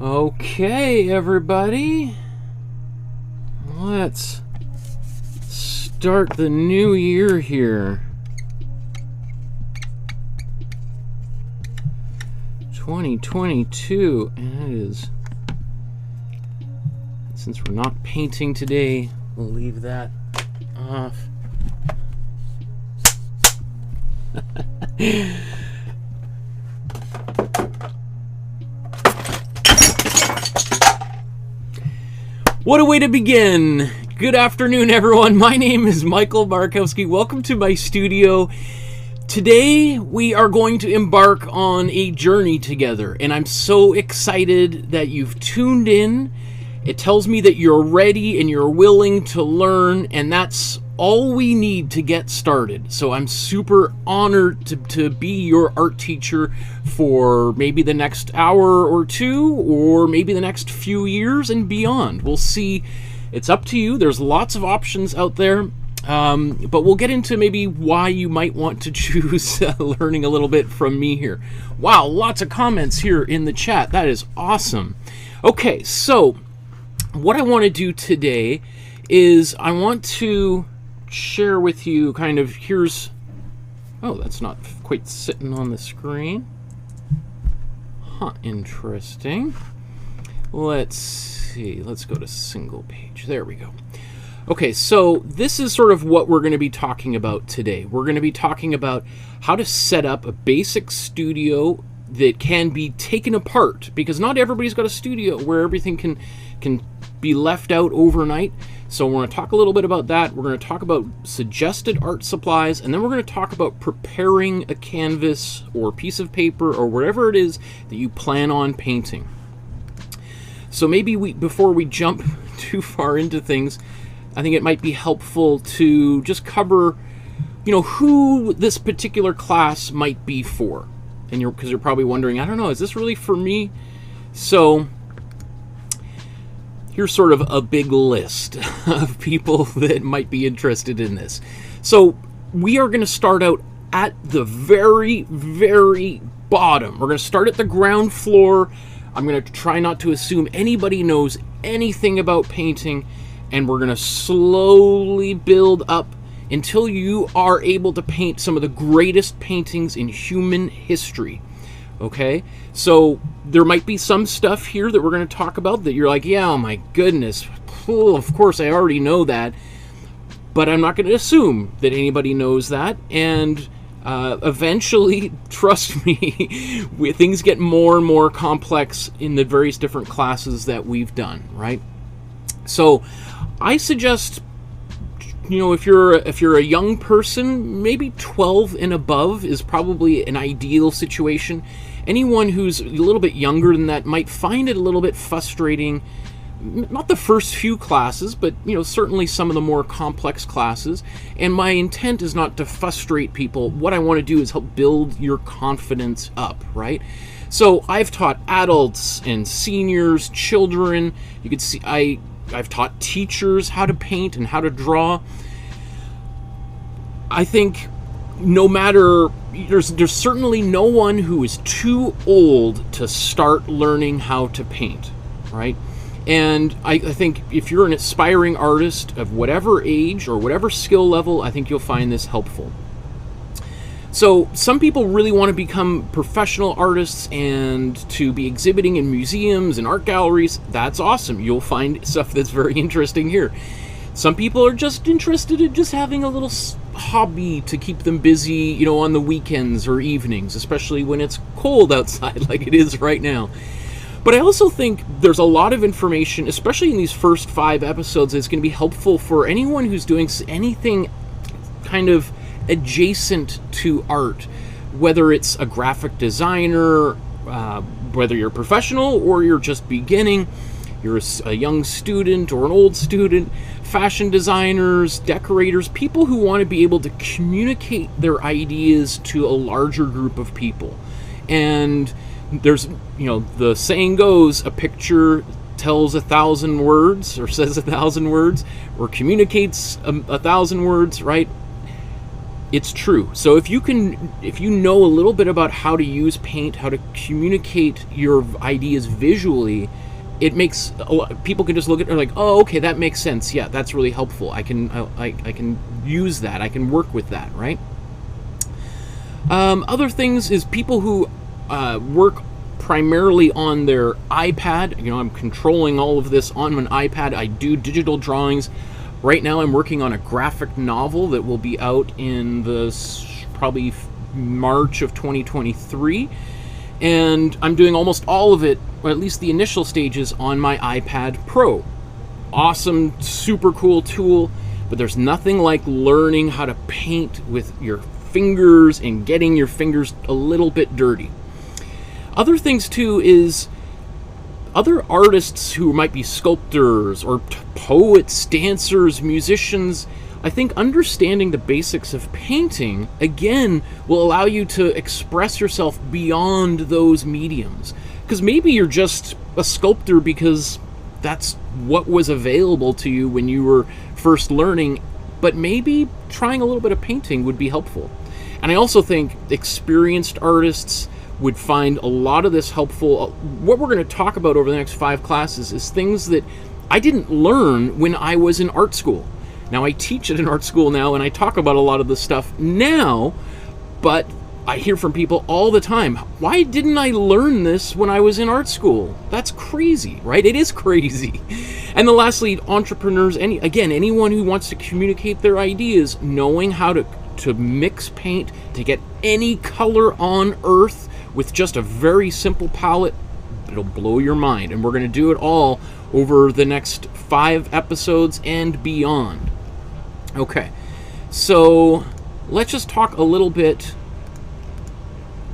Okay, everybody, let's start the new year here. 2022, and it is, since we're not painting today, we'll leave that off. What a way to begin! Good afternoon, everyone. My name is Michael Markowski. Welcome to my studio. Today, we are going to embark on a journey together, and I'm so excited that you've tuned in. It tells me that you're ready and you're willing to learn, and that's all we need to get started. So I'm super honored to be your art teacher for maybe the next hour or two, or maybe the next few years and beyond. We'll see. It's up to you. There's lots of options out there, but we'll get into maybe why you might want to choose learning a little bit from me here. Wow, lots of comments here in the chat. That is awesome. Okay, so what I want to do today is I want to share with you kind of, here's, oh, that's not quite sitting on the screen. Huh, interesting. Let's see, let's go to single page. There we go. Okay, so this is sort of what we're going to be talking about today. We're going to be talking about how to set up a basic studio that can be taken apart, because not everybody's got a studio where everything can be left out overnight. So we're going to talk a little bit about that. We're going to talk about suggested art supplies, and then we're going to talk about preparing a canvas or piece of paper or whatever it is that you plan on painting. So maybe before we jump too far into things, I think it might be helpful to just cover, you know, who this particular class might be for. And because you're probably wondering, I don't know, is this really for me? So here's sort of a big list of people that might be interested in this. So we are going to start out at the very, very bottom. We're going to start at the ground floor. I'm going to try not to assume anybody knows anything about painting, and we're going to slowly build up until you are able to paint some of the greatest paintings in human history. Okay, so there might be some stuff here that we're going to talk about that you're like, yeah, oh my goodness, of course I already know that, but I'm not going to assume that anybody knows that, and eventually, trust me, things get more and more complex in the various different classes that we've done, right? So I suggest, you know, if you're a young person, maybe 12 and above is probably an ideal situation. Anyone who's a little bit younger than that might find it a little bit frustrating. Not the first few classes, but, you know, certainly some of the more complex classes. And my intent is not to frustrate people. What I want to do is help build your confidence up, right? So I've taught adults and seniors, children. You can see I've taught teachers how to paint and how to draw. I think no matter, there's certainly no one who is too old to start learning how to paint, right? And I think if you're an aspiring artist of whatever age or whatever skill level, I think you'll find this helpful. So some people really want to become professional artists and to be exhibiting in museums and art galleries. That's awesome. You'll find stuff that's very interesting here. Some people are just interested in just having a little hobby to keep them busy, you know, on the weekends or evenings, especially when it's cold outside like it is right now. But I also think there's a lot of information, especially in these first 5 episodes, that's going to be helpful for anyone who's doing anything kind of adjacent to art, whether it's a graphic designer, whether you're professional or you're just beginning, you're a young student or an old student, fashion designers, decorators, people who want to be able to communicate their ideas to a larger group of people. And there's, you know, the saying goes, a picture tells 1,000 words, or says 1,000 words, or communicates 1,000 words, right? It's true. So if you know a little bit about how to use paint, how to communicate your ideas visually, it makes people can just look at it and like, oh, okay, that makes sense. Yeah, that's really helpful. I can use that. I can work with that, right? Other things is people who work primarily on their iPad. You know, I'm controlling all of this on an iPad. I do digital drawings. Right now I'm working on a graphic novel that will be out in probably March of 2023. And I'm doing almost all of it, or at least the initial stages, on my iPad Pro. Awesome, super cool tool, but there's nothing like learning how to paint with your fingers and getting your fingers a little bit dirty. Other things too is other artists who might be sculptors or poets, dancers, musicians. I think understanding the basics of painting, again, will allow you to express yourself beyond those mediums. Because maybe you're just a sculptor because that's what was available to you when you were first learning, but maybe trying a little bit of painting would be helpful. And I also think experienced artists would find a lot of this helpful. What we're going to talk about over the next 5 classes is things that I didn't learn when I was in art school. Now, I teach at an art school now, and I talk about a lot of this stuff now, but I hear from people all the time, why didn't I learn this when I was in art school? That's crazy, right? It is crazy. And then lastly, entrepreneurs, anyone who wants to communicate their ideas, knowing how to mix paint, to get any color on earth with just a very simple palette, it'll blow your mind. And we're going to do it all over the next 5 episodes and beyond. Okay, so let's just talk a little bit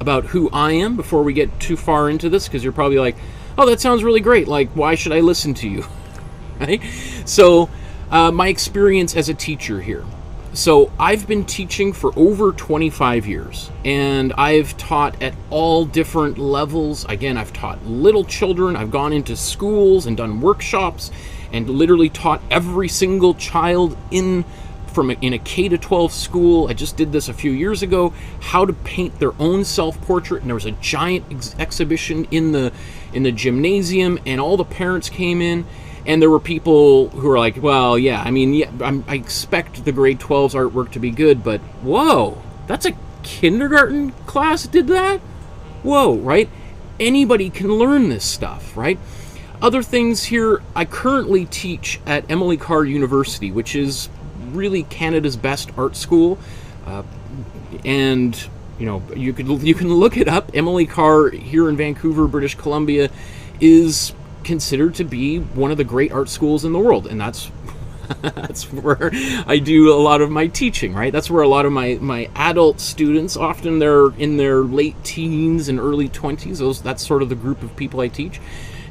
about who I am before we get too far into this, because you're probably like, oh, that sounds really great. Like, why should I listen to you? Right? So, my experience as a teacher here. So I've been teaching for over 25 years, and I've taught at all different levels. Again, I've taught little children. I've gone into schools and done workshops and literally taught every single child in a K-12 school. I just did this a few years ago, how to paint their own self-portrait, and there was a giant exhibition in the gymnasium, and all the parents came in. And there were people who were like, well, yeah, I mean, yeah, I expect the grade 12's artwork to be good, but whoa, that's a kindergarten class did that? Whoa, right? Anybody can learn this stuff, right? Other things here, I currently teach at Emily Carr University, which is really Canada's best art school. And, you know, you can look it up. Emily Carr here in Vancouver, British Columbia, is considered to be one of the great art schools in the world, and that's where I do a lot of my teaching, right? That's where a lot of my adult students, often they're in their late teens and early 20s, that's sort of the group of people I teach.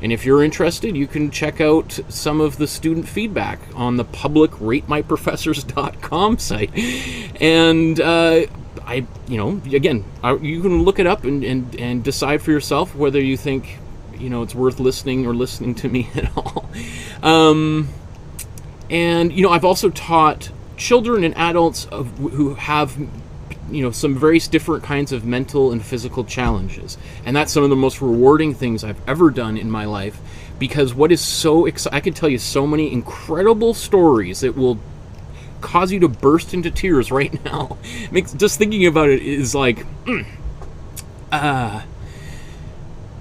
And if you're interested, you can check out some of the student feedback on the public ratemyprofessors.com site. And you can look it up and decide for yourself whether you think, you know, it's worth listening or listening to me at all. And, you know, I've also taught children and adults who have, you know, some very different kinds of mental and physical challenges. And that's some of the most rewarding things I've ever done in my life, because what is so exciting, I can tell you so many incredible stories that will cause you to burst into tears right now. Just thinking about it is like,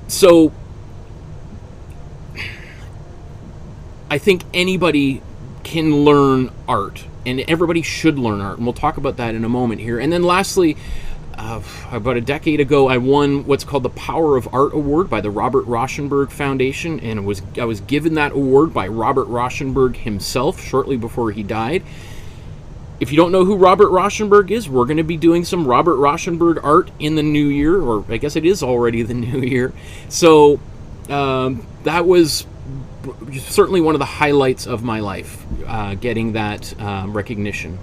so I think anybody can learn art, and everybody should learn art, and we'll talk about that in a moment here. And then lastly, about a decade ago, I won what's called the Power of Art Award by the Robert Rauschenberg Foundation, and I was given that award by Robert Rauschenberg himself shortly before he died. If you don't know who Robert Rauschenberg is, we're going to be doing some Robert Rauschenberg art in the new year, or I guess it is already the new year. So that was certainly one of the highlights of my life, getting that recognition.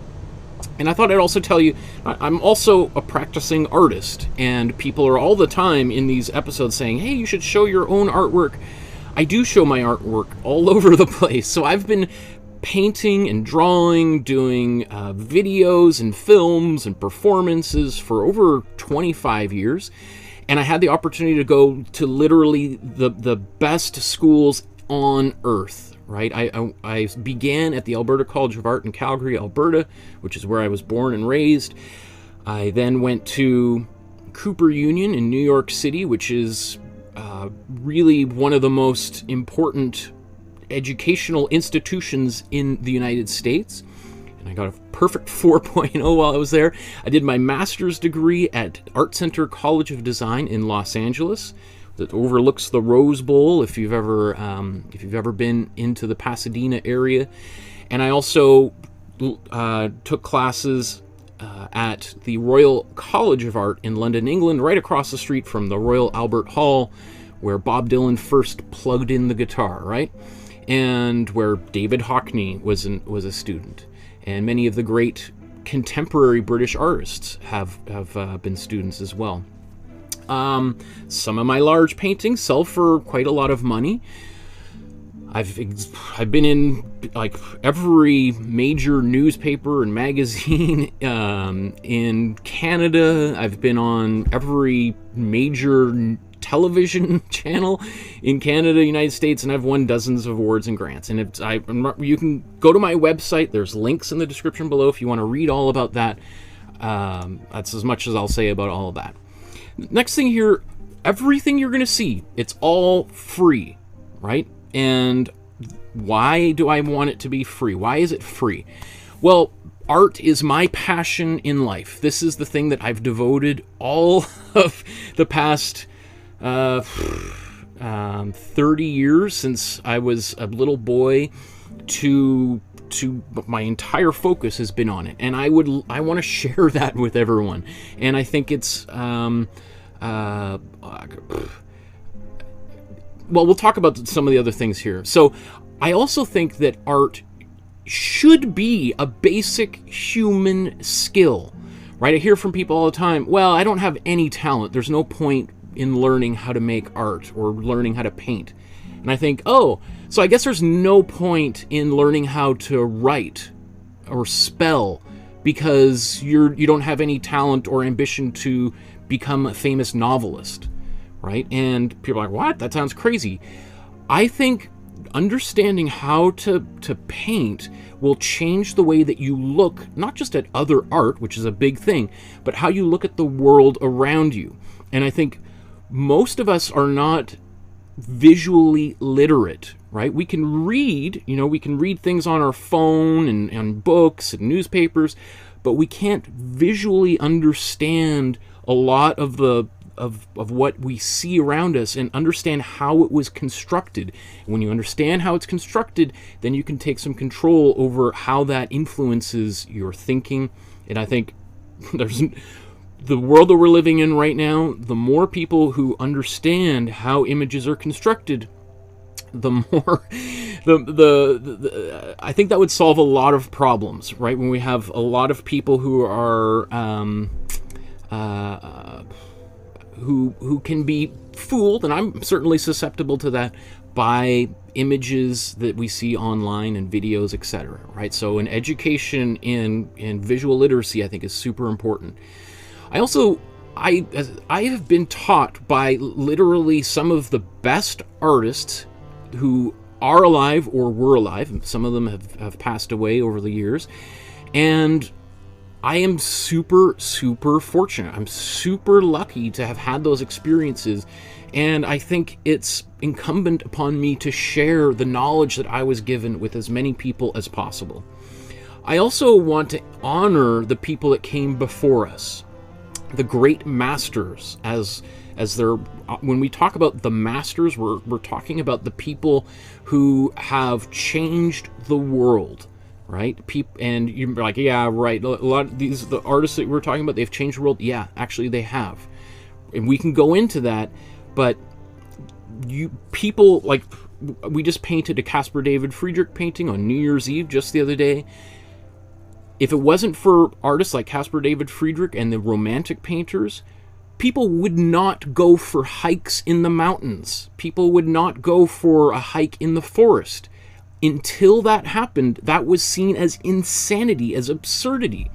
And I thought I'd also tell you, I'm also a practicing artist, and people are all the time in these episodes saying, hey, you should show your own artwork. I do show my artwork all over the place. So I've been painting and drawing, doing videos and films and performances for over 25 years. And I had the opportunity to go to literally the best schools on earth, right? I began at the Alberta College of Art in Calgary, Alberta, which is where I was born and raised. I then went to Cooper Union in New York City, which is really one of the most important educational institutions in the United States. And I got a perfect 4.0 while I was there. I did my master's degree at Art Center College of Design in Los Angeles that overlooks the Rose Bowl if you've ever been into the Pasadena area. And I also took classes at the Royal College of Art in London, England, right across the street from the Royal Albert Hall, where Bob Dylan first plugged in the guitar, right? And where David Hockney was a student. And many of the great contemporary British artists have been students as well. Some of my large paintings sell for quite a lot of money. I've been in like every major newspaper and magazine in Canada. I've been on every major television channel in Canada, United States, and I've won dozens of awards and grants. And you can go to my website. There's links in the description below if you want to read all about that. That's as much as I'll say about all of that. Next thing here, everything you're going to see, it's all free, right? And why do I want it to be free? Why is it free? Well, art is my passion in life. This is the thing that I've devoted all of the past 30 years since I was a little boy to my entire focus has been on it, and I want to share that with everyone. And I think it's well, we'll talk about some of the other things here. So I also think that art should be a basic human skill, right? I hear from people all the time, well, I don't have any talent. There's no point in learning how to make art or learning how to paint. And I think, oh, so I guess there's no point in learning how to write or spell because you don't have any talent or ambition to become a famous novelist, right? And people are like, what? That sounds crazy. I think understanding how to paint will change the way that you look, not just at other art, which is a big thing, but how you look at the world around you. And I think most of us are not visually literate, right? We can read, we can read things on our phone and books and newspapers, but we can't visually understand a lot of what we see around us and understand how it was constructed. And when you understand how it's constructed, then you can take some control over how that influences your thinking. And I think there's the world that we're living in right now, the more people who understand how images are constructed, the more I think that would solve a lot of problems, right? When we have a lot of people who are who can be fooled, and I'm certainly susceptible to that, by images that we see online and videos, etc. Right? So an education in visual literacy, I think, is super important. I have been taught by literally some of the best artists who are alive or were alive. Some of them have passed away over the years. And I am super, super fortunate. I'm super lucky to have had those experiences. And I think it's incumbent upon me to share the knowledge that I was given with as many people as possible. I also want to honor the people that came before us, the great masters. When we talk about the masters, we're talking about the people who have changed the world, right? And you're like, yeah, right. A lot of the artists that we're talking about, they've changed the world. Yeah, actually they have, and we can go into that. But people like, we just painted a Caspar David Friedrich painting on New Year's Eve just the other day. If it wasn't for artists like Caspar David Friedrich and the Romantic painters, people would not go for hikes in the mountains. People would not go for a hike in the forest. until that happened, that was seen as insanity, as absurdity.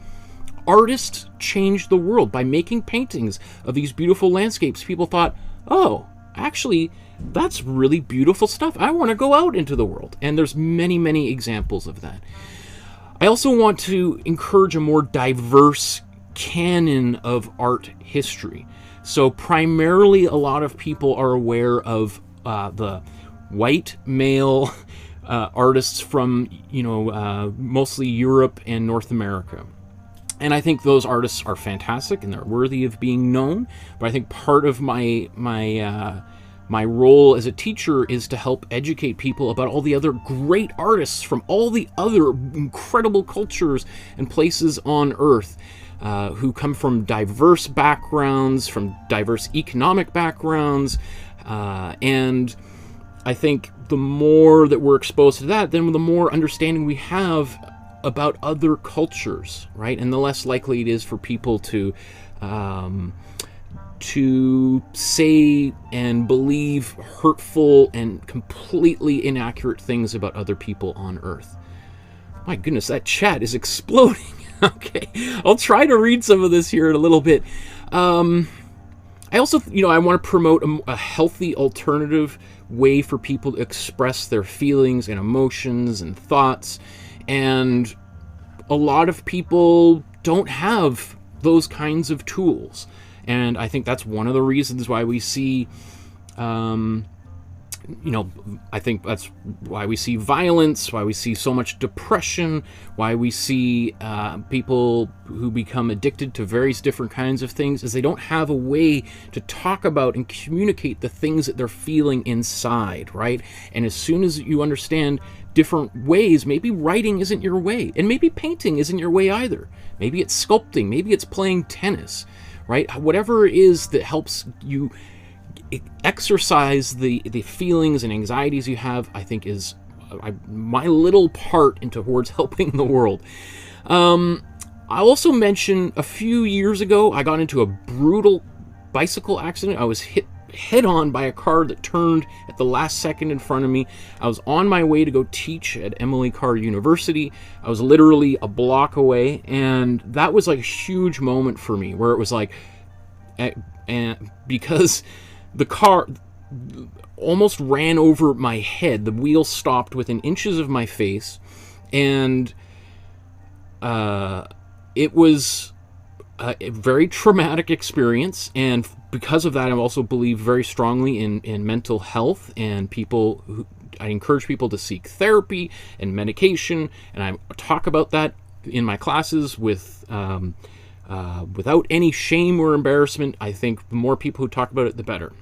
Artists changed the world by making paintings of these beautiful landscapes. People thought, oh, actually, that's really beautiful stuff. I want to go out into the world. And there's many, many examples of that. I also want to encourage a more diverse canon of art history. So primarily, a lot of people are aware of the white male artists from, mostly Europe and North America. And I think those artists are fantastic and they're worthy of being known. But I think part of my role as a teacher is to help educate people about all the other great artists from all the other incredible cultures and places on Earth, who come from diverse backgrounds, from diverse economic backgrounds, and I think the more that we're exposed to that, then the more understanding we have about other cultures, right? And the less likely it is for people to say and believe hurtful and completely inaccurate things about other people on Earth. My goodness, that chat is exploding. Okay, I'll try to read some of this here in a little bit. I also, I want to promote a healthy alternative way for people to express their feelings and emotions and thoughts. And a lot of people don't have those kinds of tools. And I think that's one of the reasons why we see, I think that's why we see violence, why we see so much depression, why we see people who become addicted to various different kinds of things, is they don't have a way to talk about and communicate the things that they're feeling inside, right? And as soon as you understand different ways, maybe writing isn't your way, and maybe painting isn't your way either. Maybe it's sculpting, maybe it's playing tennis, right? Whatever it is that helps you exercise the feelings and anxieties you have, I think is my little part towards helping the world. I also mentioned a few years ago, I got into a brutal bicycle accident. I was hit head on by a car that turned at the last second in front of me. I was on my way to go teach at Emily Carr University. I was literally a block away, and that was like a huge moment for me, where it was like, and because the car almost ran over my head. The wheel stopped within inches of my face, and it was a very traumatic experience. And because of that, I also believe very strongly in mental health, and I encourage people to seek therapy and medication, and I talk about that in my classes without any shame or embarrassment. I think the more people who talk about it, the better.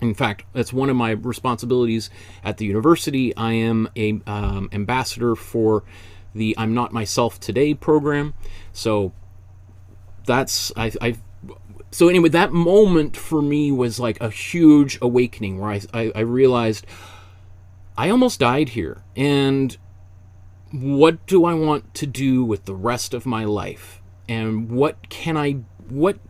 In fact, that's one of my responsibilities at the university. I am a ambassador for the I'm Not Myself Today program. So that's so anyway, that moment for me was like a huge awakening, where I realized I almost died here, and what do I want to do with the rest of my life, and what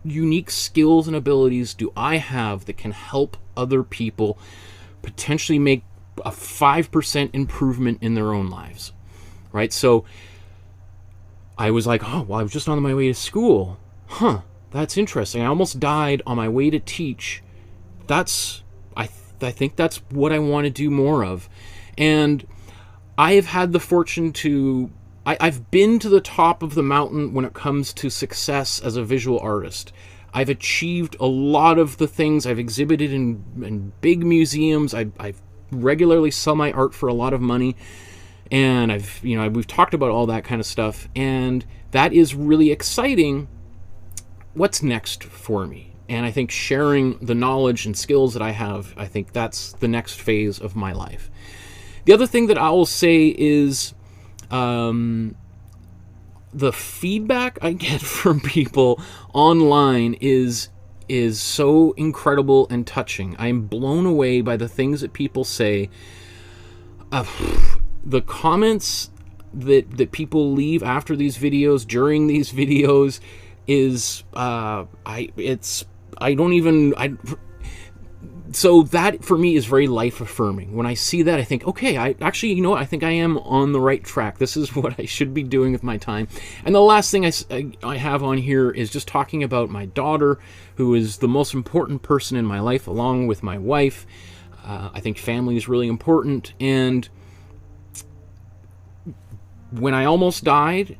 unique skills and abilities do I have that can help other people potentially make a 5% improvement in their own lives, right? So I was like, oh, well, I was just on my way to school. That's interesting. I almost died on my way to teach. I think that's what I want to do more of. And I have had the fortune to, I've been to the top of the mountain when it comes to success as a visual artist. I've achieved a lot of the things. I've exhibited in big museums. I regularly sell my art for a lot of money. And we've talked about all that kind of stuff. And that is really exciting. What's next for me? And I think sharing the knowledge and skills that I have, I think that's the next phase of my life. The other thing that I will say is the feedback I get from people online is so incredible and touching. I am blown away by the things that people say. The comments that people leave after these videos, during these videos, is So that for me is very life affirming. When I see that, I think, okay, I actually, you know what, I think I am on the right track. This is what I should be doing with my time. And the last thing I have on here is just talking about my daughter, who is the most important person in my life, along with my wife. I think family is really important. And when I almost died,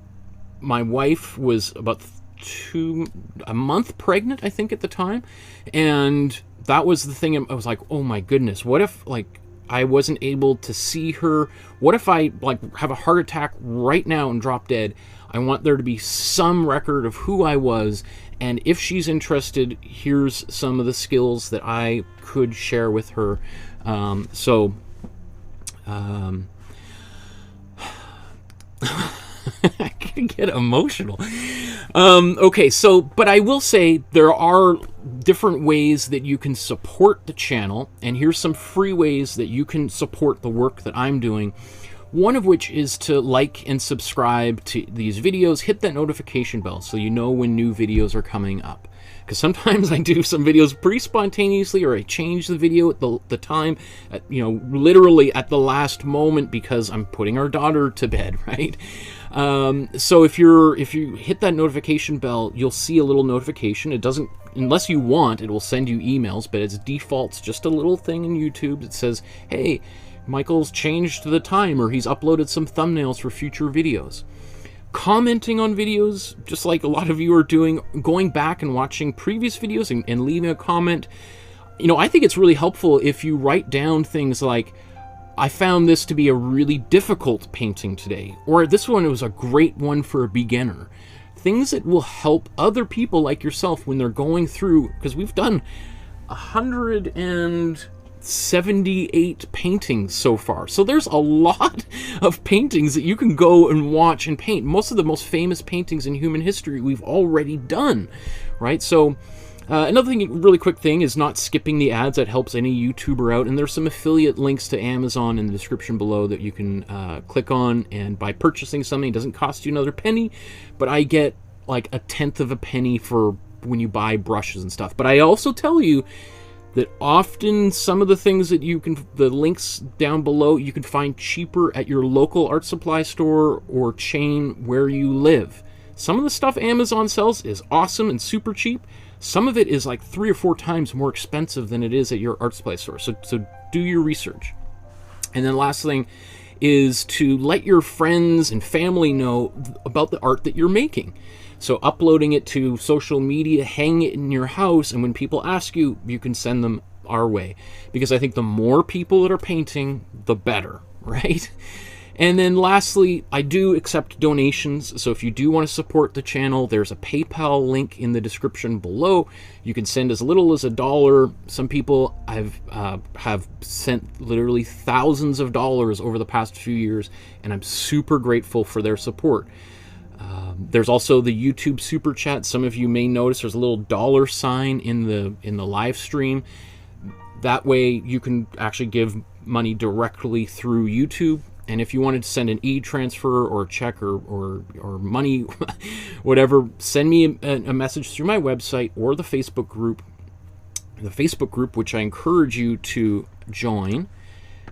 my wife was about a month pregnant, I think, at the time. And that was the thing. I was like, oh my goodness, what if like I wasn't able to see her? What if I like have a heart attack right now and drop dead? I want there to be some record of who I was, and if she's interested, here's some of the skills that I could share with her. I can get emotional. Okay, so, but I will say there are different ways that you can support the channel, and here's some free ways that you can support the work that I'm doing. One of which is to like and subscribe to these videos, hit that notification bell so you know when new videos are coming up. Because sometimes I do some videos pretty spontaneously, or I change the video at the time, you know, literally at the last moment because I'm putting our daughter to bed, right? So if you hit that notification bell, you'll see a little notification. It doesn't, unless you want, it will send you emails, but its default's just a little thing in YouTube that says, hey, Michael's changed the time, or he's uploaded some thumbnails for future videos. Commenting on videos, just like a lot of you are doing, going back and watching previous videos and leaving a comment. You know, I think it's really helpful if you write down things like, I found this to be a really difficult painting today, or this one was a great one for a beginner. Things that will help other people like yourself when they're going through, because we've done 178 paintings so far. So there's a lot of paintings that you can go and watch and paint. Most of the most famous paintings in human history we've already done, right? So another thing, really quick thing, is not skipping the ads. That helps any YouTuber out. And there's some affiliate links to Amazon in the description below that you can click on. And by purchasing something, it doesn't cost you another penny, but I get like a tenth of a penny for when you buy brushes and stuff. But I also tell you that often some of the things that you can, the links down below, you can find cheaper at your local art supply store or chain where you live. Some of the stuff Amazon sells is awesome and super cheap. Some of it is like 3 or 4 times more expensive than it is at your art supply store. So do your research. And then last thing is to let your friends and family know about the art that you're making. So uploading it to social media, hang it in your house, and when people ask you, you can send them our way. Because I think the more people that are painting, the better, right? And then lastly, I do accept donations. So if you do want to support the channel, there's a PayPal link in the description below. You can send as little as $1. Some people have sent literally thousands of dollars over the past few years, and I'm super grateful for their support. There's also the YouTube Super Chat. Some of you may notice there's a little $sign in the live stream. That way you can actually give money directly through YouTube. And if you wanted to send an e-transfer or a check or money, whatever, send me a message through my website or the Facebook group. The Facebook group, which I encourage you to join.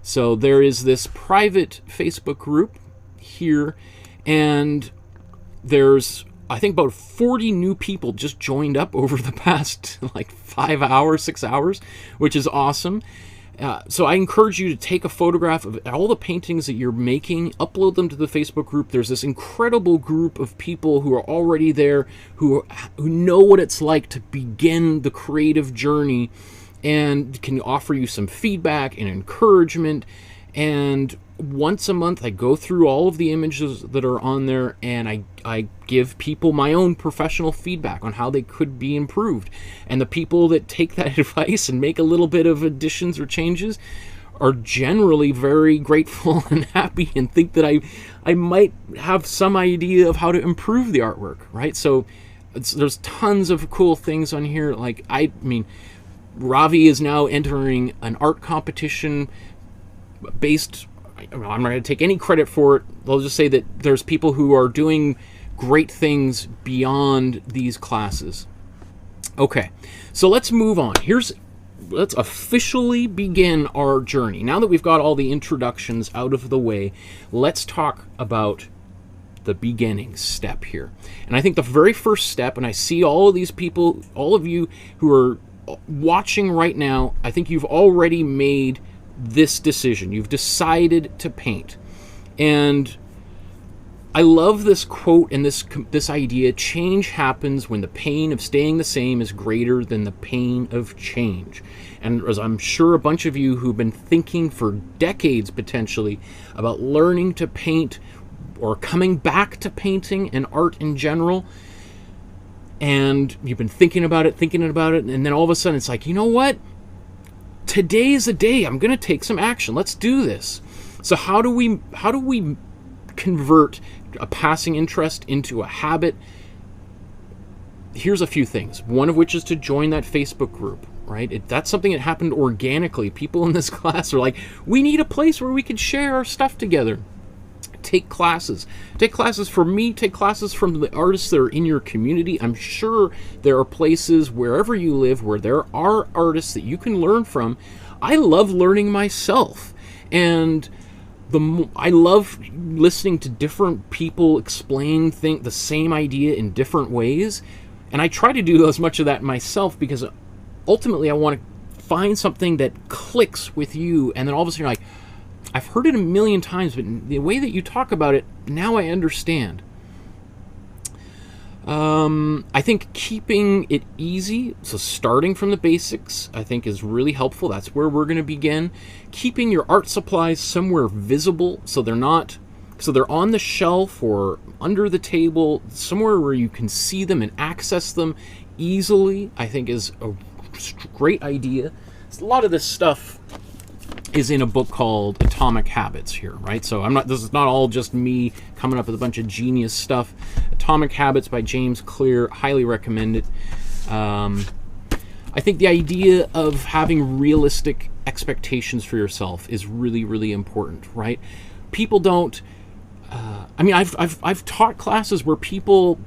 So there is this private Facebook group here, and there's, I think, about 40 new people just joined up over the past like 5 hours, 6 hours, which is awesome. So I encourage you to take a photograph of all the paintings that you're making, upload them to the Facebook group. There's this incredible group of people who are already there, who know what it's like to begin the creative journey, and can offer you some feedback and encouragement. And once a month, I go through all of the images that are on there, and I give people my own professional feedback on how they could be improved. And the people that take that advice and make a little bit of additions or changes are generally very grateful and happy, and think that I might have some idea of how to improve the artwork, right? So there's tons of cool things on here. Like, I mean, Ravi is now entering an art competition based, I'm not going to take any credit for it. I'll just say that there's people who are doing great things beyond these classes. Okay, so let's move on. Here's let's officially begin our journey. Now that we've got all the introductions out of the way, let's talk about the beginning step here. And I think the very first step, and I see all of these people, all of you who are watching right now, I think you've already made this decision. You've decided to paint. And I love this quote and this idea: change happens when the pain of staying the same is greater than the pain of change. And as I'm sure a bunch of you who've been thinking for decades potentially about learning to paint or coming back to painting and art in general, and you've been thinking about it, and then all of a sudden it's like, you know what? Today is the day. I'm going to take some action. Let's do this. So how do we convert a passing interest into a habit? Here's a few things. One of which is to join that Facebook group, right? That's something that happened organically. People in this class are like, we need a place where we can share our stuff together. Take classes. Take classes from me. Take classes from the artists that are in your community. I'm sure there are places wherever you live where there are artists that you can learn from. I love learning myself. And I love listening to different people explain the same idea in different ways. And I try to do as much of that myself because ultimately I want to find something that clicks with you. And then all of a sudden you're like, I've heard it a million times, but the way that you talk about it, now I understand. I think keeping it easy, so starting from the basics, I think is really helpful. That's where we're going to begin. Keeping your art supplies somewhere visible, so they're on the shelf or under the table, somewhere where you can see them and access them easily, I think is a great idea. A lot of this stuff is in a book called Atomic Habits here, right? So this is not all just me coming up with a bunch of genius stuff. Atomic Habits by James Clear, highly recommend it. I think the idea of having realistic expectations for yourself is really, really important, right? People don't, I've taught classes where people,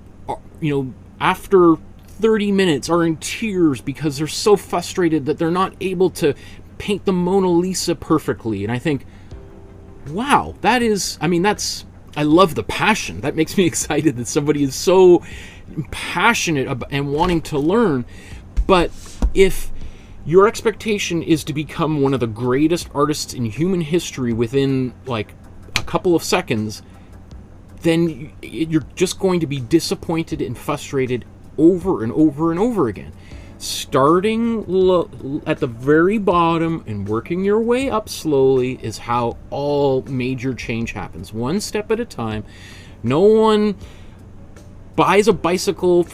after 30 minutes are in tears because they're so frustrated that they're not able to paint the Mona Lisa perfectly. And I think, wow, I love the passion. That makes me excited that somebody is so passionate and wanting to learn. But if your expectation is to become one of the greatest artists in human history within like a couple of seconds, then you're just going to be disappointed and frustrated over and over and over again. Starting at the very bottom and working your way up slowly is how all major change happens. One step at a time. No one buys a bicycle,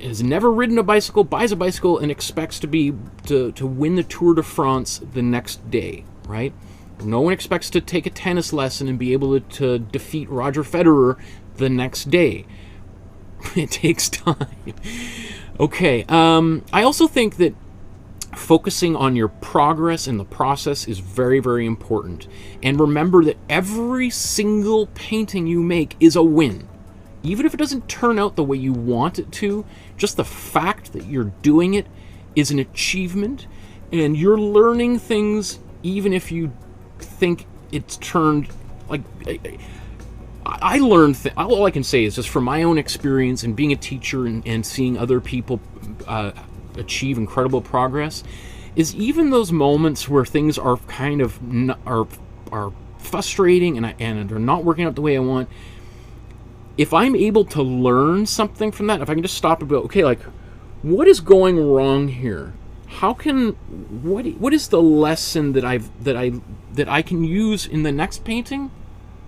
has never ridden a bicycle, buys a bicycle and expects to win the Tour de France the next day, right? No one expects to take a tennis lesson and be able to defeat Roger Federer the next day. It takes time. Okay, I also think that focusing on your progress in the process is very, very important. And remember that every single painting you make is a win. Even if it doesn't turn out the way you want it to, just the fact that you're doing it is an achievement. And you're learning things even if you think it's turned like... I learned, all I can say is just from my own experience and being a teacher and seeing other people achieve incredible progress, is even those moments where things are kind of are frustrating and they're not working out the way I want, if I'm able to learn something from that, if I can just stop and go, okay, like, what is going wrong here? What is the lesson that I can use in the next painting?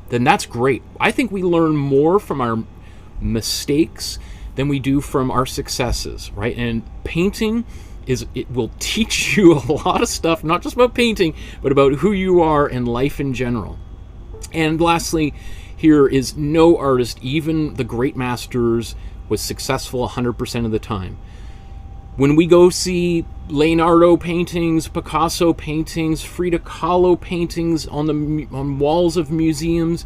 Then that's great. I think we learn more from our mistakes than we do from our successes, right? And painting it will teach you a lot of stuff, not just about painting, but about who you are and life in general. And lastly, here is no artist, even the great masters, was successful 100% of the time. When we go see Leonardo paintings, Picasso paintings, Frida Kahlo paintings on walls of museums,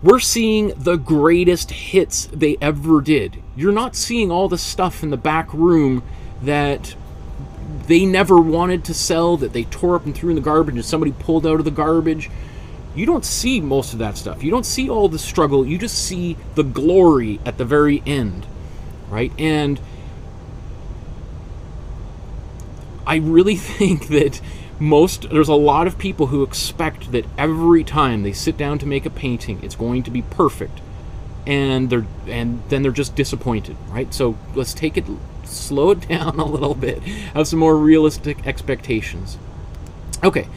we're seeing the greatest hits they ever did. You're not seeing all the stuff in the back room that they never wanted to sell, that they tore up and threw in the garbage and somebody pulled out of the garbage. You don't see most of that stuff. You don't see all the struggle. You just see the glory at the very end, right? And I really think that there's a lot of people who expect that every time they sit down to make a painting, it's going to be perfect, and then they're just disappointed, right? So let's slow it down a little bit, have some more realistic expectations. Okay,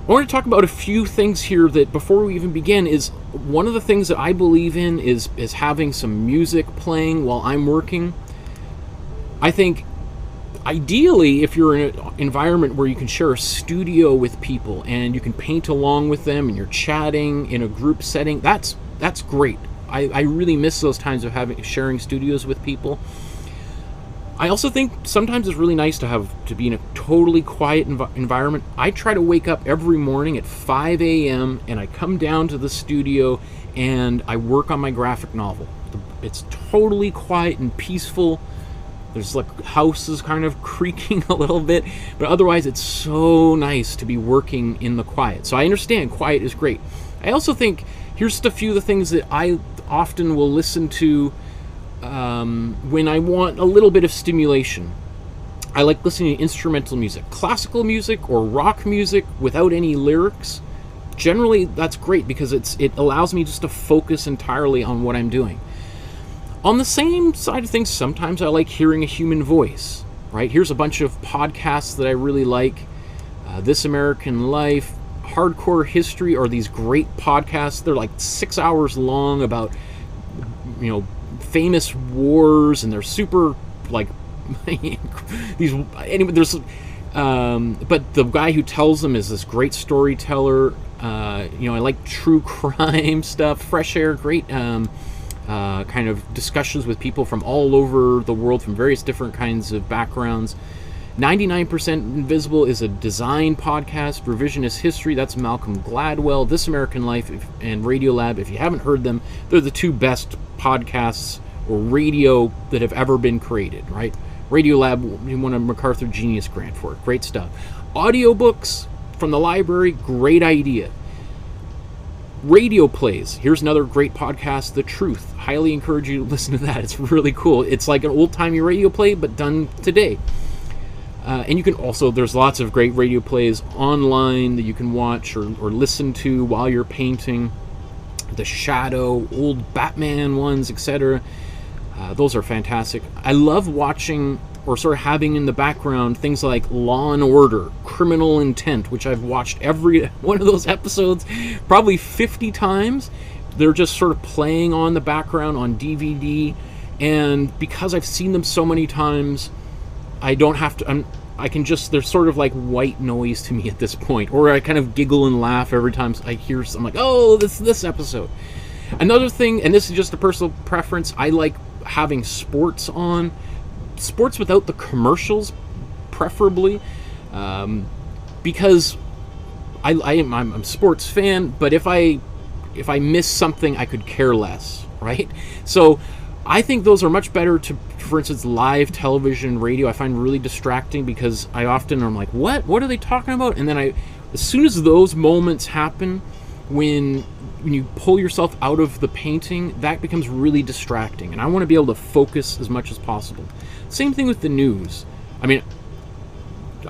I want to talk about a few things here that before we even begin is one of the things that I believe in is having some music playing while I'm working. I think ideally, if you're in an environment where you can share a studio with people and you can paint along with them and you're chatting in a group setting, that's great. I really miss those times of sharing studios with people. I also think sometimes it's really nice to be in a totally quiet environment. I try to wake up every morning at 5 a.m. and I come down to the studio and I work on my graphic novel. It's totally quiet and peaceful. There's like houses kind of creaking a little bit, but otherwise it's so nice to be working in the quiet. So I understand quiet is great. I also think here's just a few of the things that I often will listen to when I want a little bit of stimulation. I like listening to instrumental music, classical music or rock music without any lyrics. Generally, that's great because it allows me just to focus entirely on what I'm doing. On the same side of things, sometimes I like hearing a human voice, right? Here's a bunch of podcasts that I really like. This American Life, Hardcore History are these great podcasts. They're like 6 hours long about, famous wars, and they're super like but the guy who tells them is this great storyteller. I like true crime stuff, Fresh Air, great kind of discussions with people from all over the world, from various different kinds of backgrounds. 99% Invisible is a design podcast. Revisionist History, that's Malcolm Gladwell. This American Life and Radiolab, if you haven't heard them, they're the two best podcasts or radio that have ever been created, right? Radiolab won a MacArthur Genius Grant for it. Great stuff. Audiobooks from the library, great idea. Radio plays. Here's another great podcast, The Truth. Highly encourage you to listen to that. It's really cool. It's like an old-timey radio play, but done today. And you can also, there's lots of great radio plays online that you can watch or listen to while you're painting. The Shadow, old Batman ones, etc. Those are fantastic. I love watching or sort of having in the background things like Law and Order, Criminal Intent, which I've watched every one of those episodes probably 50 times. They're just sort of playing on the background on DVD, and because I've seen them so many times, I don't have to, they're sort of like white noise to me at this point, or I kind of giggle and laugh every time I hear something like, oh, this episode. Another thing, and this is just a personal preference, I like having sports on, sports without the commercials, preferably, because I'm a sports fan, but if I miss something, I could care less, right? So I think those are much better to, for instance, live television, radio. I find really distracting because I often am like, what are they talking about? And then as soon as those moments happen, when you pull yourself out of the painting, that becomes really distracting, and I want to be able to focus as much as possible. Same thing with the news. I mean,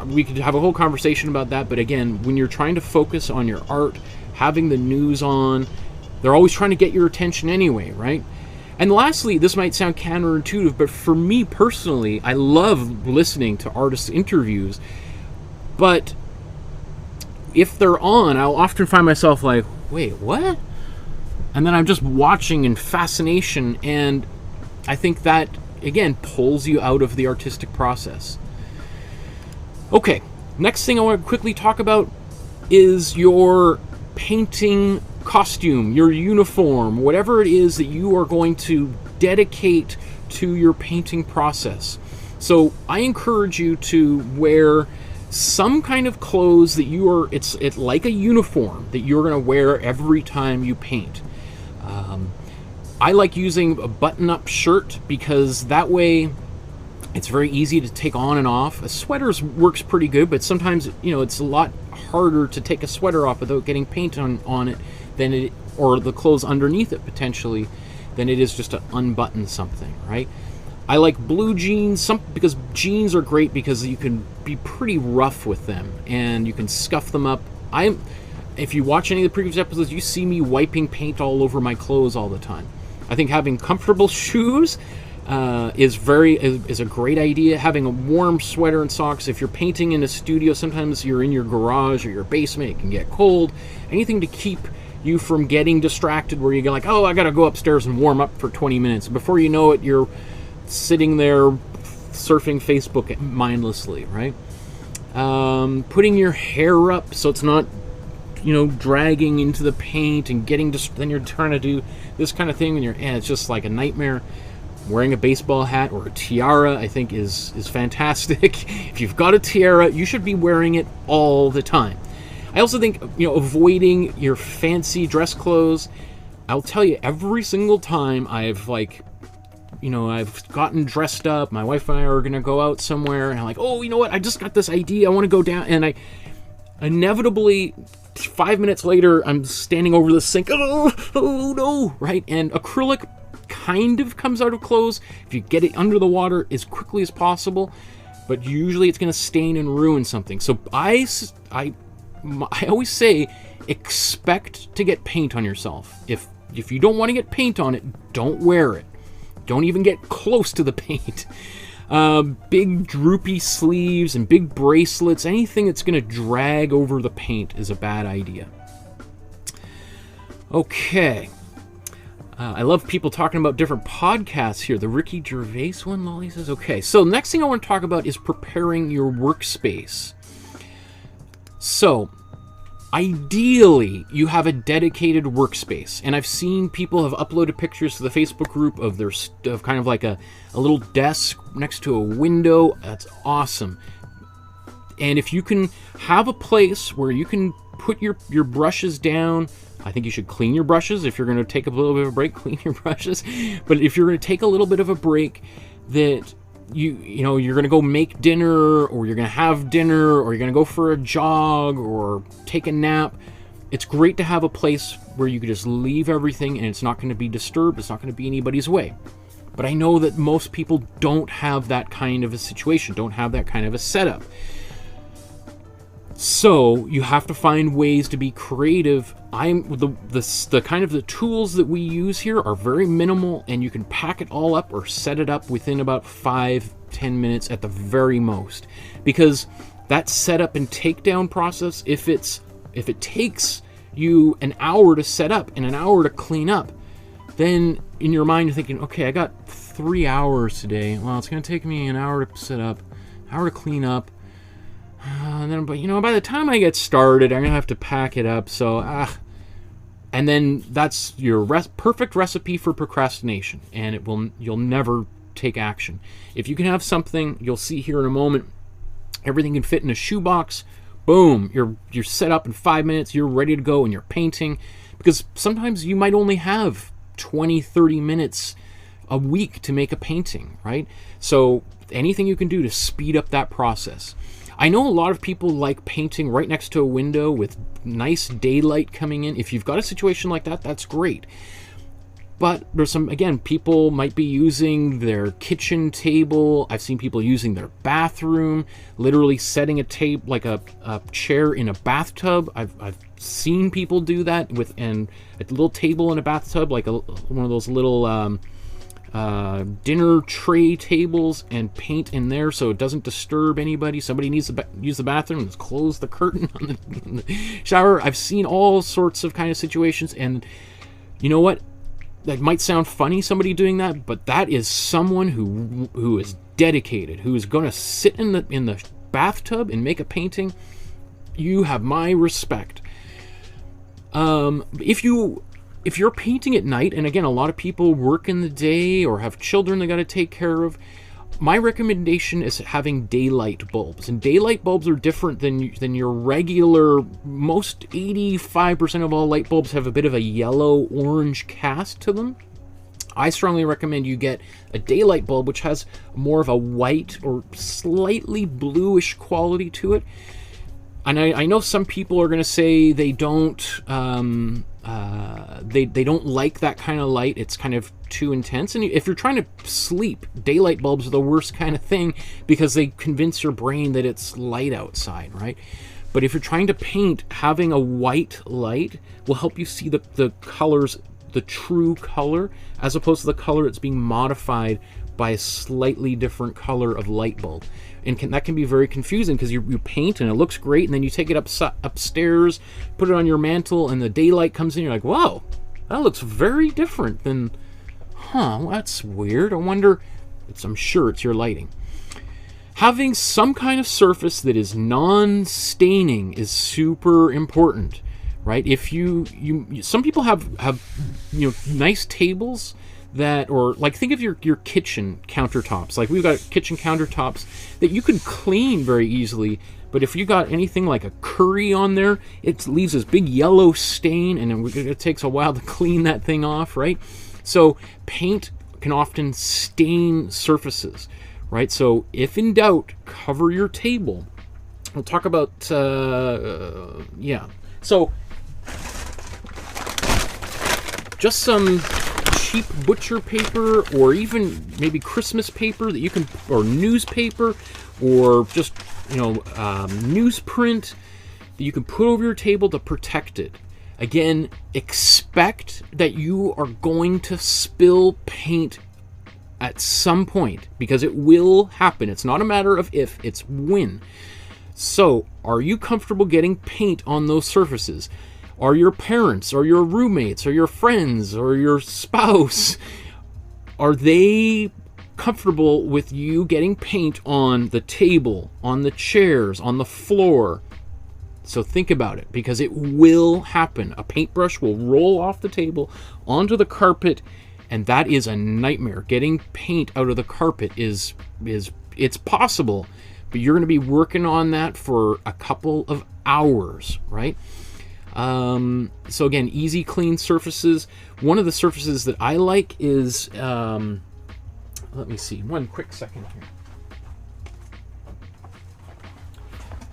we could have a whole conversation about that, but again, when you're trying to focus on your art, having the news on, they're always trying to get your attention anyway, right? And lastly, this might sound counterintuitive, but for me personally, I love listening to artists' interviews, but if they're on, I'll often find myself like, wait, what? And then I'm just watching in fascination, and I think that, again, pulls you out of the artistic process. Okay, next thing I want to quickly talk about is your painting costume, your uniform, whatever it is that you are going to dedicate to your painting process. So I encourage you to wear some kind of clothes that it's like a uniform that you're going to wear every time you paint. I like using a button-up shirt because that way It's very easy to take on and off. A sweater works pretty good, but sometimes, it's a lot harder to take a sweater off without getting paint on it than it, or the clothes underneath it potentially, than it is just to unbutton something, right? I like blue jeans because jeans are great because you can be pretty rough with them and you can scuff them up. If you watch any of the previous episodes, you see me wiping paint all over my clothes all the time. I think having comfortable shoes is a great idea. Having a warm sweater and socks. If you're painting in a studio, sometimes you're in your garage or your basement, it can get cold. Anything to keep you from getting distracted where you're like, oh, I gotta go upstairs and warm up for 20 minutes. Before you know it, you're sitting there surfing Facebook mindlessly, right? Putting your hair up so it's not, dragging into the paint and then you're trying to do this kind of thing and it's just like a nightmare. Wearing a baseball hat or a tiara, I think, is fantastic. If you've got a tiara, you should be wearing it all the time. I also think, avoiding your fancy dress clothes. I'll tell you, every single time I've gotten dressed up, my wife and I are going to go out somewhere, and I'm like, oh, you know what, I just got this idea, I want to go down, and I inevitably, 5 minutes later, I'm standing over the sink, oh no, right? And acrylic kind of comes out of clothes if you get it under the water as quickly as possible, but usually it's going to stain and ruin something. So I always say, expect to get paint on yourself. If you don't want to get paint on it, don't wear it. Don't even get close to the paint. Big droopy sleeves and big bracelets, anything that's going to drag over the paint is a bad idea. Okay. I love people talking about different podcasts here. The Ricky Gervais one, Lolly says. Okay, so next thing I want to talk about is preparing your workspace. So, ideally, you have a dedicated workspace. And I've seen people have uploaded pictures to the Facebook group of their of kind of like a little desk next to a window. That's awesome. And if you can have a place where you can put your brushes down, I think you should clean your brushes. If you're going to take a little bit of a break, clean your brushes. But if you're going to take a little bit of a break, that you're going to go make dinner, or you're going to have dinner, or you're going to go for a jog or take a nap, it's great to have a place where you can just leave everything and it's not going to be disturbed. It's not going to be anybody's way. But I know that most people don't have that kind of a situation, don't have that kind of a setup. So you have to find ways to be creative. The kind of the tools that we use here are very minimal, and you can pack it all up or set it up within about 5-10 minutes at the very most. Because that setup and takedown process, if it takes you an hour to set up and an hour to clean up, then in your mind you're thinking, okay, I got 3 hours today. Well, it's going to take me an hour to set up, an hour to clean up. And then, but by the time I get started, I'm gonna have to pack it up. So, and then that's your perfect recipe for procrastination, and you'll never take action. If you can have something, you'll see here in a moment, everything can fit in a shoebox. Boom, you're set up in 5 minutes. You're ready to go, and you're painting. Because sometimes you might only have 20-30 minutes a week to make a painting, right? So anything you can do to speed up that process. I know a lot of people like painting right next to a window with nice daylight coming in. If you've got a situation like that, that's great. But there's people might be using their kitchen table. I've seen people using their bathroom, literally setting a table, like a chair in a bathtub. I've seen people do that with a little table in a bathtub, like one of those little dinner tray tables, and paint in there so it doesn't disturb anybody. Somebody needs to use the bathroom, just close the curtain on the shower. I've seen all sorts of kind of situations, and you know what? That might sound funny, somebody doing that, but that is someone who is dedicated, who is going to sit in the bathtub and make a painting. You have my respect. If you're painting at night, and again, a lot of people work in the day or have children they got to take care of, my recommendation is having daylight bulbs. And daylight bulbs are different than your regular. Most 85% of all light bulbs have a bit of a yellow-orange cast to them. I strongly recommend you get a daylight bulb, which has more of a white or slightly bluish quality to it. And I know some people are going to say they don't they don't like that kind of light. It's kind of too intense. And if you're trying to sleep, daylight bulbs are the worst kind of thing because they convince your brain that it's light outside, right? But if you're trying to paint, having a white light will help you see the colors, the true color, as opposed to the color that's being modified by a slightly different color of light bulb. And that can be very confusing because you paint and it looks great, and then you take it upstairs, put it on your mantle, and the daylight comes in, you're like, wow, that looks very different than, well, that's weird. I wonder, I'm sure it's your lighting. Having some kind of surface that is non-staining is super important, right? If some people have nice tables that, or like think of your kitchen countertops. Like we've got kitchen countertops that you can clean very easily, but if you got anything like a curry on there, it leaves this big yellow stain, and it takes a while to clean that thing off, right? So paint can often stain surfaces, right? So if in doubt, cover your table. We'll talk about yeah. So just some cheap butcher paper, or even maybe Christmas paper that you can, or newspaper, or just newsprint that you can put over your table to protect it. Again, expect that you are going to spill paint at some point, because it will happen. It's not a matter of if, it's when. So are you comfortable getting paint on those surfaces? Are your parents, or your roommates, or your friends, or your spouse, are they comfortable with you getting paint on the table, on the chairs, on the floor? So think about it, because it will happen. A paintbrush will roll off the table onto the carpet, and that is a nightmare. Getting paint out of the carpet it's possible, but you're going to be working on that for a couple of hours, right? So again, easy clean surfaces. One of the surfaces that I like is, let me see, one quick second here.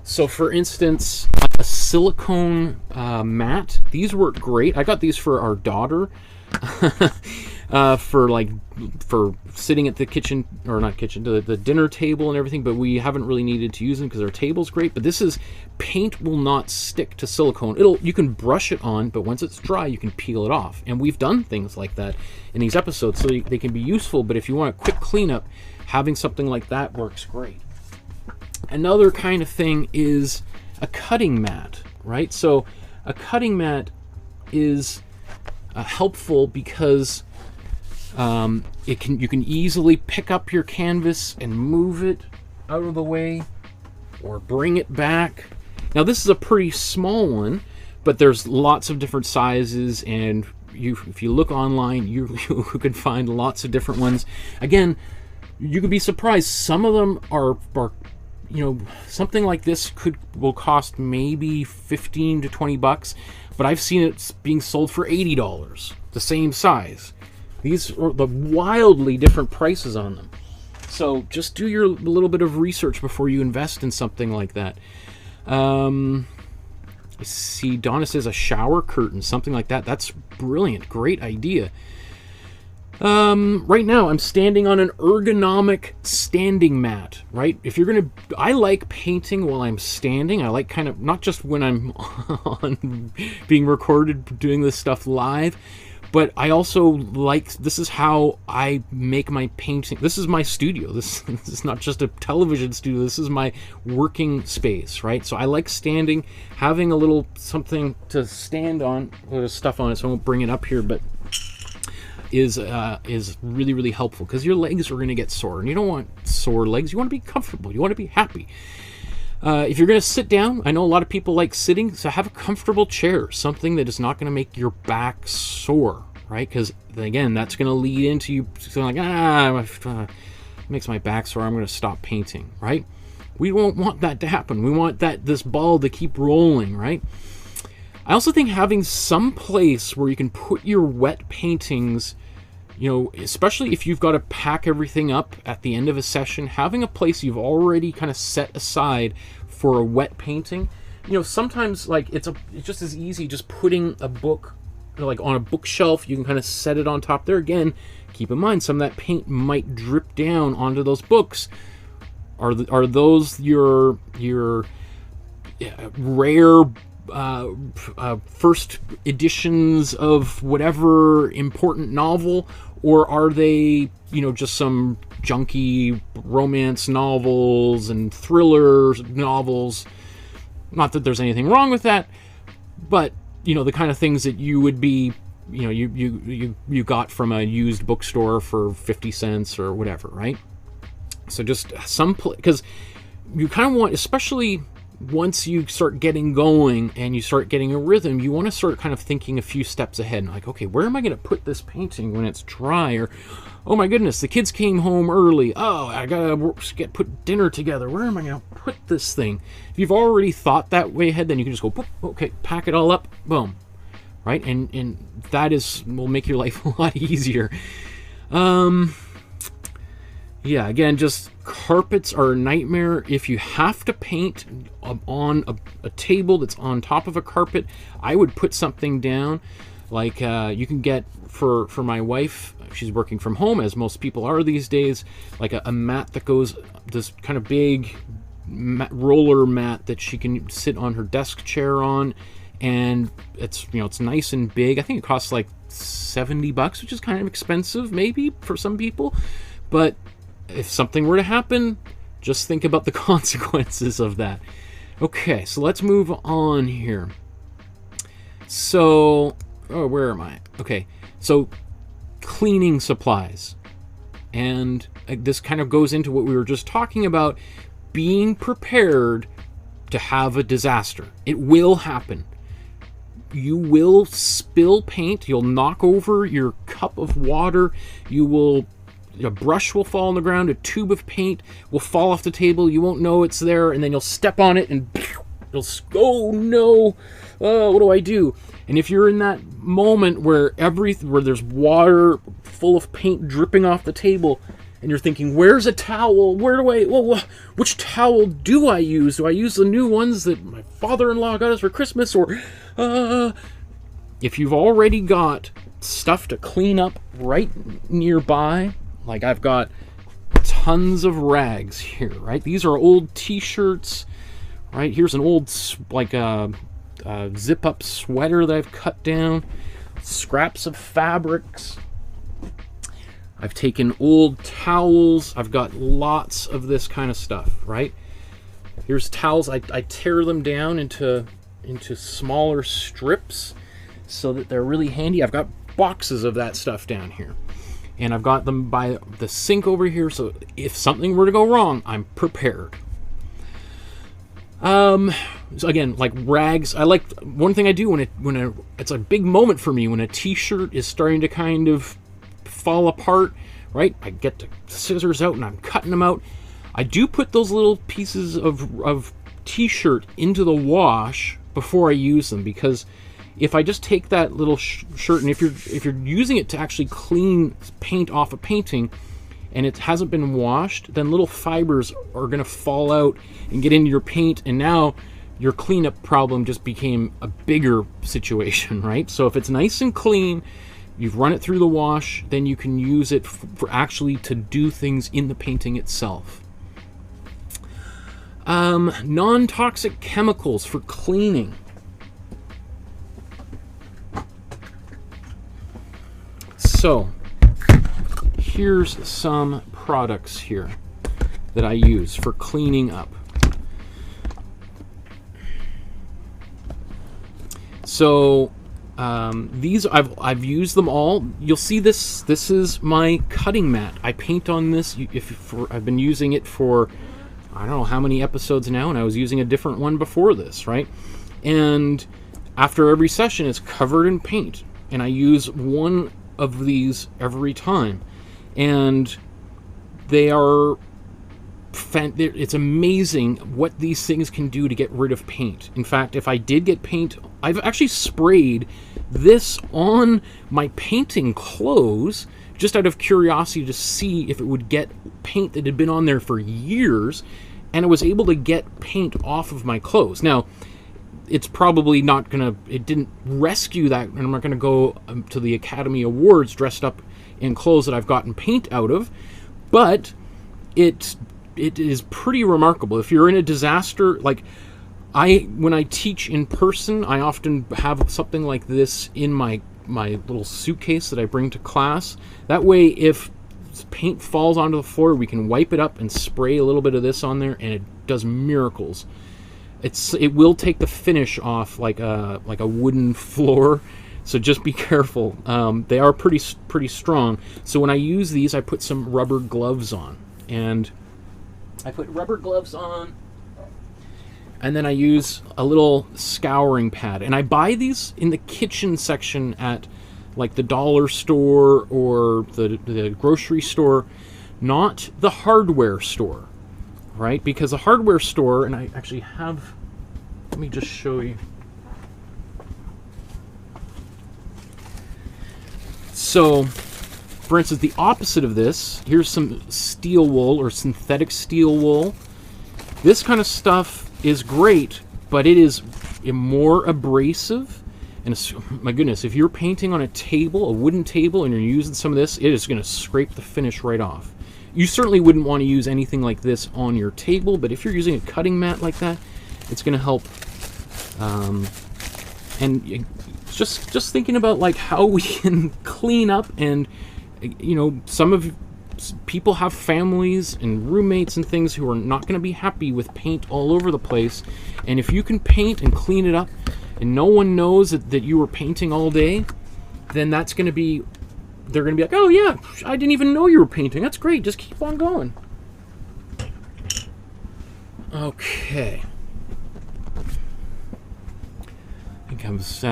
So for instance, a silicone mat. These work great. I got these for our daughter for sitting at the kitchen, or not kitchen, the dinner table and everything, but we haven't really needed to use them because our table's great. But this is, paint will not stick to silicone. You can brush it on, but once it's dry, you can peel it off. And we've done things like that in these episodes, so they can be useful. But if you want a quick cleanup, having something like that works great. Another kind of thing is a cutting mat, right? So a cutting mat is helpful because you can easily pick up your canvas and move it out of the way, or bring it back. Now this is a pretty small one, but there's lots of different sizes, and if you look online, you can find lots of different ones. Again, you could be surprised. Some of them are something like this will cost maybe 15 to 20 bucks, but I've seen it being sold for $80, the same size. These are the wildly different prices on them. So just do your little bit of research before you invest in something like that. I see Donna says a shower curtain, something like that. That's brilliant. Great idea. Right now I'm standing on an ergonomic standing mat, right? If you're gonna, I like painting while I'm standing. I like kind of, not just when I'm on being recorded doing this stuff live, but I also like, this is how I make my painting. This is my studio. This is not just a television studio. This is my working space, right? So I like standing, having a little something to stand on, with stuff on it, so I won't bring it up here, but is really, really helpful, because your legs are going to get sore, and you don't want sore legs. You want to be comfortable. You want to be happy. If you're going to sit down, I know a lot of people like sitting, so have a comfortable chair, something that is not going to make your back sore, right? Because again, that's going to lead into you feeling like, makes my back sore, I'm going to stop painting, right? We won't want that to happen. We want this ball to keep rolling, right? I also think having some place where you can put your wet paintings, You know, especially if you've got to pack everything up at the end of a session, having a place you've already kind of set aside for a wet painting. You know, sometimes like it's just as easy just putting a book like on a bookshelf. You can kind of set it on top there. Again, keep in mind some of that paint might drip down onto those books. Are those your rare first editions of whatever important novel, or are they, you know, just some junky romance novels and thriller novels? Not that there's anything wrong with that, but you know, the kind of things that you would be, you know, you got from a used bookstore for 50 cents or whatever, right? So just some, because you kind of want, especially once you start getting going and you start getting a rhythm, you want to start kind of thinking a few steps ahead. Like, okay, where am I going to put this painting when it's dry? Or, oh my goodness, the kids came home early. Oh, I got to put dinner together. Where am I going to put this thing? If you've already thought that way ahead, then you can just go, boop, okay, pack it all up, boom. Right? And that will make your life a lot easier. Yeah, again, just carpets are a nightmare. If you have to paint on a table that's on top of a carpet, I would put something down. Like you can get, for my wife, she's working from home, as most people are these days, like a mat that goes, this kind of big roller mat that she can sit on her desk chair on. And it's, you know, it's nice and big. I think it costs like $70, which is kind of expensive maybe for some people. But if something were to happen, just think about the consequences of that. Okay, so let's move on here. So, oh, where am I? Okay, so cleaning supplies. And this kind of goes into what we were just talking about, being prepared to have a disaster. It will happen. You will spill paint. You'll knock over your cup of water. A brush will fall on the ground. A tube of paint will fall off the table. You won't know it's there, and then you'll step on it, and you'll, oh no, what do I do? And if you're in that moment where there's water full of paint dripping off the table, and you're thinking, where's a towel? Which towel do I use? Do I use the new ones that my father-in-law got us for Christmas? Or, if you've already got stuff to clean up right nearby, like I've got tons of rags here, right? These are old t-shirts, right? Here's an old, like zip-up sweater that I've cut down, scraps of fabrics. I've taken old towels. I've got lots of this kind of stuff, right? Here's towels. I tear them down into smaller strips so that they're really handy. I've got boxes of that stuff down here. And I've got them by the sink over here, so if something were to go wrong, I'm prepared. So again, like rags, I like, one thing I do when it's a big moment for me when a t-shirt is starting to kind of fall apart, right? I get the scissors out and I'm cutting them out. I do put those little pieces of t-shirt into the wash before I use them, because if I just take that little shirt, and if you're using it to actually clean paint off a painting and it hasn't been washed, then little fibers are going to fall out and get into your paint, and now your cleanup problem just became a bigger situation, right? So if it's nice and clean, you've run it through the wash, then you can use it for actually to do things in the painting itself. Non-toxic chemicals for cleaning. So here's some products here that I use for cleaning up. So these I've used them all. You'll see this. This is my cutting mat. I paint on this. I've been using it for I don't know how many episodes now, and I was using a different one before this, right? And after every session, it's covered in paint, and I use one of these every time, and they are it's amazing what these things can do to get rid of paint. In fact, if I did get paint, I've actually sprayed this on my painting clothes just out of curiosity to see if it would get paint that had been on there for years, and it was able to get paint off of my clothes. Now, it's probably not gonna, it didn't rescue that, and I'm not gonna go to the Academy Awards dressed up in clothes that I've gotten paint out of, but it is pretty remarkable. If you're in a disaster, like when I teach in person, I often have something like this in my little suitcase that I bring to class. That way, if paint falls onto the floor, we can wipe it up and spray a little bit of this on there, and it does miracles. It will take the finish off like a wooden floor, so just be careful. They are pretty strong. So when I use these, I put some rubber gloves on, and I put rubber gloves on, and then I use a little scouring pad. And I buy these in the kitchen section at like the dollar store or the grocery store, not the hardware store, right? Because the hardware store, and I actually have, let me just show you. So, for instance, the opposite of this, here's some steel wool or synthetic steel wool. This kind of stuff is great, but it is more abrasive. And my goodness, if you're painting on a table, a wooden table, and you're using some of this, it is going to scrape the finish right off. You certainly wouldn't want to use anything like this on your table, but if you're using a cutting mat like that, it's going to help. And just thinking about like how we can clean up, and you know, people have families and roommates and things who are not going to be happy with paint all over the place. And if you can paint and clean it up and no one knows that you were painting all day, then that's going to be, they're going to be like, oh yeah, I didn't even know you were painting. That's great. Just keep on going. Okay. I think I was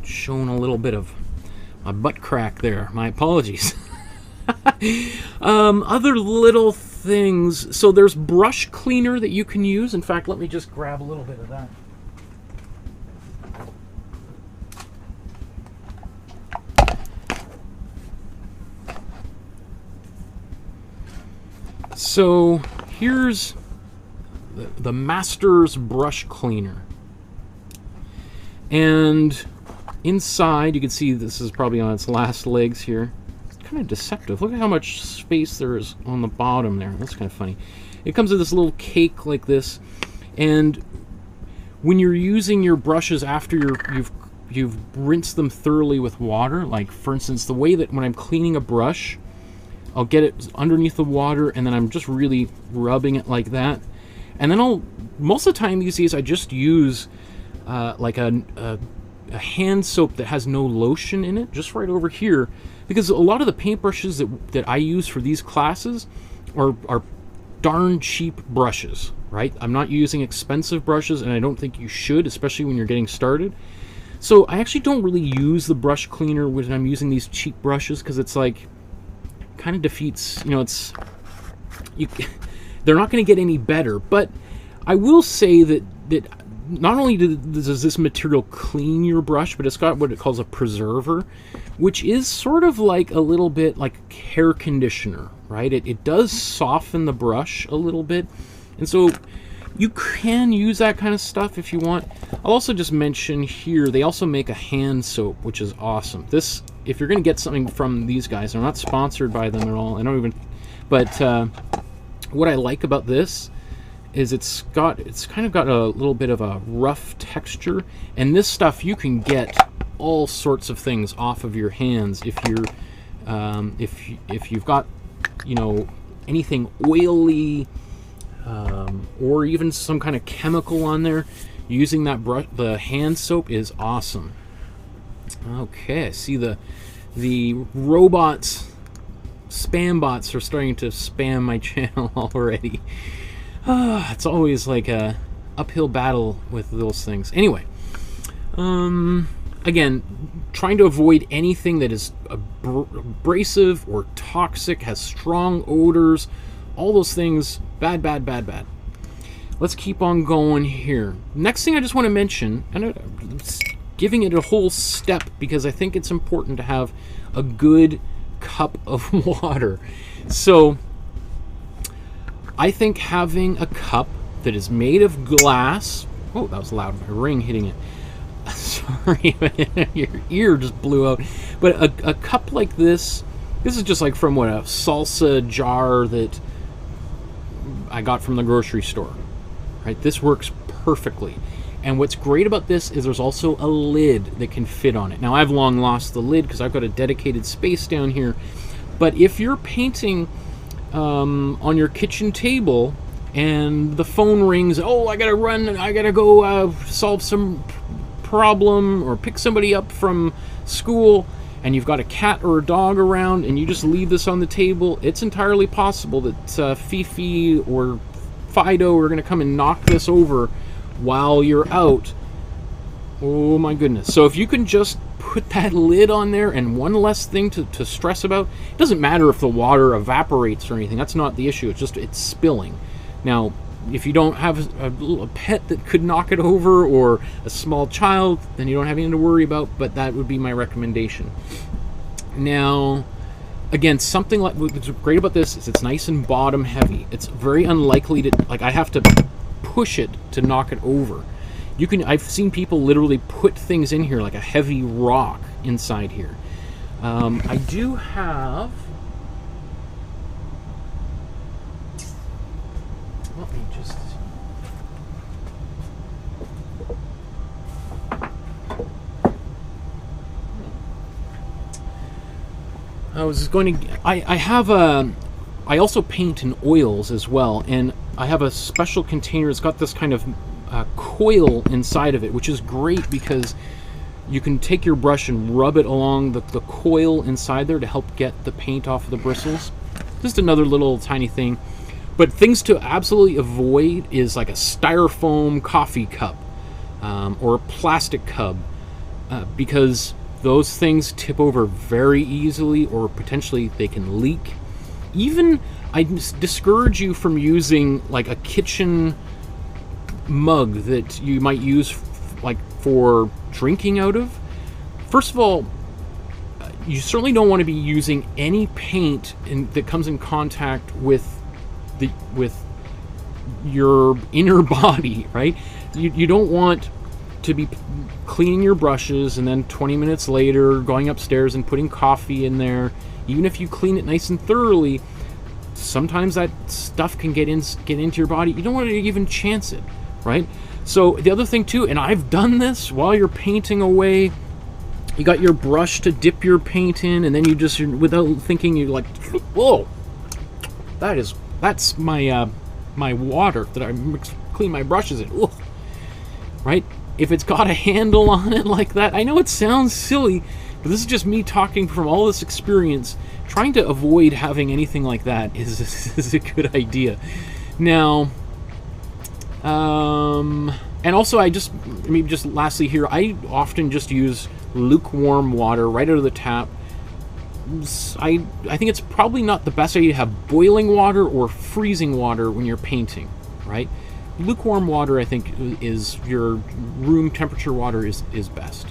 showing a little bit of my butt crack there. My apologies. Other little things. So there's brush cleaner that you can use. In fact, let me just grab a little bit of that. So here's the Master's brush cleaner. And inside, you can see this is probably on its last legs here. It's kind of deceptive. Look at how much space there is on the bottom there. That's kind of funny. It comes with this little cake like this. And when you're using your brushes after you've rinsed them thoroughly with water, like for instance, the way that when I'm cleaning a brush, I'll get it underneath the water, and then I'm just really rubbing it like that. And then most of the time these days, I just use like a hand soap that has no lotion in it, just right over here, because a lot of the paintbrushes that I use for these classes are darn cheap brushes, right? I'm not using expensive brushes, and I don't think you should, especially when you're getting started. So I actually don't really use the brush cleaner when I'm using these cheap brushes, because it's like, kind of defeats, you know, they're not going to get any better. But I will say that not only does this material clean your brush, but it's got what it calls a preserver, which is sort of like a little bit like hair conditioner, right? It does soften the brush a little bit, and so you can use that kind of stuff if you want. I'll also just mention here, they also make a hand soap, which is awesome. This, if you're going to get something from these guys, I'm not sponsored by them at all. I don't even, but what I like about this is it's kind of got a little bit of a rough texture, and this stuff you can get all sorts of things off of your hands if you're if you've got, you know, anything oily or even some kind of chemical on there. Using that brush, the hand soap, is awesome. Okay, I see the robots, spam bots are starting to spam my channel already. It's always like a uphill battle with those things. Anyway, again, trying to avoid anything that is abrasive or toxic, has strong odors, all those things, bad, bad, bad, bad. Let's keep on going here. Next thing I just want to mention, and I'm giving it a whole step because I think it's important to have a good cup of water. So I think having a cup that is made of glass, oh, that was loud, my ring hitting it. Sorry, your ear just blew out. But a cup like this is just like from what, a salsa jar that I got from the grocery store, right? This works perfectly. And what's great about this is there's also a lid that can fit on it. Now, I've long lost the lid because I've got a dedicated space down here. But if you're painting on your kitchen table and the phone rings, oh, I gotta run, I gotta go solve some problem or pick somebody up from school, and you've got a cat or a dog around and you just leave this on the table, it's entirely possible that Fifi or Fido are gonna come and knock this over while you're out. Oh my goodness. So if you can just put that lid on there and one less thing to stress about, it doesn't matter if the water evaporates or anything, that's not the issue, it's just it's spilling. Now, if you don't have a pet that could knock it over or a small child, then you don't have anything to worry about, but that would be my recommendation. Now, again, something like what's great about this is it's nice and bottom heavy. It's very unlikely to, like, I have to push it to knock it over. You can, I've seen people literally put things in here like a heavy rock inside here. I do have, let me just, I was going to, I have a, I also paint in oils as well, and I have a special container. It's got this kind of coil inside of it, which is great because you can take your brush and rub it along the coil inside there to help get the paint off of the bristles. Just another little tiny thing. But things to absolutely avoid is like a styrofoam coffee cup or a plastic cup because those things tip over very easily, or potentially they can leak. Even I discourage you from using like a kitchen mug that you might use like for drinking out of. First of all, you certainly don't want to be using any paint that comes in contact with your inner body, right? You don't want to be cleaning your brushes and then 20 minutes later going upstairs and putting coffee in there. Even if you clean it nice and thoroughly, sometimes that stuff can get into your body. You don't want to even chance it, right? So the other thing too, and I've done this while you're painting away, you got your brush to dip your paint in, and then you just, without thinking, you like, whoa, that's my my water that I clean my brushes in. Ooh. Right? If it's got a handle on it like that, I know it sounds silly, but this is just me talking from all this experience. Trying to avoid having anything like that is a good idea. Now, and also maybe just lastly here, I often just use lukewarm water right out of the tap. I think it's probably not the best idea to have boiling water or freezing water when you're painting, right? Lukewarm water, I think, is your room temperature water is best.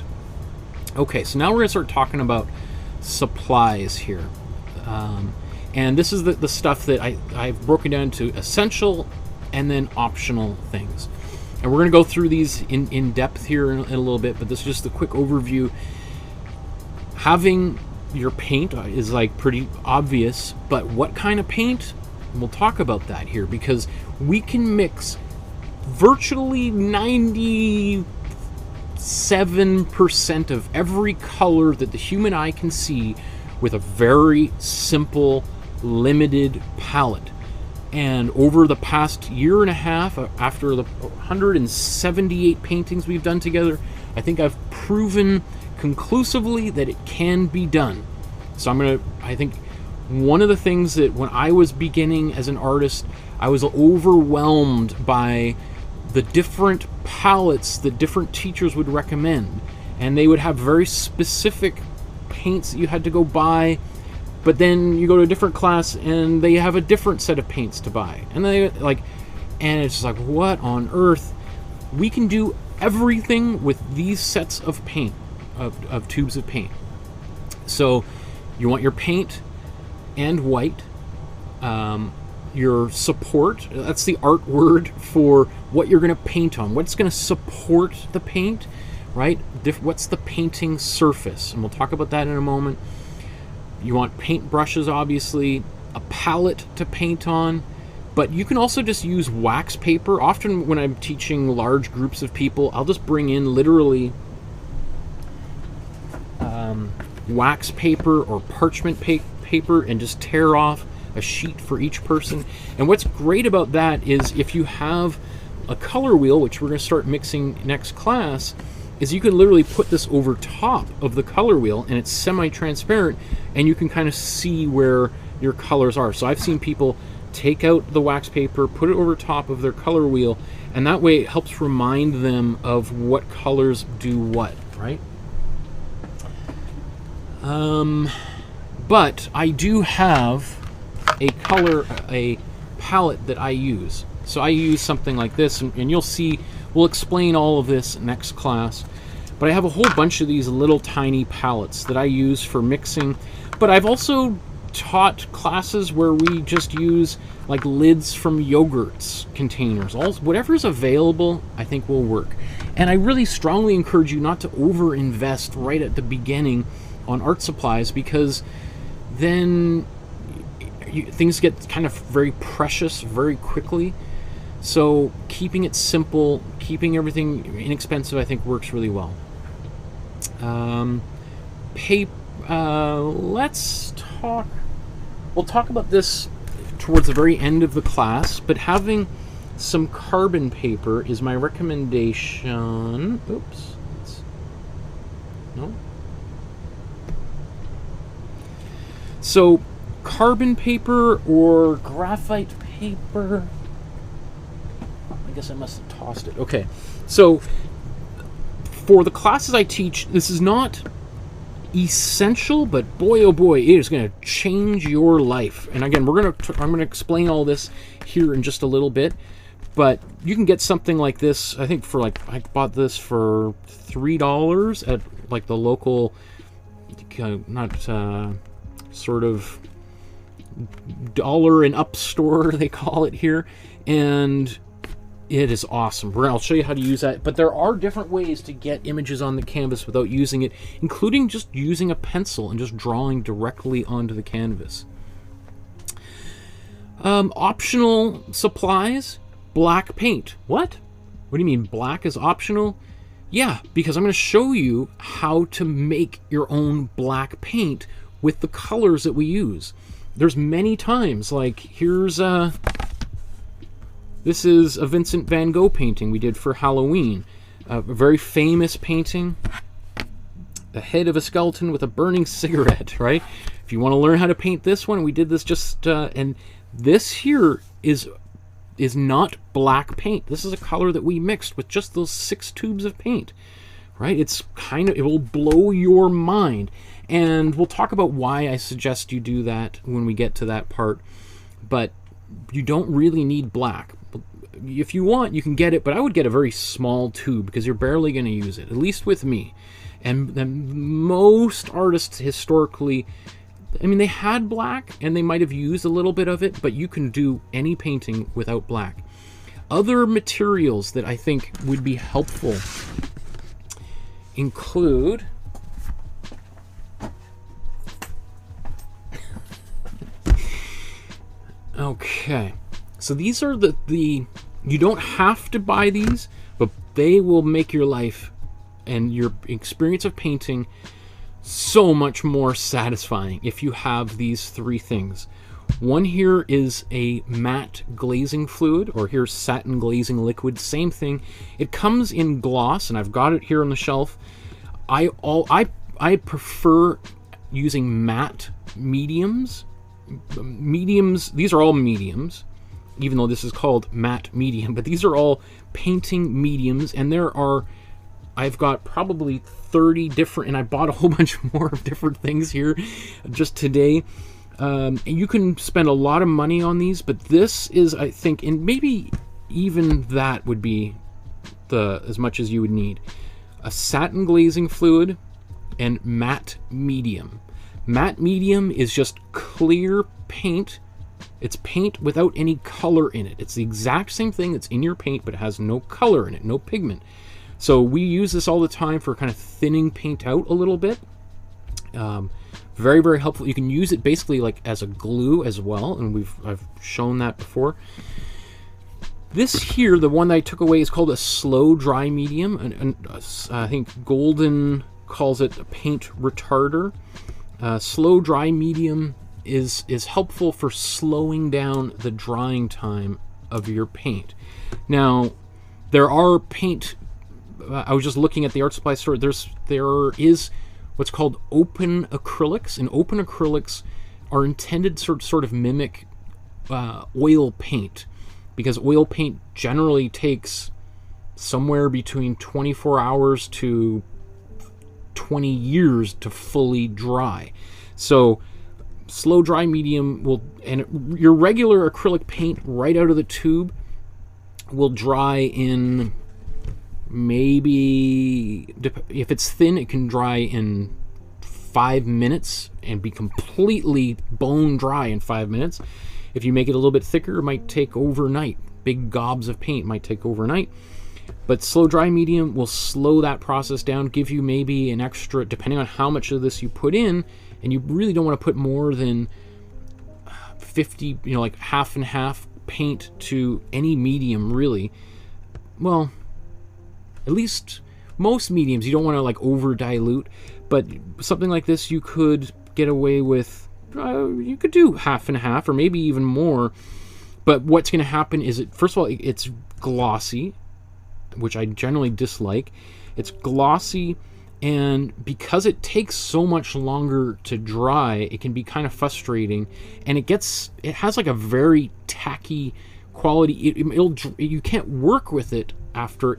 Okay, so now we're going to start talking about supplies here. And this is the stuff that I've broken down to essential and then optional things. And we're going to go through these in depth here in a little bit, but this is just a quick overview. Having your paint is like pretty obvious, but what kind of paint? We'll talk about that here, because we can mix virtually 97% of every color that the human eye can see with a very simple, limited palette. And over the past year and a half, after the 178 paintings we've done together, I think I've proven conclusively that it can be done. So I think one of the things that when I was beginning as an artist, I was overwhelmed by the different palettes that different teachers would recommend. And they would have very specific paints that you had to go buy, but then you go to a different class and they have a different set of paints to buy. And and it's just like, what on earth? We can do everything with these sets of paint, of tubes of paint. So You want your paint and white. Your support, that's the art word for what you're going to paint on. What's going to support the paint, right? What's the painting surface? And we'll talk about that in a moment. You want paint brushes, obviously, a palette to paint on, but you can also just use wax paper. Often when I'm teaching large groups of people, I'll just bring in literally wax paper or parchment paper and just tear off a sheet for each person. And what's great about that is if you have a color wheel, which we're going to start mixing next class, is you can literally put this over top of the color wheel and it's semi-transparent and you can kind of see where your colors are. So I've seen people take out the wax paper, put it over top of their color wheel, and that way it helps remind them of what colors do what, right? But I do have a palette that I use. So I use something like this, and you'll see, we'll explain all of this next class. But I have a whole bunch of these little tiny palettes that I use for mixing. But I've also taught classes where we just use like lids from yogurts containers. Whatever's available, I think will work. And I really strongly encourage you not to over-invest right at the beginning on art supplies, because then things get kind of very precious very quickly. So keeping it simple, keeping everything inexpensive, I think works really well. We'll talk about this towards the very end of the class, but having some carbon paper is my recommendation. Oops. No. So carbon paper or graphite paper. I guess I must have tossed it. Okay. So for the classes I teach, this is not essential, but boy oh boy, it is going to change your life. And again, I'm going to explain all this here in just a little bit, but you can get something like this. I think for I bought this for $3 at like the local sort of dollar and up store, they call it here, and it is awesome. I'll show you how to use that, but there are different ways to get images on the canvas without using it, including just using a pencil and just drawing directly onto the canvas. Optional supplies, black paint. What do you mean black is optional? Yeah, because I'm going to show you how to make your own black paint with the colors that we use. There's many times, like here's this is a Vincent van Gogh painting we did for Halloween. A very famous painting. The head of a skeleton with a burning cigarette, right? If you want to learn how to paint this one, we did this just, and this here is not black paint. This is a color that we mixed with just those 6 tubes of paint, right? It's it will blow your mind. And we'll talk about why I suggest you do that when we get to that part. But you don't really need black. If you want, you can get it, but I would get a very small tube because you're barely going to use it, at least with me. And most artists historically, I mean, they had black and they might have used a little bit of it, but you can do any painting without black. Other materials that I think would be helpful include okay, so these are the you don't have to buy these, but they will make your life and your experience of painting so much more satisfying if you have these 3 things. One here is a matte glazing fluid, or here's satin glazing liquid, same thing. It comes in gloss, and I've got it here on the shelf. I prefer using matte mediums. These are all mediums, even though this is called matte medium, but these are all painting mediums, and I've got probably 30 different, and I bought a whole bunch more of different things here just today. And you can spend a lot of money on these, but this is, I think, and maybe even that would be as much as you would need. A satin glazing fluid and matte medium. Matte medium is just clear paint. It's paint without any color in it. It's the exact same thing that's in your paint, but it has no color in it, no pigment. So we use this all the time for kind of thinning paint out a little bit. Very, very helpful. You can use it basically like as a glue as well, and I've shown that before. This here, the one that I took away, is called a slow dry medium, and I think Golden calls it a paint retarder. Slow dry medium is helpful for slowing down the drying time of your paint. Now, there are paint. I was just looking at the art supply store. There is what's called open acrylics, and open acrylics are intended to sort of mimic oil paint, because oil paint generally takes somewhere between 24 hours to 20 years to fully dry. So slow dry medium will, and your regular acrylic paint right out of the tube will dry in, maybe, if it's thin, it can dry in 5 minutes and be completely bone dry in 5 minutes. If you make it a little bit thicker, it might take overnight. Big gobs of paint might take overnight. But slow dry medium will slow that process down, give you maybe an extra, depending on how much of this you put in, and you really don't want to put more than 50, like half and half paint to any medium, really. Well, at least most mediums, you don't want to like over dilute, but something like this you could get away with. You could do half and half, or maybe even more. But what's going to happen is, first of all, it's glossy, which I generally dislike. It's glossy, and because it takes so much longer to dry, it can be kind of frustrating, and it has like a very tacky quality. You can't work with it after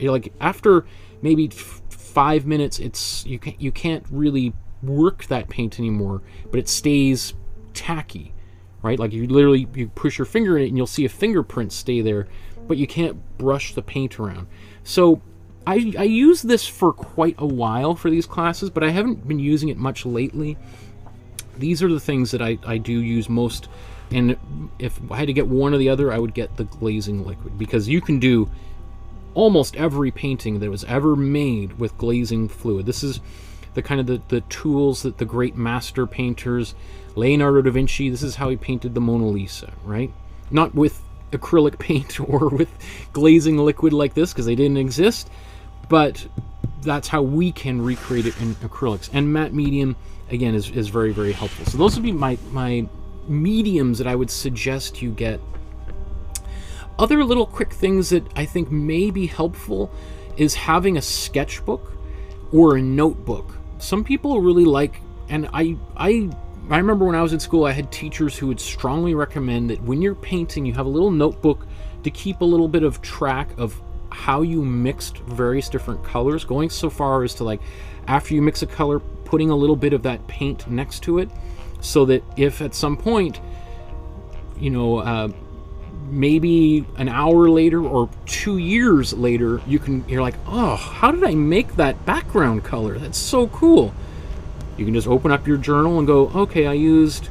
maybe 5 minutes. You can't really work that paint anymore, but it stays tacky, right? Like you push your finger in it and you'll see a fingerprint stay there, but you can't brush the paint around. So I use this for quite a while for these classes, but I haven't been using it much lately. These are the things that I do use most, and if I had to get one or the other, I would get the glazing liquid, because you can do almost every painting that was ever made with glazing fluid. This is the kind of the tools that the great master painters, Leonardo da Vinci, this is how he painted the Mona Lisa, right? Not with acrylic paint or with glazing liquid like this, because they didn't exist, but that's how we can recreate it in acrylics. And matte medium, again, is very, very helpful. So those would be my mediums that I would suggest you get. Other little quick things that I think may be helpful is having a sketchbook or a notebook. Some people really like, and I remember when I was in school, I had teachers who would strongly recommend that when you're painting, you have a little notebook to keep a little bit of track of how you mixed various different colors, going so far as to, like, after you mix a color, putting a little bit of that paint next to it, so that if at some point, maybe an hour later or 2 years later, you're like, oh, how did I make that background color? That's so cool. You can just open up your journal and go, okay, I used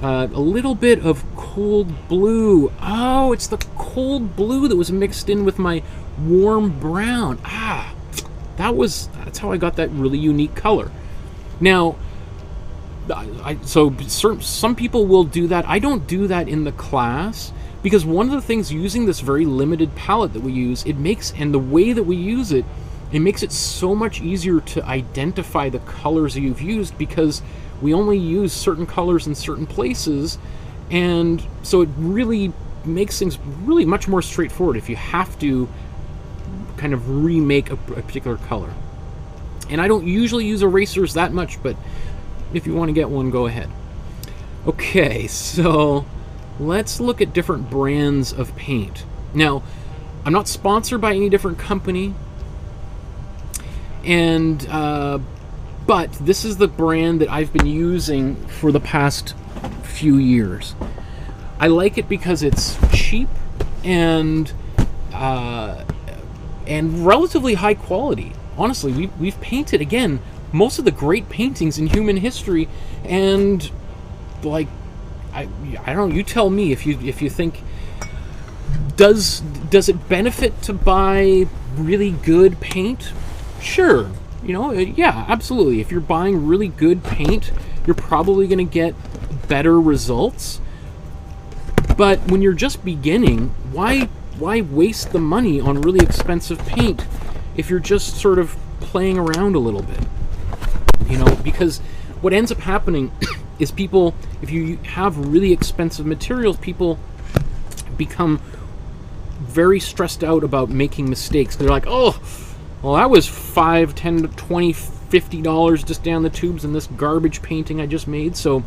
a little bit of cold blue. Oh, it's the cold blue that was mixed in with my warm brown. That's how I got that really unique color. Now, some people will do that. I don't do that in the class, because one of the things, using this very limited palette that we use, and the way that we use it, it makes it so much easier to identify the colors that you've used, because we only use certain colors in certain places, and so it really makes things really much more straightforward if you have to kind of remake a particular color. And I don't usually use erasers that much, but if you want to get one, go ahead. Okay, so let's look at different brands of paint. Now, I'm not sponsored by any different company, and but this is the brand that I've been using for the past few years. I like it because it's cheap and relatively high quality. Honestly, we've painted, again, most of the great paintings in human history. And like, I don't know, you tell me if you think, does it benefit to buy really good paint? Sure, you know, yeah, absolutely. If you're buying really good paint, you're probably going to get better results. But when you're just beginning, why waste the money on really expensive paint if you're just sort of playing around a little bit? You know, because what ends up happening is people, if you have really expensive materials, people become very stressed out about making mistakes. They're like, oh, well, that was $5, $10, $20, $50 just down the tubes in this garbage painting I just made. So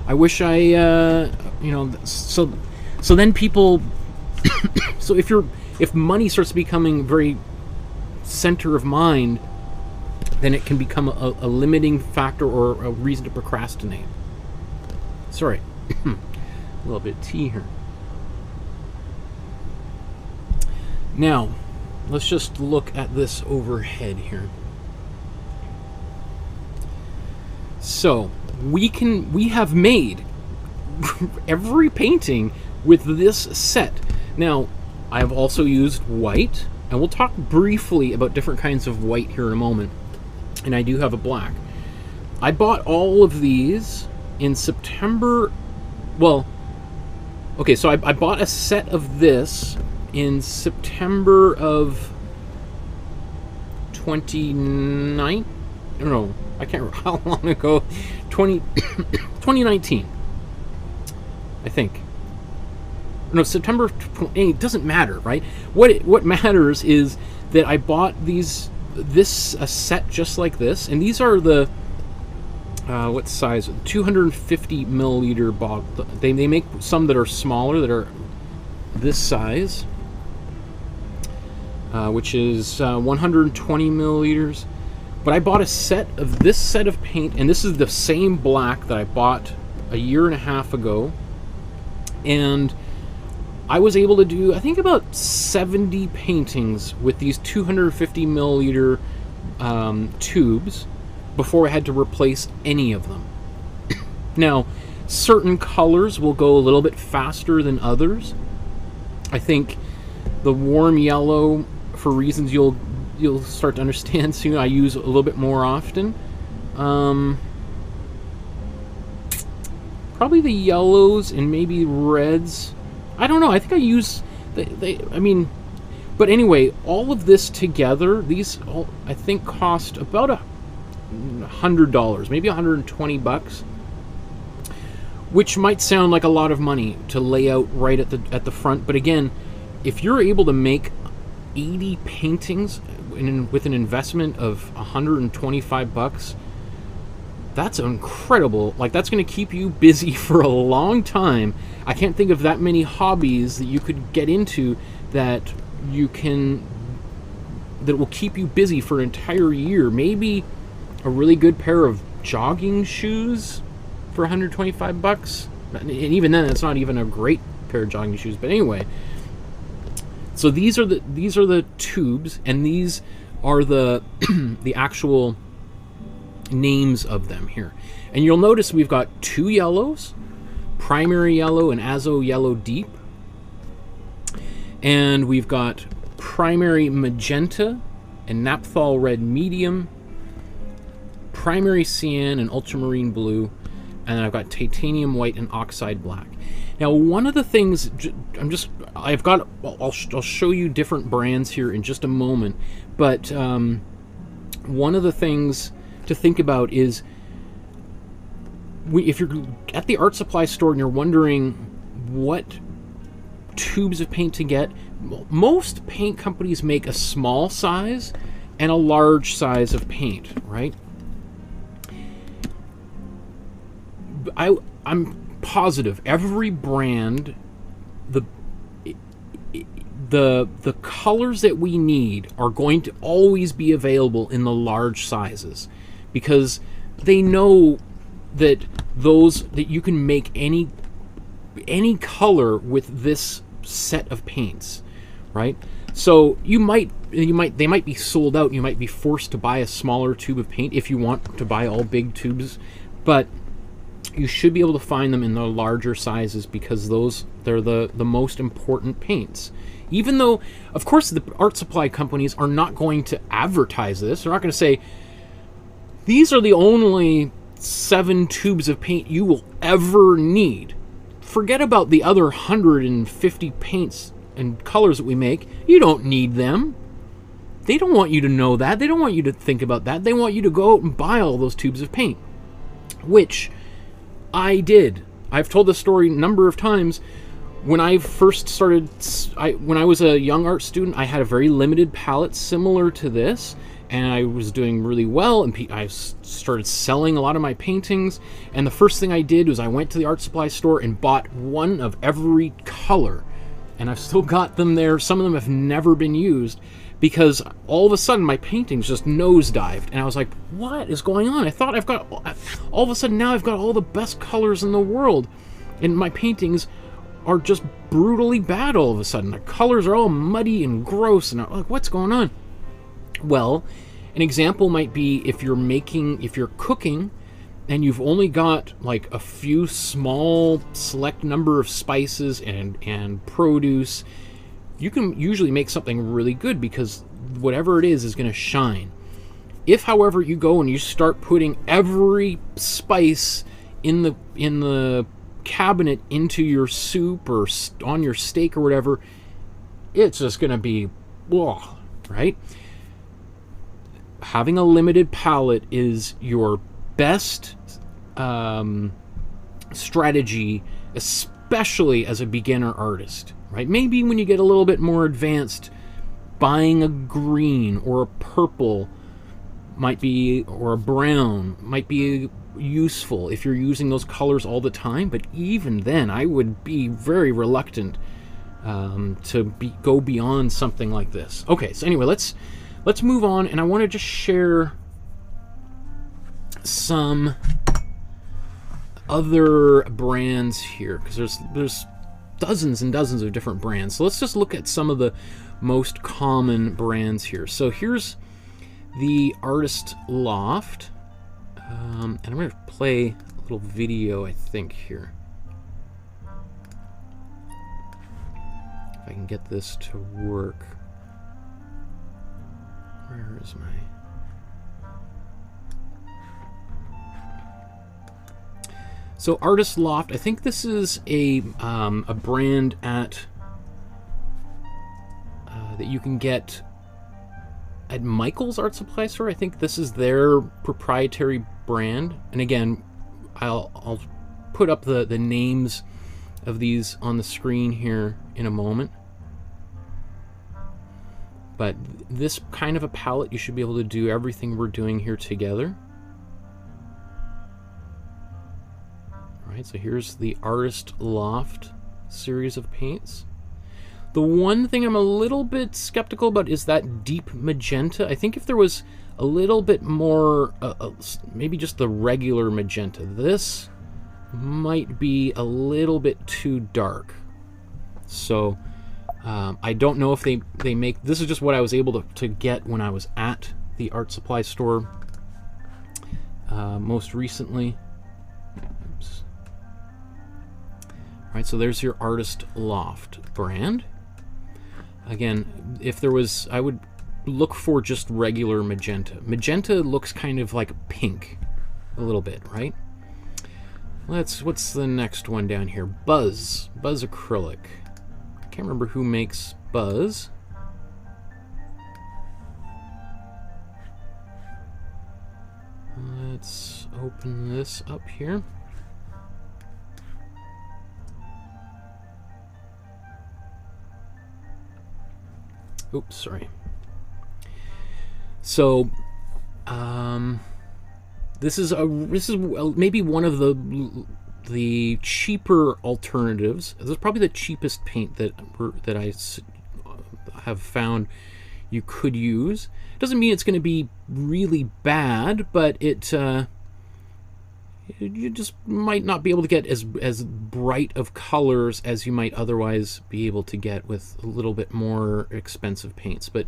I wish I, you know, so then people, so if money starts becoming very center of mind, then it can become a limiting factor or a reason to procrastinate. Sorry, a little bit of tea here. Now, let's just look at this overhead here. So, we have made every painting with this set. Now, I've also used white, and we'll talk briefly about different kinds of white here in a moment. And I do have a black. I bought all of these in September. Well, okay, so I bought a set of this in September of 29. No, I can't remember how long ago. 2019, I think. No, September 20. It doesn't matter, right? What matters is that I bought a set just like this, and these are the what size? 250 milliliter bottle. They make some that are smaller, that are this size, which is 120 milliliters. But I bought a set of this set of paint, and this is the same black that I bought a year and a half ago, and I was able to do, I think, about 70 paintings with these 250 milliliter tubes before I had to replace any of them. Now, certain colors will go a little bit faster than others. I think the warm yellow, for reasons you'll start to understand soon, I use a little bit more often. Probably the yellows and maybe reds. I don't know. I think I use I mean, but anyway, all of this together, these all, I think, cost about $100, maybe $120, which might sound like a lot of money to lay out right at the front. But again, if you're able to make 80 paintings with an investment of $125, that's incredible. Like, that's going to keep you busy for a long time. I can't think of that many hobbies that you could get into that will keep you busy for an entire year. Maybe a really good pair of jogging shoes for $125, and even then, it's not even a great pair of jogging shoes. But anyway, so these are the tubes, and these are the the actual names of them here. And you'll notice we've got two yellows, primary yellow and azo yellow deep, and we've got primary magenta and naphthol red medium, primary cyan and ultramarine blue, and then I've got titanium white and oxide black. Now, one of the things I'll show you different brands here in just a moment, but one of the things to think about is, if you're at the art supply store and you're wondering what tubes of paint to get, most paint companies make a small size and a large size of paint, right? I'm positive every brand, the colors that we need are going to always be available in the large sizes, because they know that you can make any color with this set of paints, right? So they might be sold out, and you might be forced to buy a smaller tube of paint if you want to buy all big tubes, but you should be able to find them in the larger sizes, because they're the most important paints. Even though, of course, the art supply companies are not going to advertise this. They're not going to say, these are the only 7 tubes of paint you will ever need. Forget about the other 150 paints and colors that we make. You don't need them. They don't want you to know that. They don't want you to think about that. They want you to go out and buy all those tubes of paint, which I did. I've told this story a number of times. When I first started, when I was a young art student, I had a very limited palette similar to this, and I was doing really well, and I started selling a lot of my paintings. And the first thing I did was I went to the art supply store and bought one of every color, and I've still got them there. Some of them have never been used, because all of a sudden my paintings just nosedived, and I was like, what is going on? I thought all of a sudden now I've got all the best colors in the world, and my paintings are just brutally bad all of a sudden. The colors are all muddy and gross, and I'm like, what's going on? Well, an example might be if you're cooking and you've only got like a few small select number of spices and produce, you can usually make something really good, because whatever it is going to shine. If, however, you go and you start putting every spice in the cabinet into your soup or on your steak or whatever, it's just going to be, whoa, right? Having a limited palette is your best strategy, especially as a beginner artist, right? Maybe when you get a little bit more advanced, buying a green or a purple might be, or a brown might be useful if you're using those colors all the time. But even then, I would be very reluctant to go beyond something like this. Okay, so anyway, let's move on, and I want to just share some other brands here, because there's dozens and dozens of different brands. So let's just look at some of the most common brands here. So here's the Artist Loft, and I'm going to play a little video, I think, here. If I can get this to work. Where is my... So Artist Loft, I think this is a brand at that you can get at Michael's Art Supply Store. I think this is their proprietary brand. And again, I'll put up the names of these on the screen here in a moment. But this kind of a palette, you should be able to do everything we're doing here together. All right, so here's the Artist Loft series of paints. The one thing I'm a little bit skeptical about is that deep magenta. I think if there was a little bit more, maybe just the regular magenta, this might be a little bit too dark. So I don't know if they make, this is just what I was able to get when I was at the art supply store most recently. Oops. All right, so there's your Artist Loft brand. Again, if there was, I would look for just regular magenta. Magenta looks kind of like pink, a little bit, right? What's the next one down here? Buzz Acrylic. I can't remember who makes Buzz. Let's open this up here. Oops, sorry. So, this is maybe one of the cheaper alternatives. This is probably the cheapest paint that I have found you could use. Doesn't mean it's going to be really bad, but it you just might not be able to get as bright of colors as you might otherwise be able to get with a little bit more expensive paints. But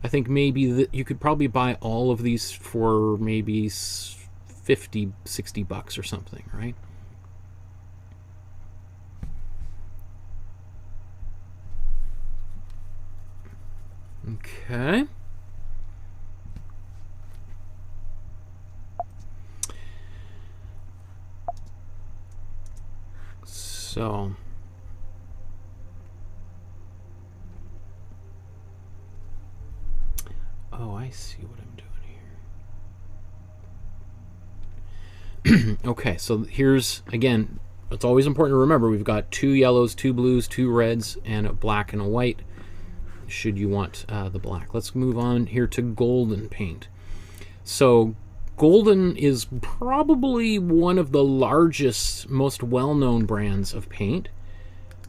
I think maybe you could probably buy all of these for maybe 50, 60 bucks or something, right? Okay. So oh, I see what I'm doing here. Okay, so here's, again, it's always important to remember we've got 2 yellows, 2 blues, 2 reds, and a black and a white, should you want the black. Let's move on here to golden paint. So golden is probably one of the largest, most well-known brands of paint.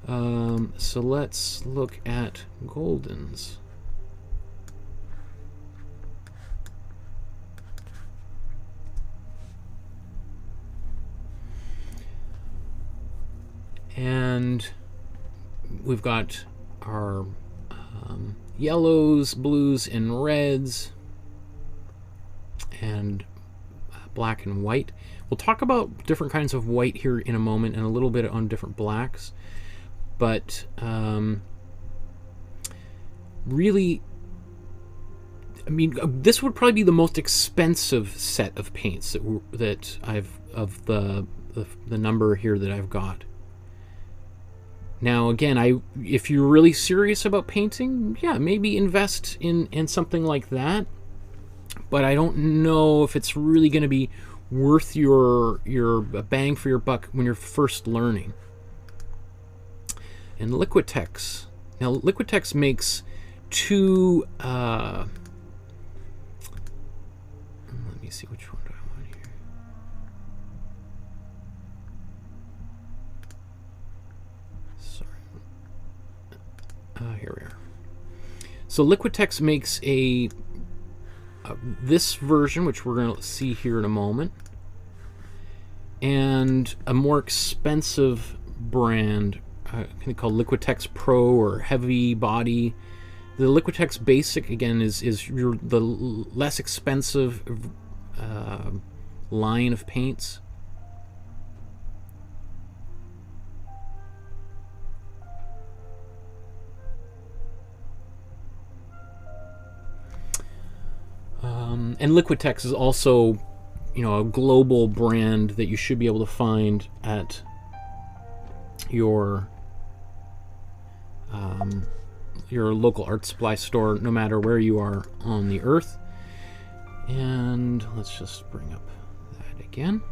So let's look at goldens. And we've got our yellows, blues, and reds, and black and white. We'll talk about different kinds of white here in a moment and a little bit on different blacks. But really, I mean, this would probably be the most expensive set of paints that I've, of the number here that I've got. Now, again, if you're really serious about painting, yeah, maybe invest in something like that. But I don't know if it's really going to be worth your bang for your buck when you're first learning. And Liquitex. Now, Liquitex makes 2. Let me see, which one do I want here? Here we are. So Liquitex makes this version, which we're going to see here in a moment, and a more expensive brand called Liquitex Pro or Heavy Body. The Liquitex Basic, again, is the less expensive line of paints. And Liquitex is also, you know, a global brand that you should be able to find at your local art supply store, no matter where you are on the earth. And let's just bring up that again.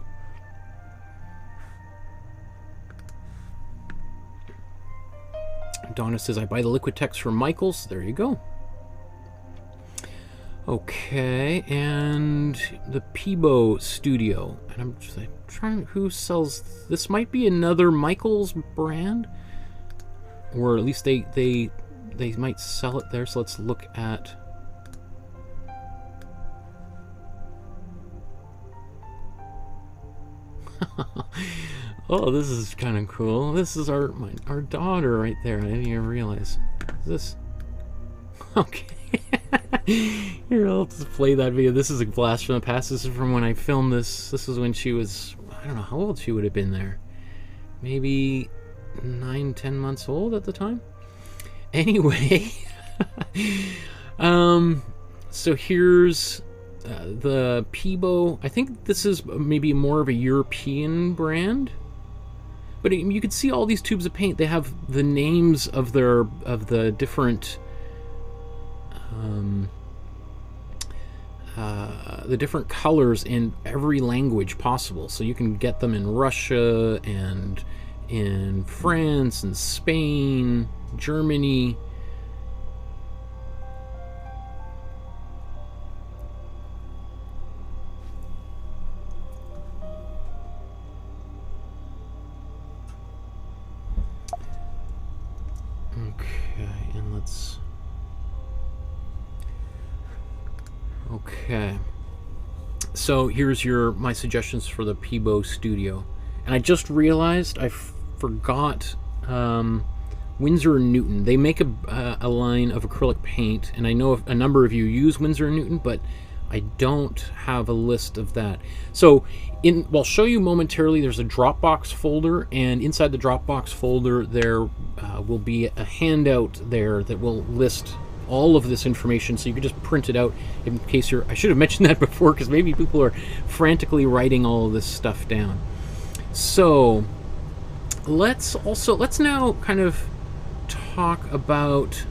Donna says, I buy the Liquitex from Michaels. There you go. Okay, and the Peebo Studio. And I'm just trying, who sells this? Might be another Michaels brand, or at least they might sell it there. So let's look at. Oh, this is kind of cool. This is our daughter right there. I didn't even realize. Is this? Okay. Here, I'll just play that video. This is a blast from the past. This is from when I filmed this. This is when she was, I don't know how old she would have been there. Maybe 9-10 months old at the time. Anyway, so here's the Peebo. I think this is maybe more of a European brand. But you can see all these tubes of paint. They have the names of the different the different colors in every language possible. So you can get them in Russia and in France and Spain, Germany. Okay, and let's... Okay. So here's my suggestions for the Peebo Studio. And I just realized I forgot Winsor & Newton. They make a line of acrylic paint, and I know a number of you use Winsor & Newton, but I don't have a list of that. So I'll show you momentarily. There's a Dropbox folder, and inside the Dropbox folder there will be a handout there that will list all of this information, so you can just print it out in case I should have mentioned that before, because maybe people are frantically writing all of this stuff down. So let's now kind of talk about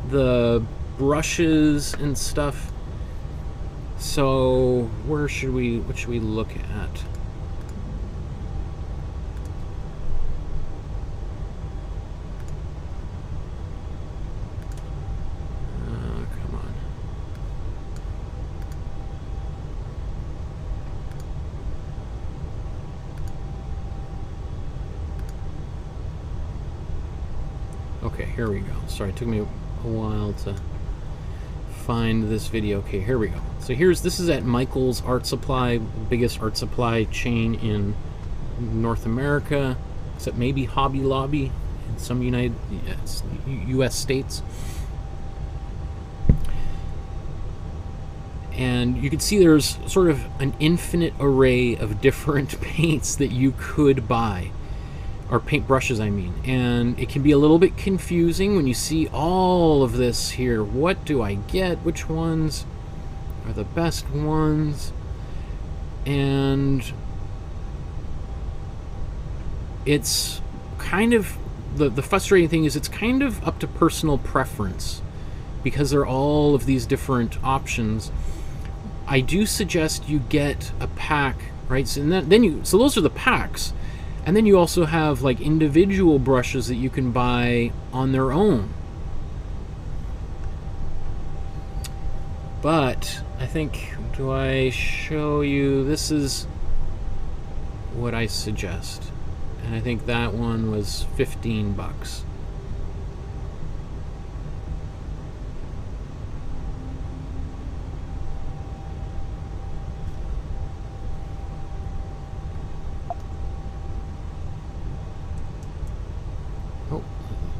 the brushes and stuff. So what should we look at? Come on. Okay, here we go. Sorry, it took me a while to find this video. Okay, here we go. So this is at Michael's Art Supply, biggest art supply chain in North America, except maybe Hobby Lobby in some U.S. states. And you can see there's sort of an infinite array of different paints that you could buy, or paint brushes, I mean. And it can be a little bit confusing when you see all of this here. What do I get? Which ones are the best ones? And it's kind of, the frustrating thing is it's kind of up to personal preference, because there are all of these different options. I do suggest you get a pack, right? So so those are the packs. And then you also have like individual brushes that you can buy on their own. But I think, do I show you? This is what I suggest. And I think that one was 15 bucks.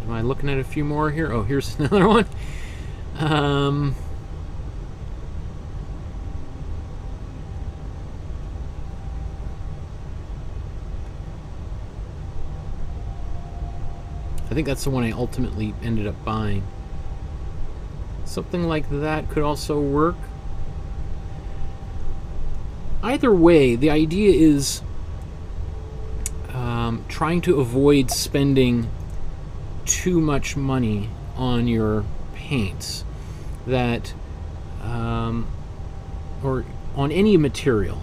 Am I looking at a few more here? Oh, here's another one. I think that's the one I ultimately ended up buying. Something like that could also work. Either way, the idea is trying to avoid spending too much money on your paints that or on any material.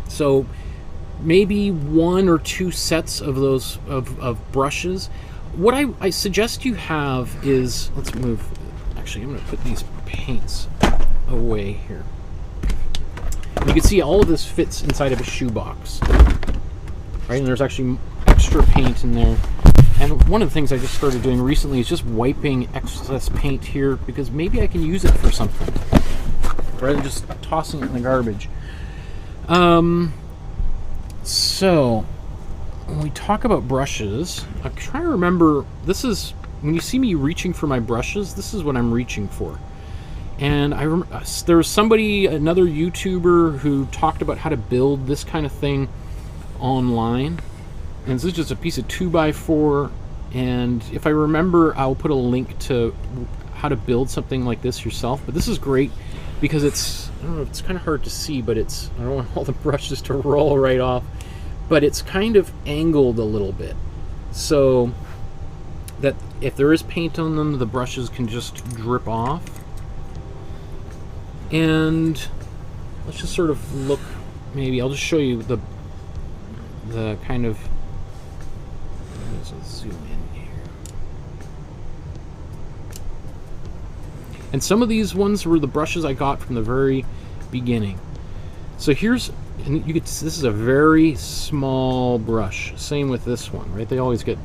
So maybe 1 or 2 sets of those of brushes. What I suggest you have is, let's move, actually I'm going to put these paints away here. You can see all of this fits inside of a shoebox, right? And there's actually extra paint in there. And one of the things I just started doing recently is just wiping excess paint here, because maybe I can use it for something rather than just tossing it in the garbage. So when we talk about brushes, I'm trying to remember, this is, when you see me reaching for my brushes, this is what I'm reaching for. And I remember there was another YouTuber who talked about how to build this kind of thing online. And this is just a piece of 2x4, and if I remember, I'll put a link to how to build something like this yourself. But this is great because it's, I don't know, it's kind of hard to see, but it's, I don't want all the brushes to roll right off, but it's kind of angled a little bit, so that if there is paint on them, the brushes can just drip off. And let's just sort of look, maybe I'll just show you the kind of, let's zoom in here. And some of these ones were the brushes I got from the very beginning. So here's, and you could see this is a very small brush. Same with this one, right? They always get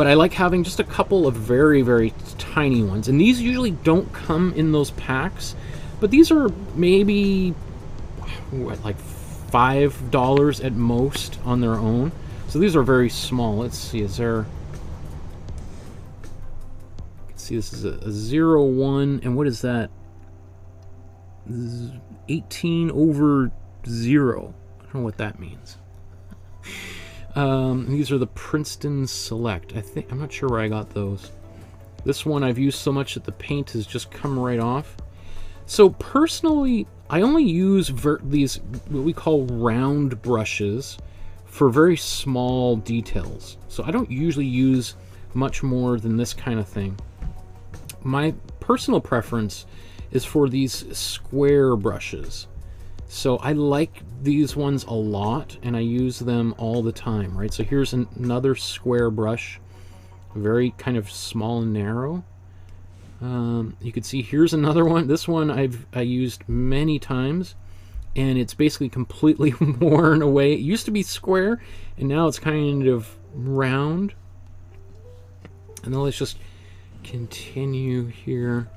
But I like having just a couple of very, very tiny ones. And these usually don't come in those packs, but these are maybe what, like $5 at most on their own. So these are very small. Let's see, is there... Let's see, this is a 0, 1, and what is that? 18 over 0. I don't know what that means. These are the Princeton Select. I'm not sure where I got those. This one I've used so much that the paint has just come right off. So personally, I only use these what we call round brushes for very small details. So I don't usually use much more than this kind of thing. My personal preference is for these square brushes. So I like these ones a lot, and I use them all the time, right? So here's another square brush, very kind of small and narrow. You can see here's another one. This one I used many times, and it's basically completely worn away. It used to be square, and now it's kind of round. And then let's just continue here.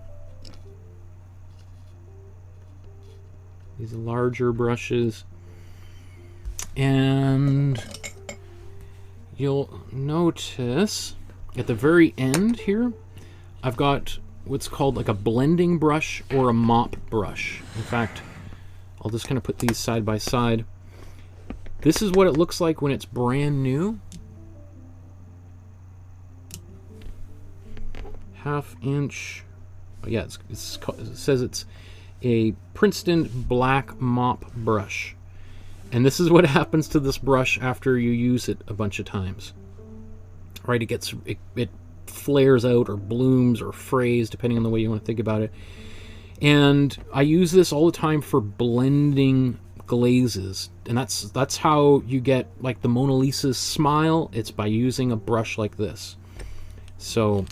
These larger brushes, and you'll notice at the very end here I've got what's called like a blending brush or a mop brush. In fact, I'll just kind of put these side by side. This is what it looks like when it's brand new. Half inch. Oh, yeah, it says it's a Princeton black mop brush, and this is what happens to this brush after you use it a bunch of times, right? It flares out or blooms or frays, depending on the way you want to think about it. And I use this all the time for blending glazes, and that's how you get like the Mona Lisa's smile. It's by using a brush like this. So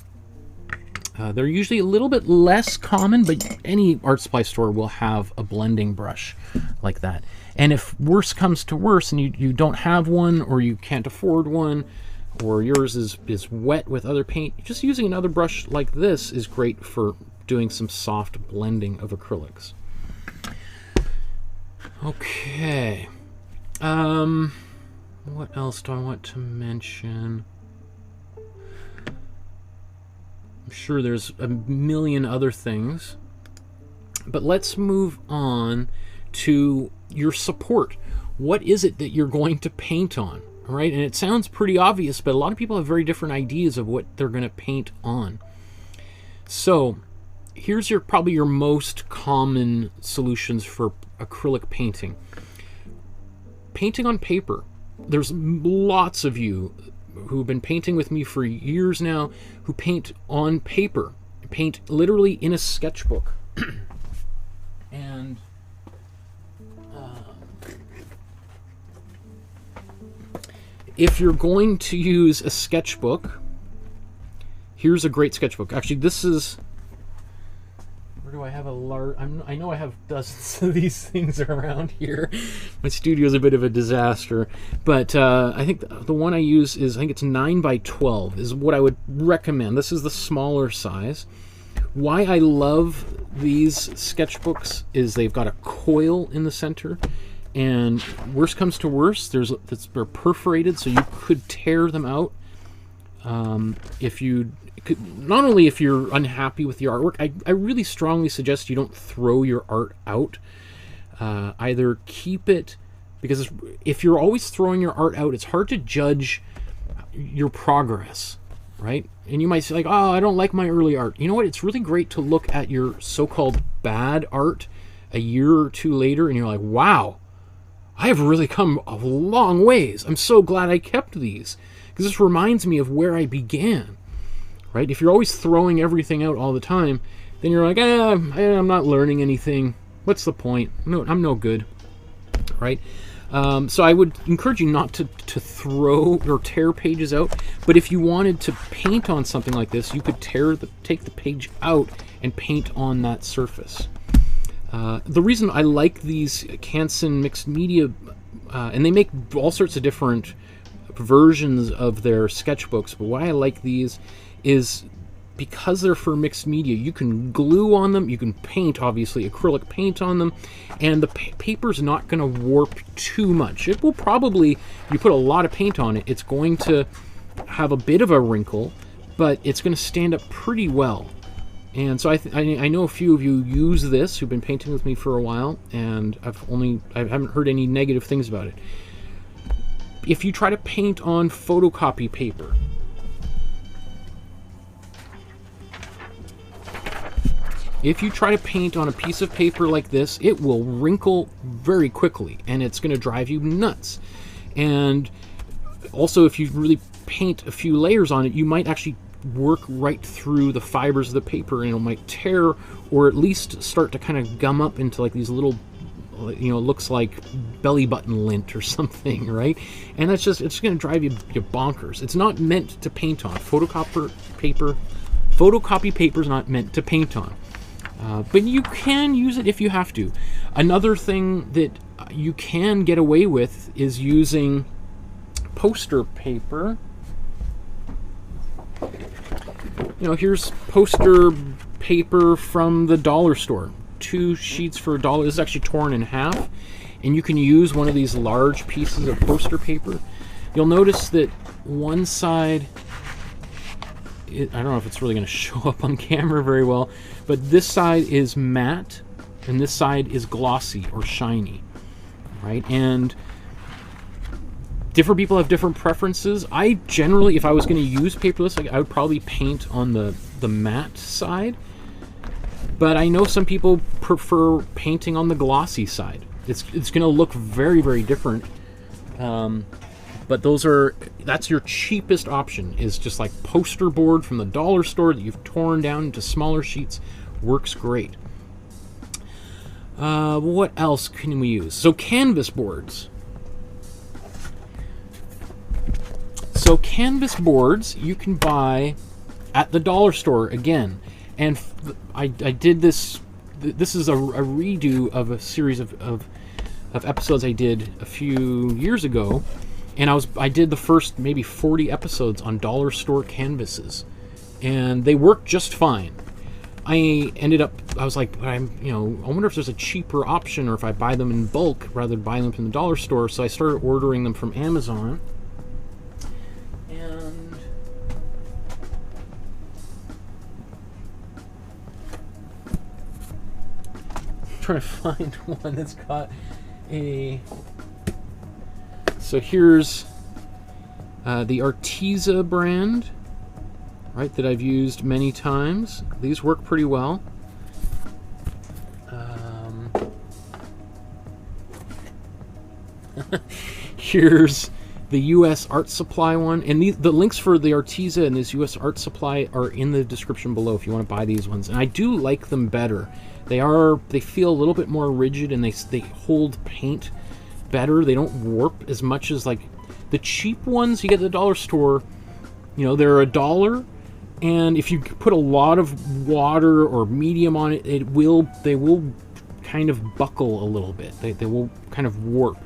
they're usually a little bit less common, but any art supply store will have a blending brush like that. And if worse comes to worse and you don't have one, or you can't afford one, or yours is wet with other paint, just using another brush like this is great for doing some soft blending of acrylics. Okay. What else do I want to mention? I'm sure there's a million other things, but let's move on to your support. What is it that you're going to paint on, right? And it sounds pretty obvious, but a lot of people have very different ideas of what they're going to paint on. So here's probably your most common solutions for acrylic painting. Painting on paper. There's lots of you who've been painting with me for years now who paint on paper, paint literally in a sketchbook. And if you're going to use a sketchbook, here's a great sketchbook. Actually, this is... Where do I have a large... I know I have dozens of these things around here. My studio is a bit of a disaster. But I think the one I use is, I think it's 9 by 12 is what I would recommend. This is the smaller size. Why I love these sketchbooks is they've got a coil in the center. And worst comes to worst, they're perforated, so you could tear them out. If you... Not only if you're unhappy with your artwork, I really strongly suggest you don't throw your art out. Either keep it, because if you're always throwing your art out, it's hard to judge your progress, right? And you might say like, oh, I don't like my early art. You know what? It's really great to look at your so-called bad art a year or two later, and you're like, wow, I have really come a long ways. I'm so glad I kept these, because this reminds me of where I began. Right? If you're always throwing everything out all the time, then you're like, I'm not learning anything. What's the point? No, I'm no good. Right? So I would encourage you not to throw or tear pages out. But if you wanted to paint on something like this, you could take the page out and paint on that surface. The reason I like these Canson mixed media, and they make all sorts of different versions of their sketchbooks, but why I like these is because they're for mixed media. You can glue on them, you can paint, obviously, acrylic paint on them, and the paper's not going to warp too much. It will probably, if you put a lot of paint on it, it's going to have a bit of a wrinkle, but it's going to stand up pretty well. And so I know a few of you use this who've been painting with me for a while, and I haven't heard any negative things about it. If you try to paint on photocopy paper, if you try to paint on a piece of paper like this, it will wrinkle very quickly, and it's going to drive you nuts. And also, if you really paint a few layers on it, you might actually work right through the fibers of the paper, and it might tear, or at least start to kind of gum up into like these little, you know, it looks like belly button lint or something, right? And that's just, it's going to drive you bonkers. It's not meant to paint on. Photocopy paper is not meant to paint on. But you can use it if you have to. Another thing that you can get away with is using poster paper. You know, here's poster paper from the dollar store. 2 sheets for $1. This is actually torn in half. And you can use one of these large pieces of poster paper. You'll notice that one side, I don't know if it's really going to show up on camera very well, but this side is matte and this side is glossy or shiny, right? And different people have different preferences. I generally, if I was going to use paperless, I would probably paint on the matte side, but I know some people prefer painting on the glossy side. It's going to look very, very different. But that's your cheapest option, is just like poster board from the dollar store that you've torn down into smaller sheets. Works great. What else can we use? So canvas boards. So canvas boards you can buy at the dollar store again. And I did this. This is a redo of a series of episodes I did a few years ago. And I did the first maybe 40 episodes on dollar store canvases, and they worked just fine. I was like, I wonder if there's a cheaper option, or if I buy them in bulk rather than buying them from the dollar store. So I started ordering them from Amazon. And I'm trying to find one that's got a... So here's the Arteza brand, right, that I've used many times. These work pretty well. Here's the U.S. Art Supply one, and the links for the Arteza and this U.S. Art Supply are in the description below if you want to buy these ones. And I do like them better. They feel a little bit more rigid, and they hold paint better. They don't warp as much as like the cheap ones you get at the dollar store. You know, they're $1, and if you put a lot of water or medium on it, they will kind of buckle a little bit. They will kind of warp.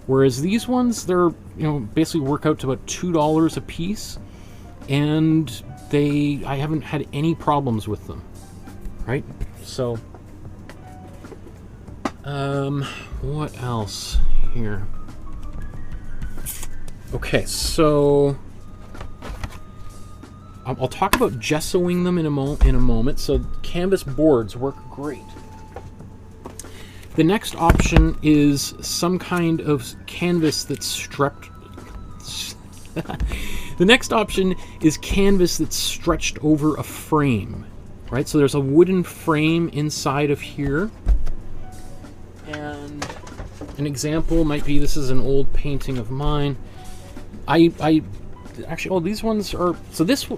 Whereas these ones, they're, basically work out to about $2 a piece, and I haven't had any problems with them, right? So what else here? Okay, so I'll talk about gessoing them in a moment. So canvas boards work great. The next option is some kind of canvas that's stretched. The next option is canvas that's stretched over a frame, right? So there's a wooden frame inside of here. And an example might be, this is an old painting of mine. Actually, these ones are, so these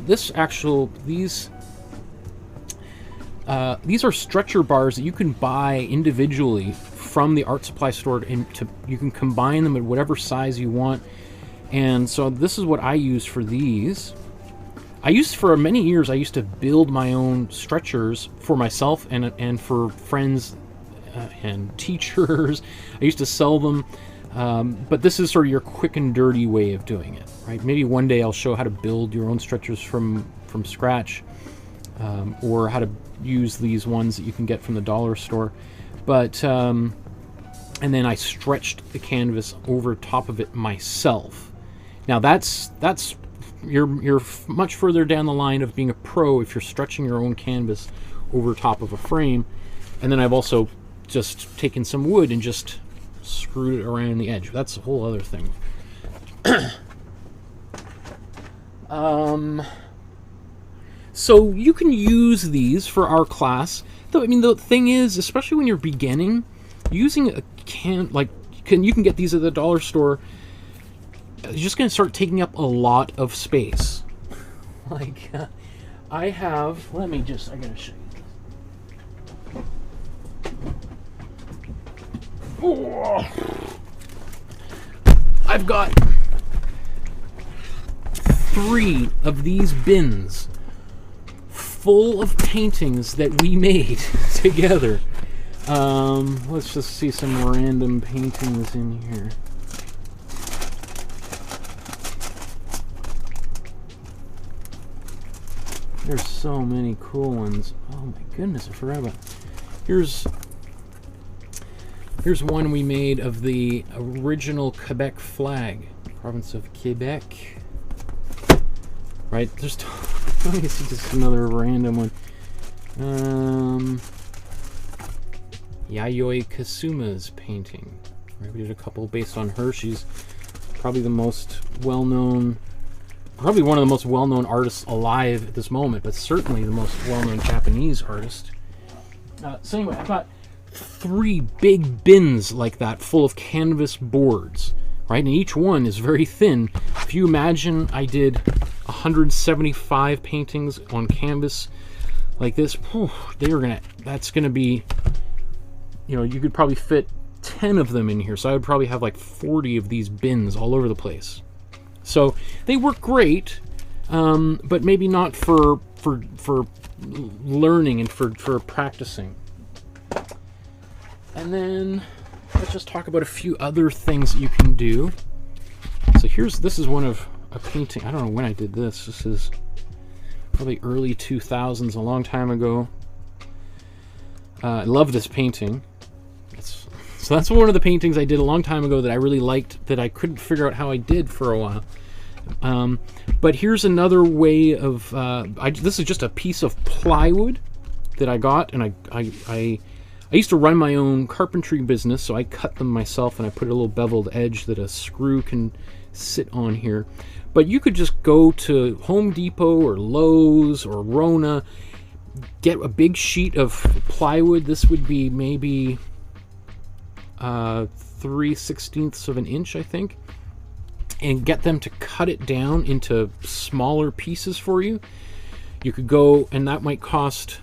are stretcher bars that you can buy individually from the art supply store, and you can combine them at whatever size you want. And so this is what I use for these. For many years, I used to build my own stretchers for myself and for friends and teachers. I used to sell them. But this is sort of your quick and dirty way of doing it, right? Maybe one day I'll show how to build your own stretchers from scratch, or how to use these ones that you can get from the dollar store. But and then I stretched the canvas over top of it myself. Now that's you're much further down the line of being a pro if you're stretching your own canvas over top of a frame. And then I've also just taken some wood and just screwed it around the edge. That's a whole other thing. So you can use these for our class. Though I mean, the thing is, especially when you're beginning, using a you can get these at the dollar store. You're just going to start taking up a lot of space. Like I have. I gotta show you. Oh. I've got 3 of these bins full of paintings that we made together. Let's just see some random paintings in here. There's so many cool ones. Oh my goodness, I forgot about it. Here's one we made of the original Quebec flag, province of Quebec. Right, let me see just another random one. Yayoi Kasuma's painting. Right, we did a couple based on her. She's probably the most well-known, probably one of the most well-known artists alive at this moment, but certainly the most well-known Japanese artist. So anyway, I've got 3 big bins like that full of canvas boards, right? And each one is very thin. If you imagine I did 175 paintings on canvas like this, that's gonna be, you could probably fit 10 of them in here. So I would probably have like 40 of these bins all over the place. So they work great, but maybe not for learning and for practicing. And then let's just talk about a few other things that you can do. So this is one of a painting. I don't know when I did this. This is probably early 2000s, a long time ago. I love this painting. So that's one of the paintings I did a long time ago that I really liked, that I couldn't figure out how I did for a while. But here's another way of, this is just a piece of plywood that I got, and I used to run my own carpentry business, so I cut them myself, and I put a little beveled edge that a screw can sit on here. But you could just go to Home Depot or Lowe's or Rona, get a big sheet of plywood. This would be maybe 3/16 of an inch, I think, and get them to cut it down into smaller pieces for you. You could go, and that might cost,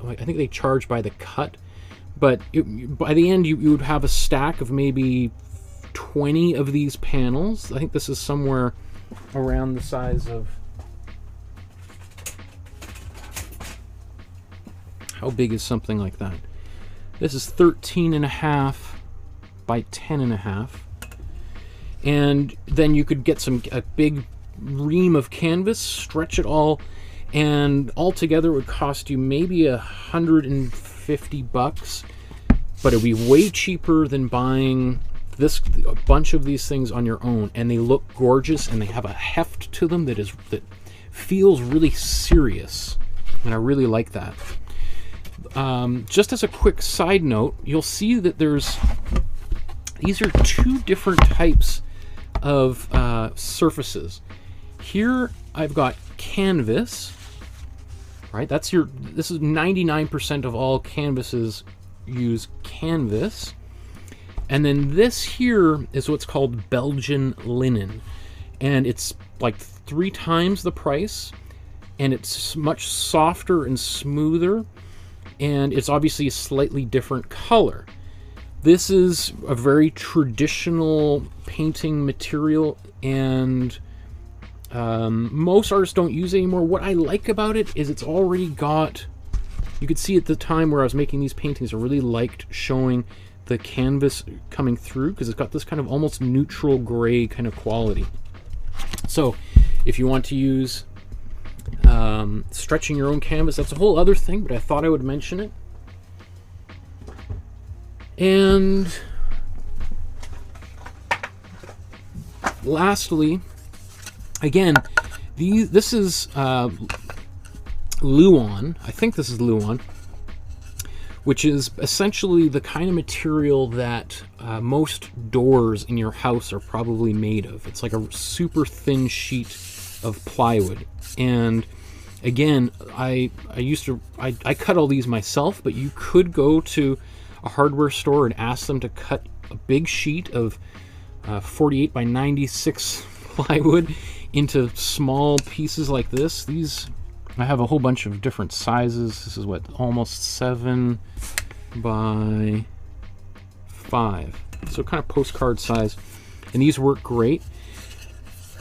I think they charge by the cut, but by the end you would have a stack of maybe 20 of these panels. I think this is somewhere around the size of, how big is something like that? This is 13.5 by 10.5. And then you could get a big ream of canvas, stretch it all, and altogether it would cost you maybe $150, but it would be way cheaper than buying a bunch of these things on your own. And they look gorgeous, and they have a heft to them that feels really serious, and I really like that. Just as a quick side note, you'll see that these are 2 different types of surfaces. Here I've got canvas, right? This is 99% of all canvases use canvas. And then this here is what's called Belgian linen. And it's like 3 times the price, and it's much softer and smoother, and it's obviously a slightly different color. This is a very traditional painting material, and most artists don't use it anymore. What I like about it is it's already got, you could see at the time where I was making these paintings, I really liked showing the canvas coming through, because it's got this kind of almost neutral gray kind of quality. So if you want to use stretching your own canvas, that's a whole other thing, but I thought I would mention it. And lastly, again, this is Luan. I think this is Luan, which is essentially the kind of material that most doors in your house are probably made of. It's like a super thin sheet of plywood. And again, I cut all these myself, but you could go to a hardware store and ask them to cut a big sheet of 48 by 96 plywood into small pieces like this. These, I have a whole bunch of different sizes. This is what, almost 7 by 5, so kind of postcard size, and these work great.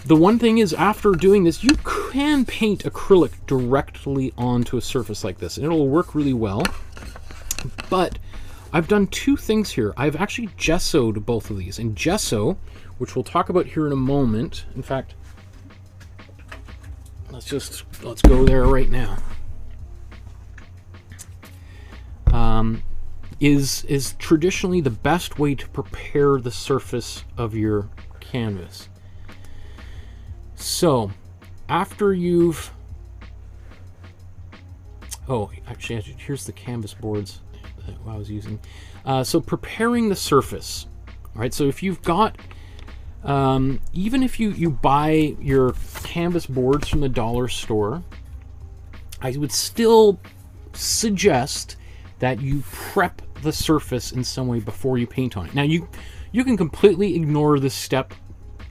The one thing is, after doing this, you can paint acrylic directly onto a surface like this, and it'll work really well. But I've done two things here. I've actually gessoed both of these, and gesso, which we'll talk about here in a moment. In fact, let's go there right now. Is traditionally the best way to prepare the surface of your canvas. So after you've, oh, actually here's the canvas boards that I was using. So preparing the surface, all right? So if you've got, even if you buy your canvas boards from the dollar store, I would still suggest that you prep the surface in some way before you paint on it. Now you can completely ignore this step.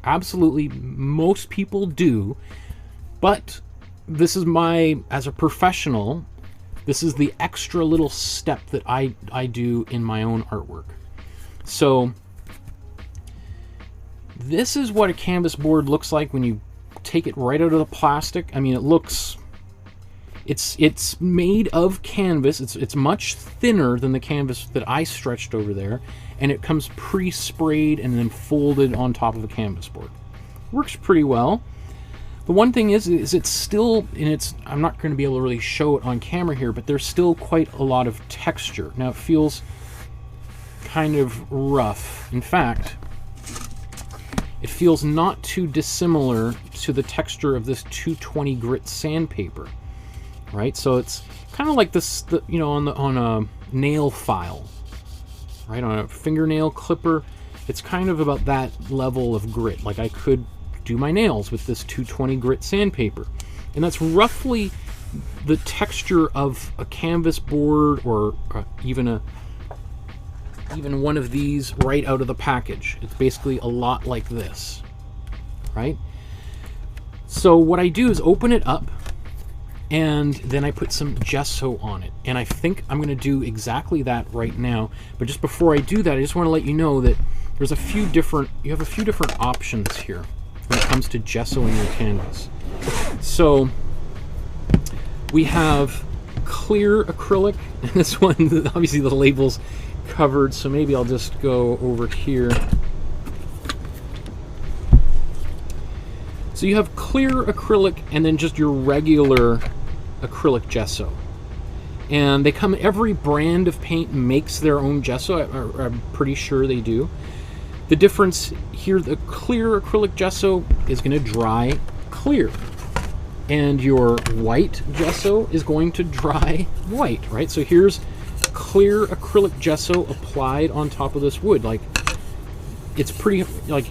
Absolutely, most people do, but this is as a professional, this is the extra little step that I do in my own artwork. So this is what a canvas board looks like when you take it right out of the plastic. I mean, it looks, it's made of canvas. It's much thinner than the canvas that I stretched over there, and it comes pre-sprayed and then folded on top of a canvas board. Works pretty well. The one thing is it's still, and I'm not going to be able to really show it on camera here, but there's still quite a lot of texture. Now it feels kind of rough. In fact, it feels not too dissimilar to the texture of this 220 grit sandpaper, right? So it's kind of like this, you know, on a nail file, right? On a fingernail clipper, it's kind of about that level of grit. Like I could do my nails with this 220 grit sandpaper, and that's roughly the texture of a canvas board, or even one of these right out of the package. It's basically a lot like this, right? So what I do is open it up, and then I put some gesso on it, and I think I'm going to do exactly that right now. But just before I do that, I just want to let you know that you have a few different options here when it comes to gessoing your canvas. So we have clear acrylic, and this one, obviously the label's covered, so maybe I'll just go over here. So you have clear acrylic and then just your regular acrylic gesso. And they come, every brand of paint makes their own gesso. I'm pretty sure they do. The difference here, the clear acrylic gesso is going to dry clear, and your white gesso is going to dry white, right? So here's clear acrylic gesso applied on top of this wood. Like, it's pretty, like,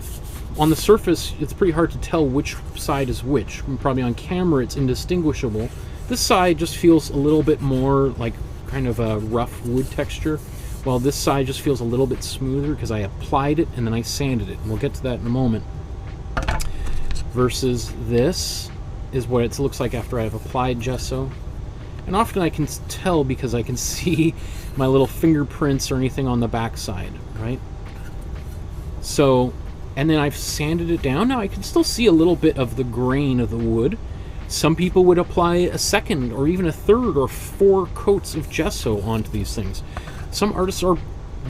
on the surface, it's pretty hard to tell which side is which. Probably on camera, it's indistinguishable. This side just feels a little bit more like kind of a rough wood texture, while this side just feels a little bit smoother because I applied it and then I sanded it. And we'll get to that in a moment. Versus this is what it looks like after I've applied gesso. And often I can tell because I can see my little fingerprints or anything on the back side, right? So, and then I've sanded it down. Now I can still see a little bit of the grain of the wood. Some people would apply a second or even a third or 4 coats of gesso onto these things. Some artists are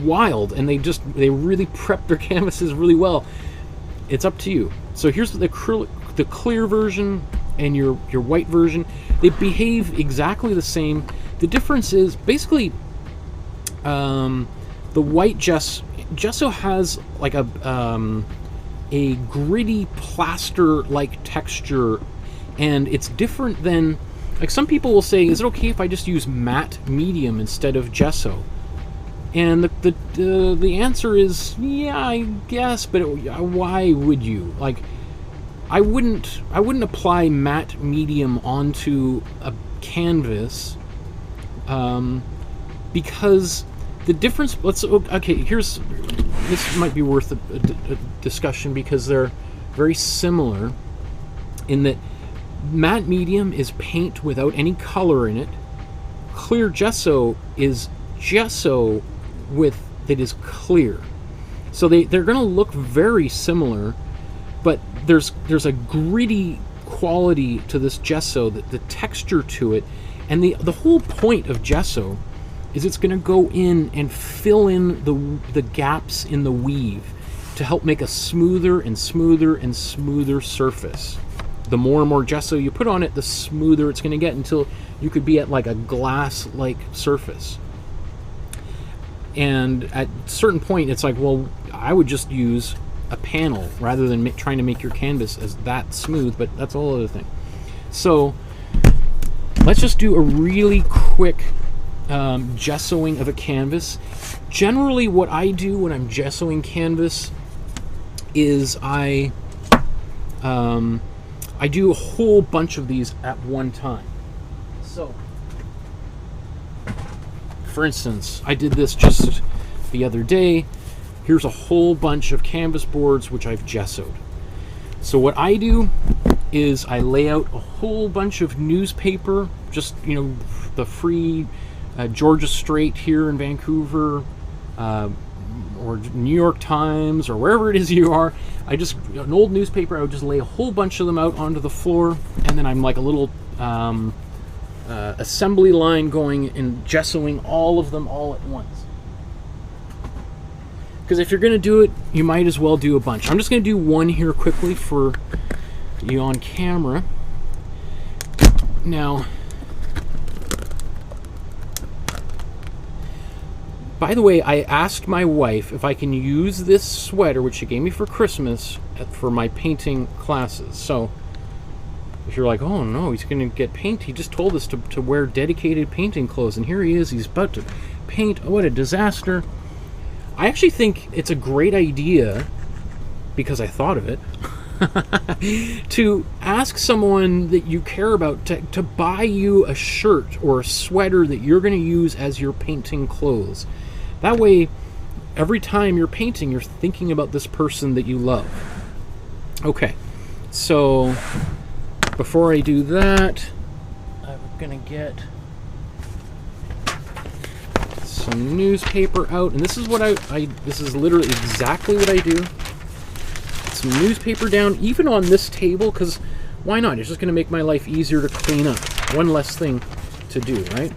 wild, and they really prep their canvases really well. It's up to you. So here's the acrylic, the clear version and your white version. They behave exactly the same. The difference is basically the white gesso has like a gritty plaster-like texture, and it's different than, like, some people will say, is it okay if I just use matte medium instead of gesso? And the answer is, yeah, I guess, but why would you? Like, I wouldn't apply matte medium onto a canvas, because the difference. Okay. This might be worth a discussion, because they're very similar in that matte medium is paint without any color in it. Clear gesso is gesso that is clear. So they're going to look very similar, but there's a gritty quality to this gesso, the texture to it, and the whole point of gesso is it's going to go in and fill in the gaps in the weave to help make a smoother and smoother and smoother surface. The more and more gesso you put on it, the smoother it's going to get, until you could be at like a glass-like surface. And at a certain point, it's like, well, I would just use a panel rather than trying to make your canvas as that smooth, but that's a whole other thing. So let's just do a really quick gessoing of a canvas. Generally, what I do when I'm gessoing canvas is I do a whole bunch of these at one time. So, for instance, I did this just the other day. Here's a whole bunch of canvas boards which I've gessoed. So what I do is I lay out a whole bunch of newspaper, just, you know, the free Georgia Straight here in Vancouver, or New York Times, or wherever it is you are. An old newspaper, I would just lay a whole bunch of them out onto the floor, and then I'm like a little assembly line going and gessoing all of them all at once. Because if you're going to do it, you might as well do a bunch. I'm just going to do one here quickly for you on camera. Now, by the way, I asked my wife if I can use this sweater, which she gave me for Christmas, for my painting classes. So, if you're like, oh no, he's going to get paint, he just told us to wear dedicated painting clothes, and here he is, he's about to paint. Oh, what a disaster. I actually think it's a great idea, because I thought of it, to ask someone that you care about to buy you a shirt or a sweater that you're going to use as your painting clothes. That way, every time you're painting, you're thinking about this person that you love. Okay, so before I do that, I'm going to get some newspaper out, and this is what this is literally exactly what I do. Some newspaper down, even on this table, because why not? It's just going to make my life easier to clean up. One less thing to do, right?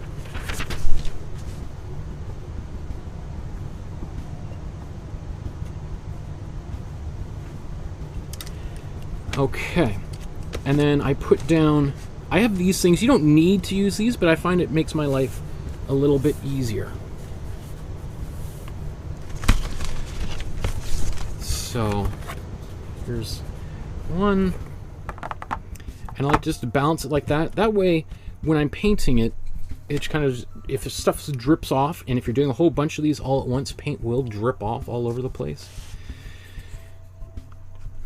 Okay, and then I put down, I have these things. You don't need to use these, but I find it makes my life a little bit easier. So here's one, and I like just to balance it like that. That way, when I'm painting it, it's kind of, if stuff drips off, and if you're doing a whole bunch of these all at once, paint will drip off all over the place.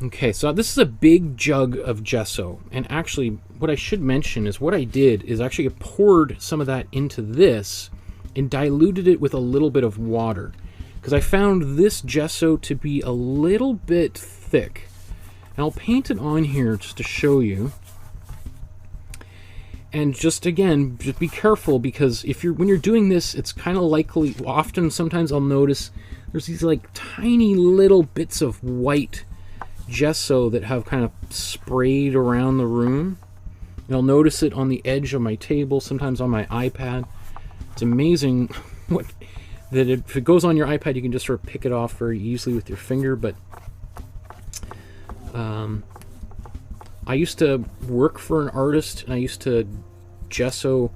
Okay, so this is a big jug of gesso, and actually what I should mention is what I did is actually I poured some of that into this and diluted it with a little bit of water, because I found this gesso to be a little bit thick. And I'll paint it on here just to show you. And just again, just be careful, because when you're doing this, it's kind of likely, sometimes I'll notice there's these like tiny little bits of white gesso that have kind of sprayed around the room. And I'll notice it on the edge of my table, sometimes on my iPad. It's amazing what that if it goes on your iPad, you can just sort of pick it off very easily with your finger. But I used to work for an artist, and I used to gesso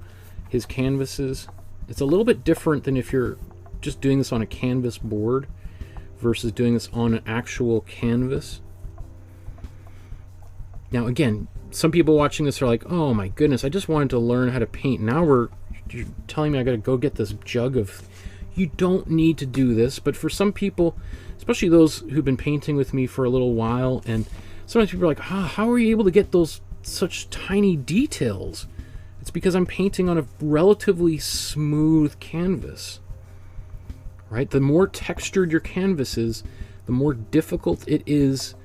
his canvases. It's a little bit different than if you're just doing this on a canvas board versus doing this on an actual canvas. Now again, some people watching this are like, oh my goodness, I just wanted to learn how to paint. Now you're telling me I gotta go get this jug of... You don't need to do this, but for some people, especially those who've been painting with me for a little while, and sometimes people are like, how are you able to get those such tiny details? It's because I'm painting on a relatively smooth canvas, right? The more textured your canvas is, the more difficult it is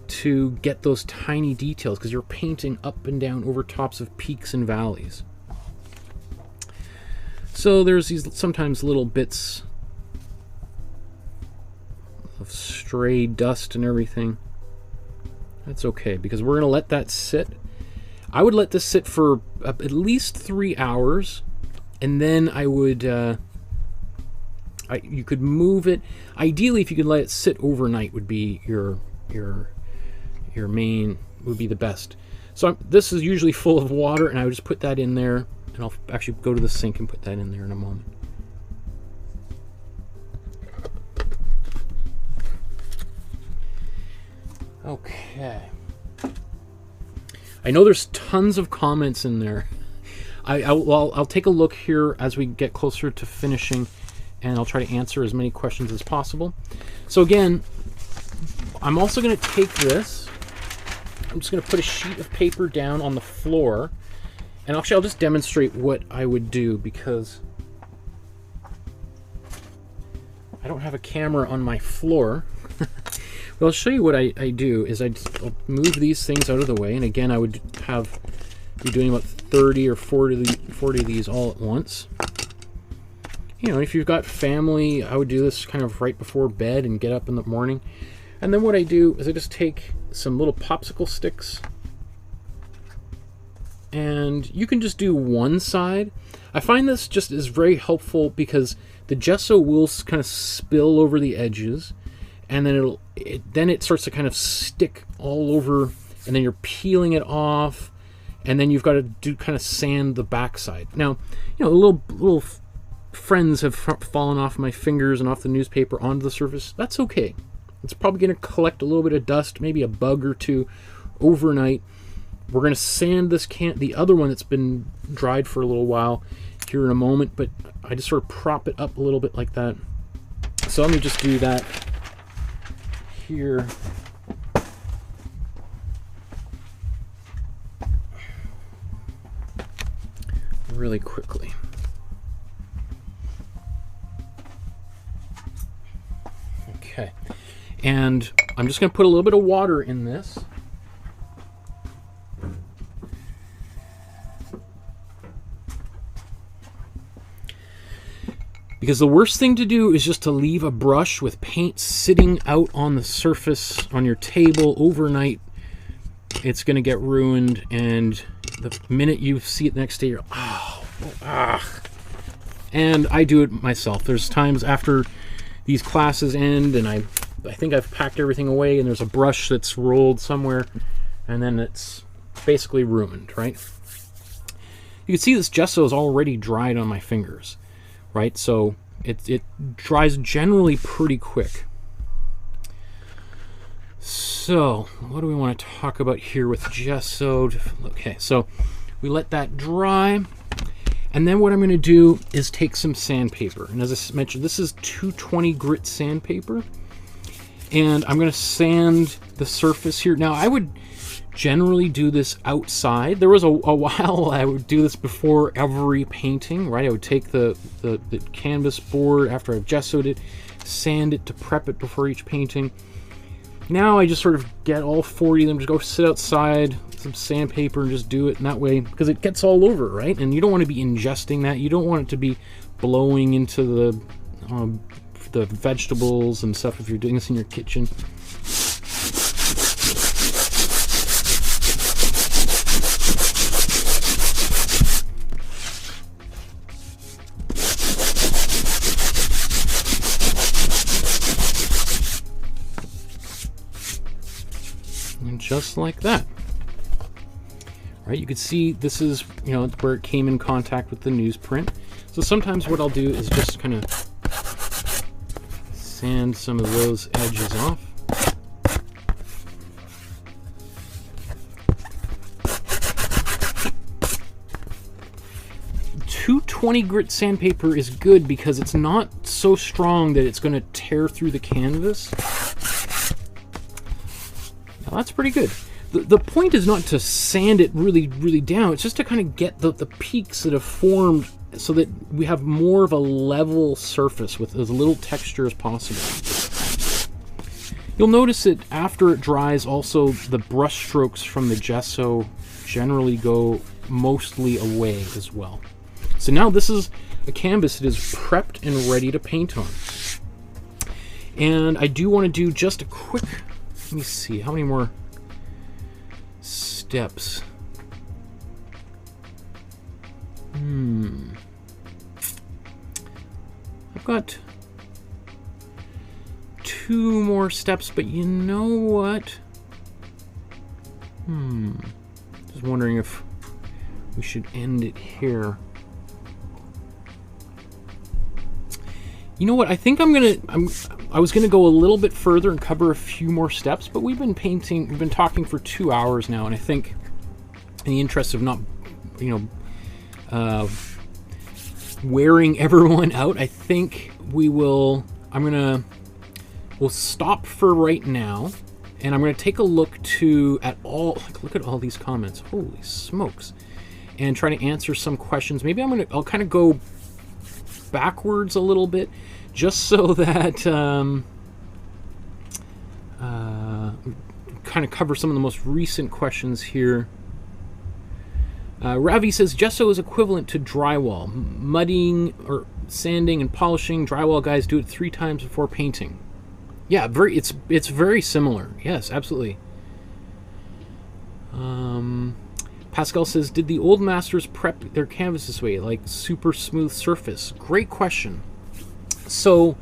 to get those tiny details, because you're painting up and down over tops of peaks and valleys. So there's these sometimes little bits of stray dust and everything. That's okay, because we're going to let that sit. I would let this sit for at least 3 hours, and then I would... you could move it. Ideally, if you could let it sit overnight, would be your main, would be the best. So this is usually full of water, and I would just put that in there, and I'll actually go to the sink and put that in there in a moment. Okay. I know there's tons of comments in there. I'll take a look here as we get closer to finishing, and I'll try to answer as many questions as possible. So again, I'm also going to take this. I'm just going to put a sheet of paper down on the floor, and actually I'll just demonstrate what I would do, because I don't have a camera on my floor. But I'll show you what I do is I'll move these things out of the way, and again I would be doing about 30 or 40 of these all at once. You know, if you've got family, I would do this kind of right before bed and get up in the morning. And then what I do is I just take some little popsicle sticks, and you can just do one side. I find this just is very helpful because the gesso will kind of spill over the edges, and then then it starts to kind of stick all over, and then you're peeling it off, and then you've got to kind of sand the backside. Now, you know, little friends have fallen off my fingers and off the newspaper onto the surface. That's okay. It's probably going to collect a little bit of dust, maybe a bug or two overnight. We're going to sand this the other one that's been dried for a little while here in a moment, but I just sort of prop it up a little bit like that. So let me just do that here. Really quickly. Okay. And I'm just going to put a little bit of water in this. Because the worst thing to do is just to leave a brush with paint sitting out on the surface on your table overnight. It's going to get ruined, and the minute you see it the next day, you're And I do it myself. There's times after these classes end and I think I've packed everything away and there's a brush that's rolled somewhere, and then it's basically ruined, right? You can see this gesso is already dried on my fingers, right? So it dries generally pretty quick. So what do we want to talk about here with gesso? Okay, so we let that dry. And then what I'm going to do is take some sandpaper. And as I mentioned, this is 220 grit sandpaper. And I'm going to sand the surface here. Now, I would generally do this outside. There was a while I would do this before every painting, right? I would take the canvas board after I've gessoed it, sand it to prep it before each painting. Now I just sort of get all 40 of them, just go sit outside, some sandpaper, and just do it in that way, because it gets all over, right? And you don't want to be ingesting that. You don't want it to be blowing into the vegetables and stuff if you're doing this in your kitchen. just like that. All right, you can see this is, you know, where it came in contact with the newsprint. So sometimes what I'll do is just kind of sand some of those edges off. .220 grit sandpaper is good because it's not so strong that it's going to tear through the canvas. Now that's pretty good. The point is not to sand it really, really down. It's just to kind of get the peaks that have formed so that we have more of a level surface with as little texture as possible. You'll notice that after it dries, also the brush strokes from the gesso generally go mostly away as well. So now this is a canvas that is prepped and ready to paint on. And I do want to do just a quick, let me see, how many more steps? I've got 2 more steps, but you know what? Just wondering if we should end it here. You know what? I think I was gonna go a little bit further and cover a few more steps, but we've been talking for 2 hours now, and I think, in the interest of not, you know, wearing everyone out, I think we'll stop for right now, and I'm gonna take a look at all these comments. Holy smokes! And try to answer some questions. Maybe I'll kind of go backwards a little bit, just so that kind of cover some of the most recent questions here. Ravi says gesso is equivalent to drywall. Mudding or sanding and polishing. Drywall guys do it 3 times before painting. Yeah, it's very similar. Yes, absolutely. Pascal says, did the old masters prep their canvas this way, like super smooth surface? Great question. So,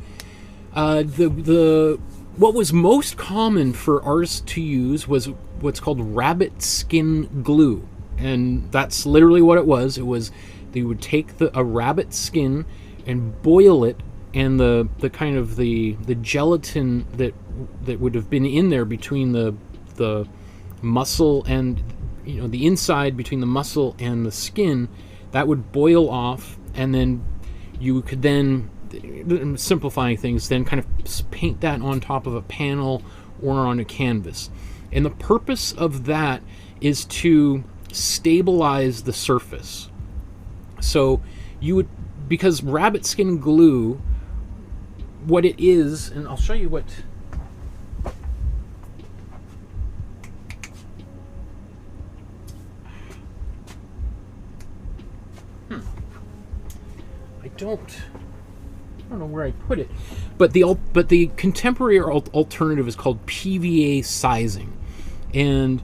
what was most common for artists to use was what's called rabbit skin glue, and that's literally what it was. It was they would take a rabbit skin and boil it, and the kind of the gelatin that would have been in there between the muscle and, you know, the inside between the muscle and the skin, that would boil off, and then you could then, simplifying things, then kind of paint that on top of a panel or on a canvas. And the purpose of that is to stabilize the surface. So you would, because rabbit skin glue, what it is, and I'll show you what. I don't know where I put it, but the contemporary alternative is called PVA sizing, and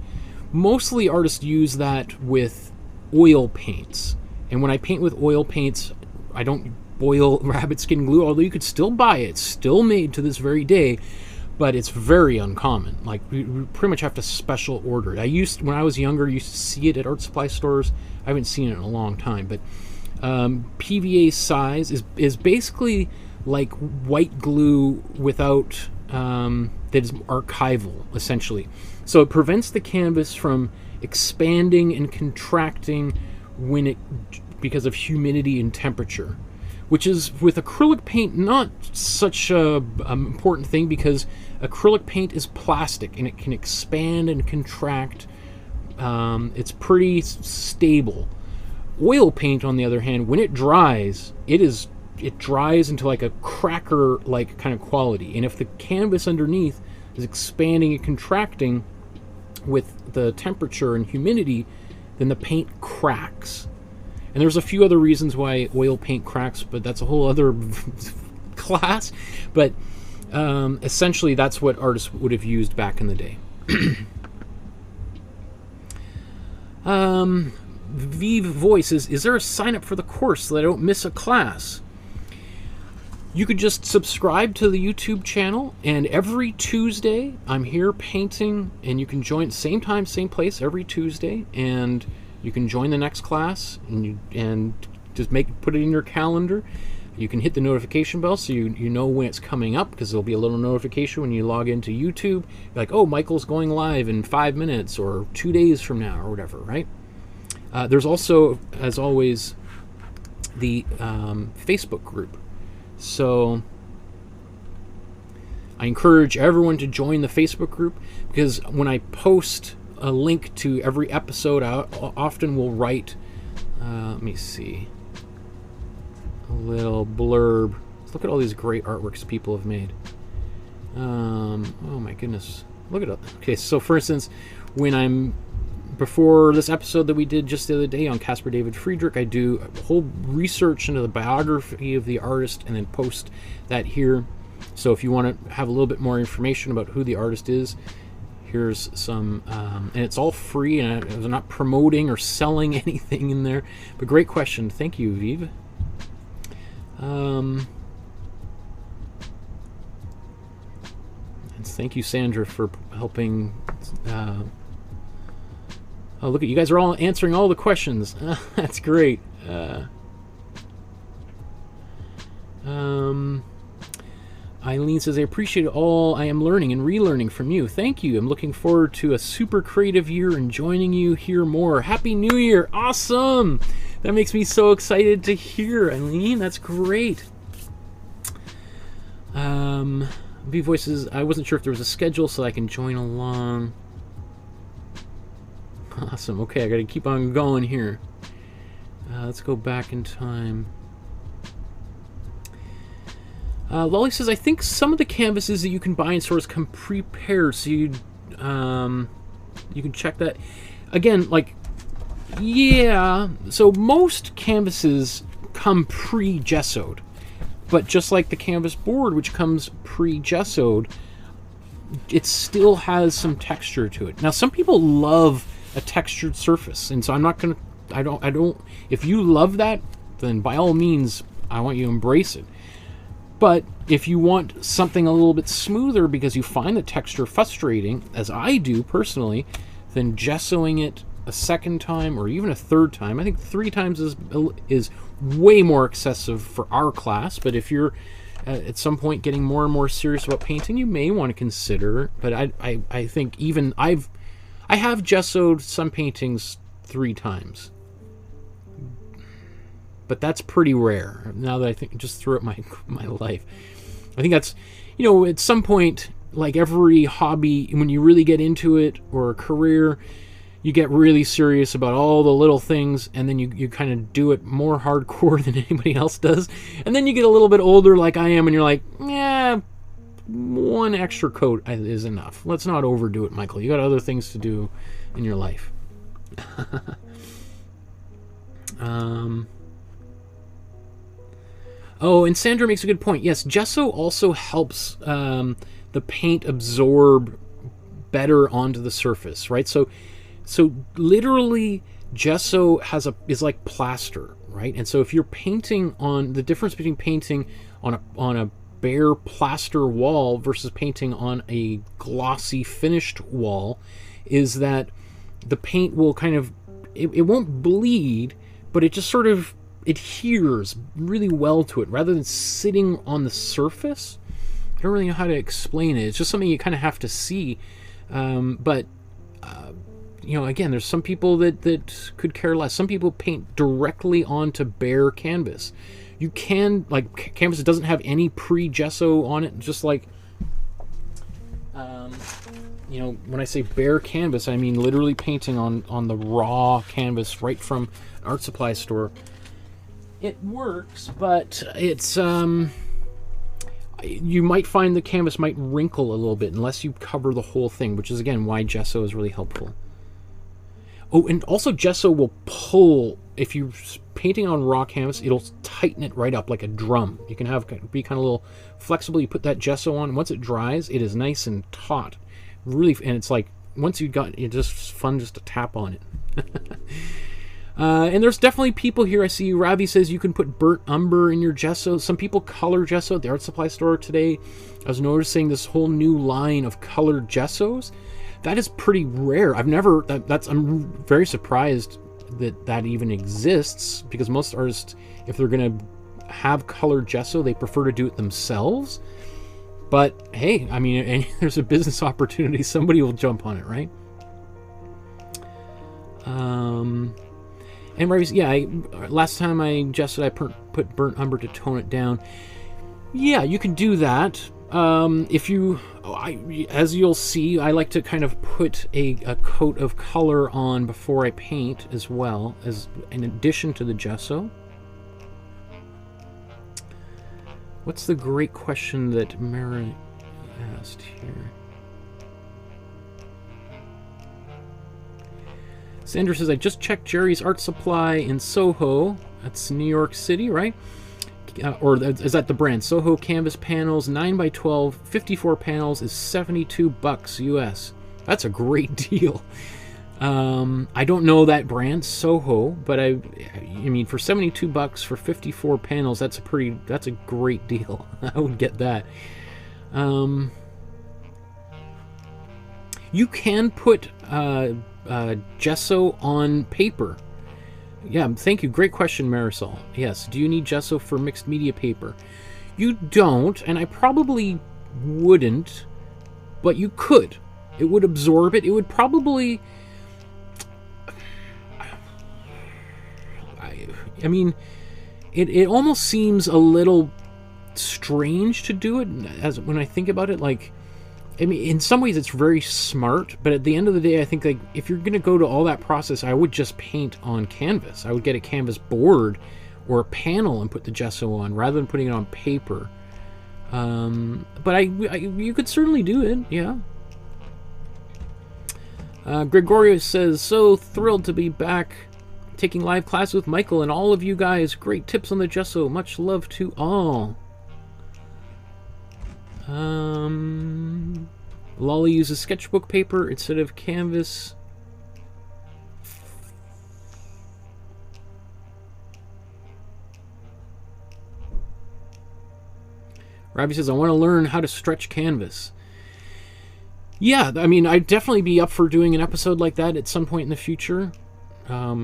mostly artists use that with oil paints. And when I paint with oil paints, I don't boil rabbit skin glue, although you could still buy it. It's still made to this very day, but it's very uncommon. Like, we pretty much have to special order it. When I was younger, used to see it at art supply stores. I haven't seen it in a long time, but PVA size is basically like white glue without that is archival, essentially. So it prevents the canvas from expanding and contracting because of humidity and temperature, which is, with acrylic paint, not such a important thing, because acrylic paint is plastic and it can expand and contract. It's pretty stable. Oil paint, on the other hand, when it dries, it dries into like a cracker-like kind of quality. And if the canvas underneath is expanding and contracting with the temperature and humidity, then the paint cracks. And there's a few other reasons why oil paint cracks, but that's a whole other class. But essentially, that's what artists would have used back in the day. Vive Voice is there a sign up for the course so that I don't miss a class? You could just subscribe to the YouTube channel, and every Tuesday I'm here painting, and you can join same time, same place every Tuesday, and you can join the next class, and just put it in your calendar. You can hit the notification bell so you know when it's coming up, because there'll be a little notification when you log into YouTube. Like, oh, Michael's going live in 5 minutes or 2 days from now or whatever, right? There's also, as always, the Facebook group. So I encourage everyone to join the Facebook group, because when I post a link to every episode, I often will write, let me see, a little blurb. Let's look at all these great artworks people have made. Oh my goodness, look at it. Okay, so for instance, before this episode that we did just the other day on Caspar David Friedrich, I do a whole research into the biography of the artist and then post that here. So if you want to have a little bit more information about who the artist is, here's some, and it's all free, and I'm not promoting or selling anything in there, but great question. Thank you, Vive. And thank you, Sandra, for helping. Oh, look at you guys are all answering all the questions. That's great. Eileen says, I appreciate all I am learning and relearning from you. Thank you. I'm looking forward to a super creative year and joining you here more. Happy New Year. Awesome. That makes me so excited to hear, Eileen. That's great. V Voices, I wasn't sure if there was a schedule so I can join along. Awesome. Okay, I got to keep on going here. Let's go back in time. Lolly says, I think some of the canvases that you can buy in stores come prepared, so you can check that. Again, like, yeah, so most canvases come pre-gessoed, but just like the canvas board, which comes pre-gessoed, it still has some texture to it. Now, some people love a textured surface, and so I'm not gonna, I don't, if you love that, then by all means, I want you to embrace it. But if you want something a little bit smoother because you find the texture frustrating, as I do personally, then gessoing it a second time or even a third time, I think 3 times is way more excessive for our class. But if you're at some point getting more and more serious about painting, you may want to consider. But I think even I have gessoed some paintings 3 times, but that's pretty rare. Now that I think just throughout my life, I think that's, you know, at some point, like every hobby, when you really get into it, or a career, you get really serious about all the little things, and then you kind of do it more hardcore than anybody else does, and then you get a little bit older like I am, and you're like, yeah, 1 extra coat is enough. Let's not overdo it, Michael. You got other things to do in your life. Oh, and Sandra makes a good point. Yes, gesso also helps the paint absorb better onto the surface, right? So literally, gesso is like plaster, right? And so if you're painting on, the difference between painting on a bare plaster wall versus painting on a glossy finished wall is that the paint will kind of, it won't bleed, but it just sort of adheres really well to it rather than sitting on the surface. I don't really know how to explain it. It's just something you kind of have to see. But you know, again, there's some people that could care less. Some people paint directly onto bare canvas. You can, like, canvas that doesn't have any pre-gesso on it, just like, you know, when I say bare canvas, I mean literally painting on the raw canvas right from an art supply store. It works, but it's, you might find the canvas might wrinkle a little bit unless you cover the whole thing, which is, again, why gesso is really helpful. Oh, and also gesso will pull, if you're painting on raw canvas, it'll tighten it right up like a drum. You can be kind of a little flexible. You put that gesso on, once it dries, it is nice and taut. Really, and it's like, once you got, it's just fun just to tap on it. And there's definitely people here. I see Ravi says you can put burnt umber in your gesso. Some people color gesso at the art supply store today. I was noticing this whole new line of colored gessos. That is pretty rare. I'm very surprised that even exists, because most artists, if they're going to have colored gesso, they prefer to do it themselves. But hey, I mean, there's a business opportunity. Somebody will jump on it, right? And last time I gessoed, I put burnt umber to tone it down. Yeah, you can do that. As you'll see, I like to kind of put a coat of color on before I paint, as well as in addition to the gesso. What's the great question that Mara asked here? Sandra says, I just checked Jerry's Art Supply in Soho. That's New York City, right? Or is that the brand? Soho Canvas Panels, 9x12, 54 panels is $72 US. That's a great deal. I don't know that brand, Soho, but I mean, for $72 for 54 panels, that's a great deal. I would get that. You can put gesso on paper. Yeah, thank you. Great question, Marisol. Yes. Do you need gesso for mixed media paper? You don't, and I probably wouldn't, but you could. It would absorb it. It would probably... I mean, it almost seems a little strange to do it, as when I think about it. Like, I mean, in some ways it's very smart, but at the end of the day, I think, like, if you're going to go to all that process, I would just paint on canvas. I would get a canvas board or a panel and put the gesso on, rather than putting it on paper. But you could certainly do it, yeah. Gregorio says, so thrilled to be back taking live class with Michael and all of you guys. Great tips on the gesso. Much love to all. Lolly uses sketchbook paper instead of canvas. Ravi says, I want to learn how to stretch canvas. Yeah, I mean, I'd definitely be up for doing an episode like that at some point in the future.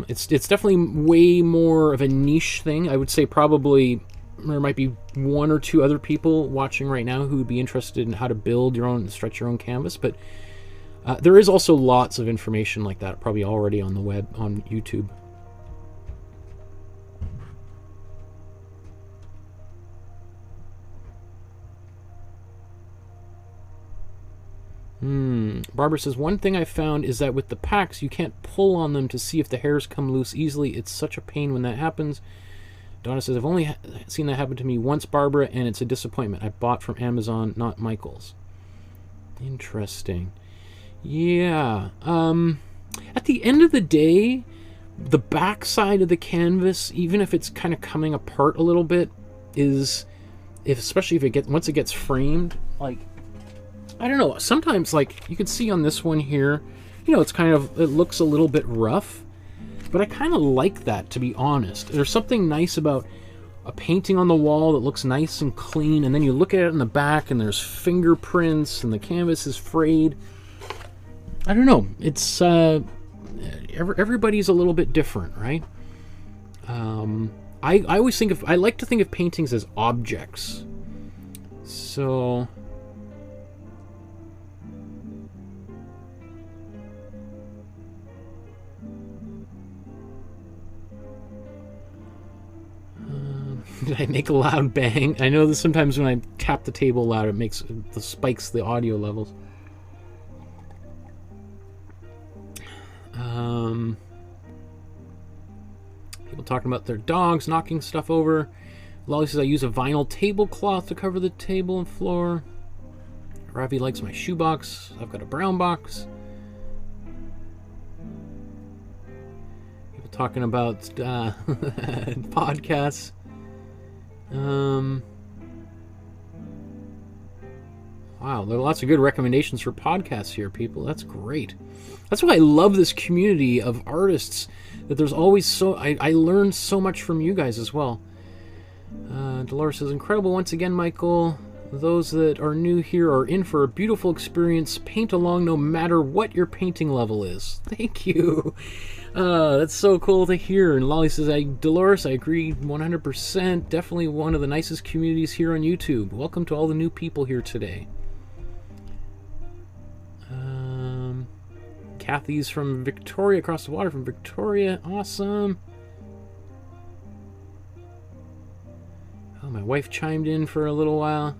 It's definitely way more of a niche thing. I would say probably there might be one or two other people watching right now who would be interested in how to build your own, stretch your own canvas, but there is also lots of information like that probably already on the web, on YouTube. Barbara says, one thing I found is that with the packs, you can't pull on them to see if the hairs come loose easily. It's such a pain when that happens. Donna says, I've only seen that happen to me once, Barbara, and it's a disappointment. I bought from Amazon, not Michael's. Interesting. Yeah. At the end of the day, the back side of the canvas, even if it's kind of coming apart a little bit, is, especially if it gets, once it gets framed, like, I don't know, sometimes, like, you can see on this one here, you know, it's kind of, it looks a little bit rough, but I kind of like that, to be honest. There's something nice about a painting on the wall that looks nice and clean, and then you look at it in the back, and there's fingerprints, and the canvas is frayed. I don't know, it's, everybody's a little bit different, right? I always think of, I like to think of paintings as objects. So... Did I make a loud bang? I know that sometimes when I tap the table loud, it spikes the audio levels. People talking about their dogs knocking stuff over. Lolly says, I use a vinyl tablecloth to cover the table and floor. Ravi likes my shoebox. I've got a brown box. People talking about podcasts. Wow, there are lots of good recommendations for podcasts here, people. That's great. That's why I love this community of artists, that there's always so... I learned so much from you guys as well. Dolores says, incredible once again, Michael. Those that are new here are in for a beautiful experience. Paint along no matter what your painting level is. Thank you. That's so cool to hear. And Lolly says, Dolores, I agree 100%. Definitely one of the nicest communities here on YouTube. Welcome to all the new people here today. Kathy's from Victoria, across the water from Victoria. Awesome. Oh, my wife chimed in for a little while.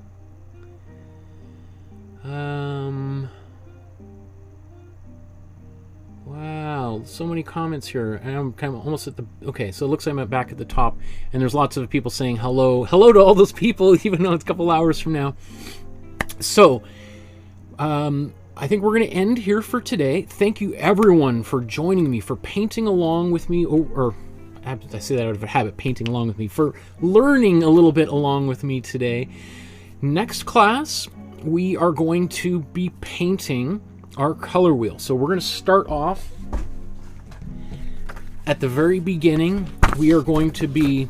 Wow, so many comments here. And I'm kind of almost at the... Okay, so it looks like I'm back at the top. And there's lots of people saying hello. Hello to all those people, even though it's a couple hours from now. So, I think we're going to end here for today. Thank you, everyone, for joining me, for painting along with me, or I say that out of habit, painting along with me, for learning a little bit along with me today. Next class, we are going to be painting our color wheel. So we're going to start off at the very beginning. We are going to be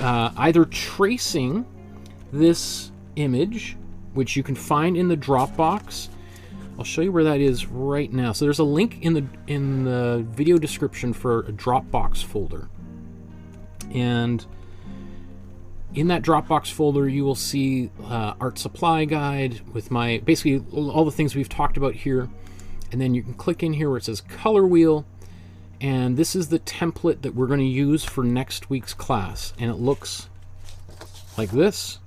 either tracing this image, which you can find in the Dropbox. I'll show you where that is right now. So there's a link in the video description for a Dropbox folder. And in that Dropbox folder, you will see art supply guide with my, basically all the things we've talked about here. And then you can click in here where it says color wheel. And this is the template that we're going to use for next week's class. And it looks like this.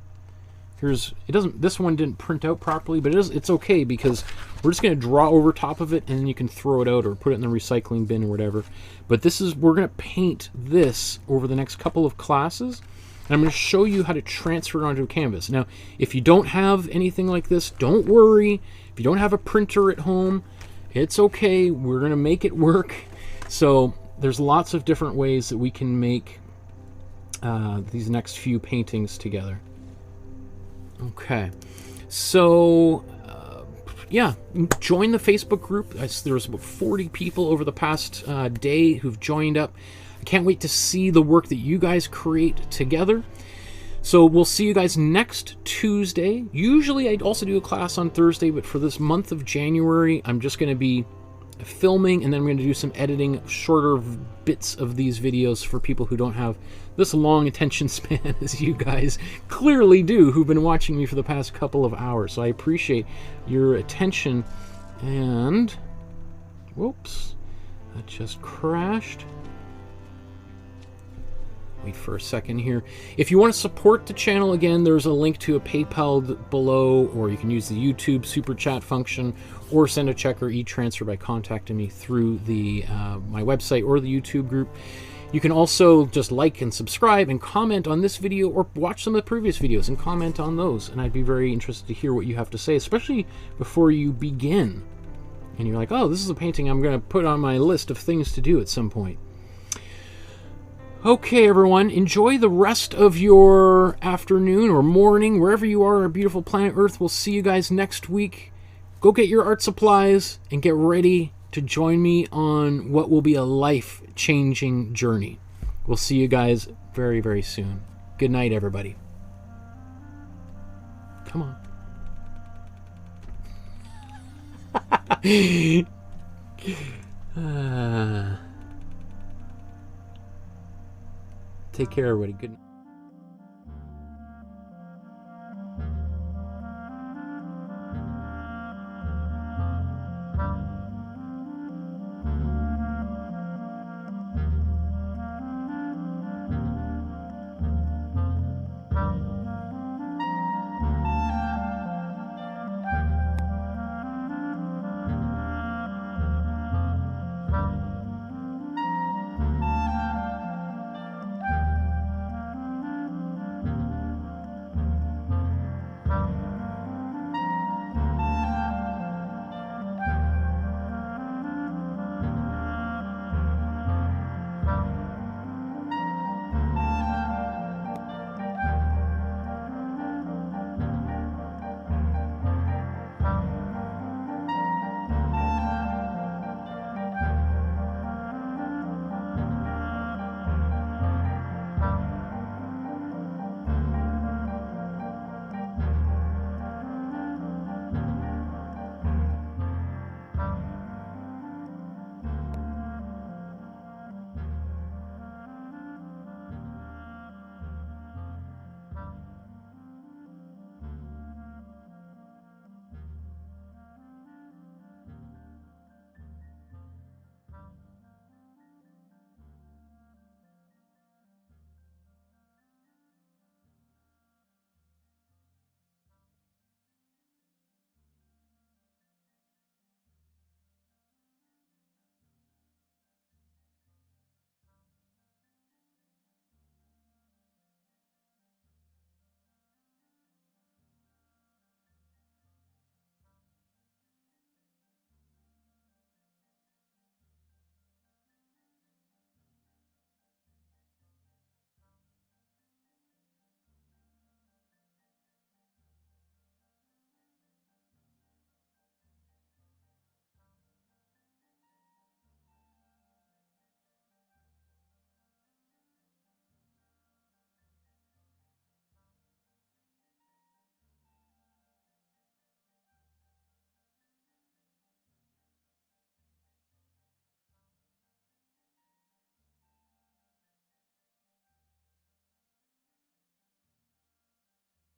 This one didn't print out properly, but it's okay because we're just going to draw over top of it and then you can throw it out or put it in the recycling bin or whatever. But we're going to paint this over the next couple of classes. And I'm going to show you how to transfer it onto a canvas. Now, if you don't have anything like this, don't worry. If you don't have a printer at home, it's okay. We're going to make it work. So there's lots of different ways that we can make these next few paintings together. Okay, so yeah, join the Facebook group. There's about 40 people over the past day who've joined up. I can't wait to see the work that you guys create together. So we'll see you guys next Tuesday. Usually I'd also do a class on Thursday, but for this month of January, I'm just going to be filming and then I'm going to do some editing, shorter bits of these videos for people who don't have this long attention span as you guys clearly do, who've been watching me for the past couple of hours. So I appreciate your attention. And whoops, that just crashed. Wait for a second here. If you want to support the channel, again, there's a link to a PayPal below, or you can use the YouTube super chat function, or send a check or e-transfer by contacting me through the my website or the YouTube group. You can also just like and subscribe and comment on this video, or watch some of the previous videos and comment on those. And I'd be very interested to hear what you have to say, especially before you begin. And you're like, oh, this is a painting I'm going to put on my list of things to do at some point. Okay, everyone, enjoy the rest of your afternoon or morning, wherever you are on our beautiful planet Earth. We'll see you guys next week. Go get your art supplies and get ready to join me on what will be a life-changing journey. We'll see you guys very, very soon. Good night, everybody. Come on. Take care, everybody. Good night.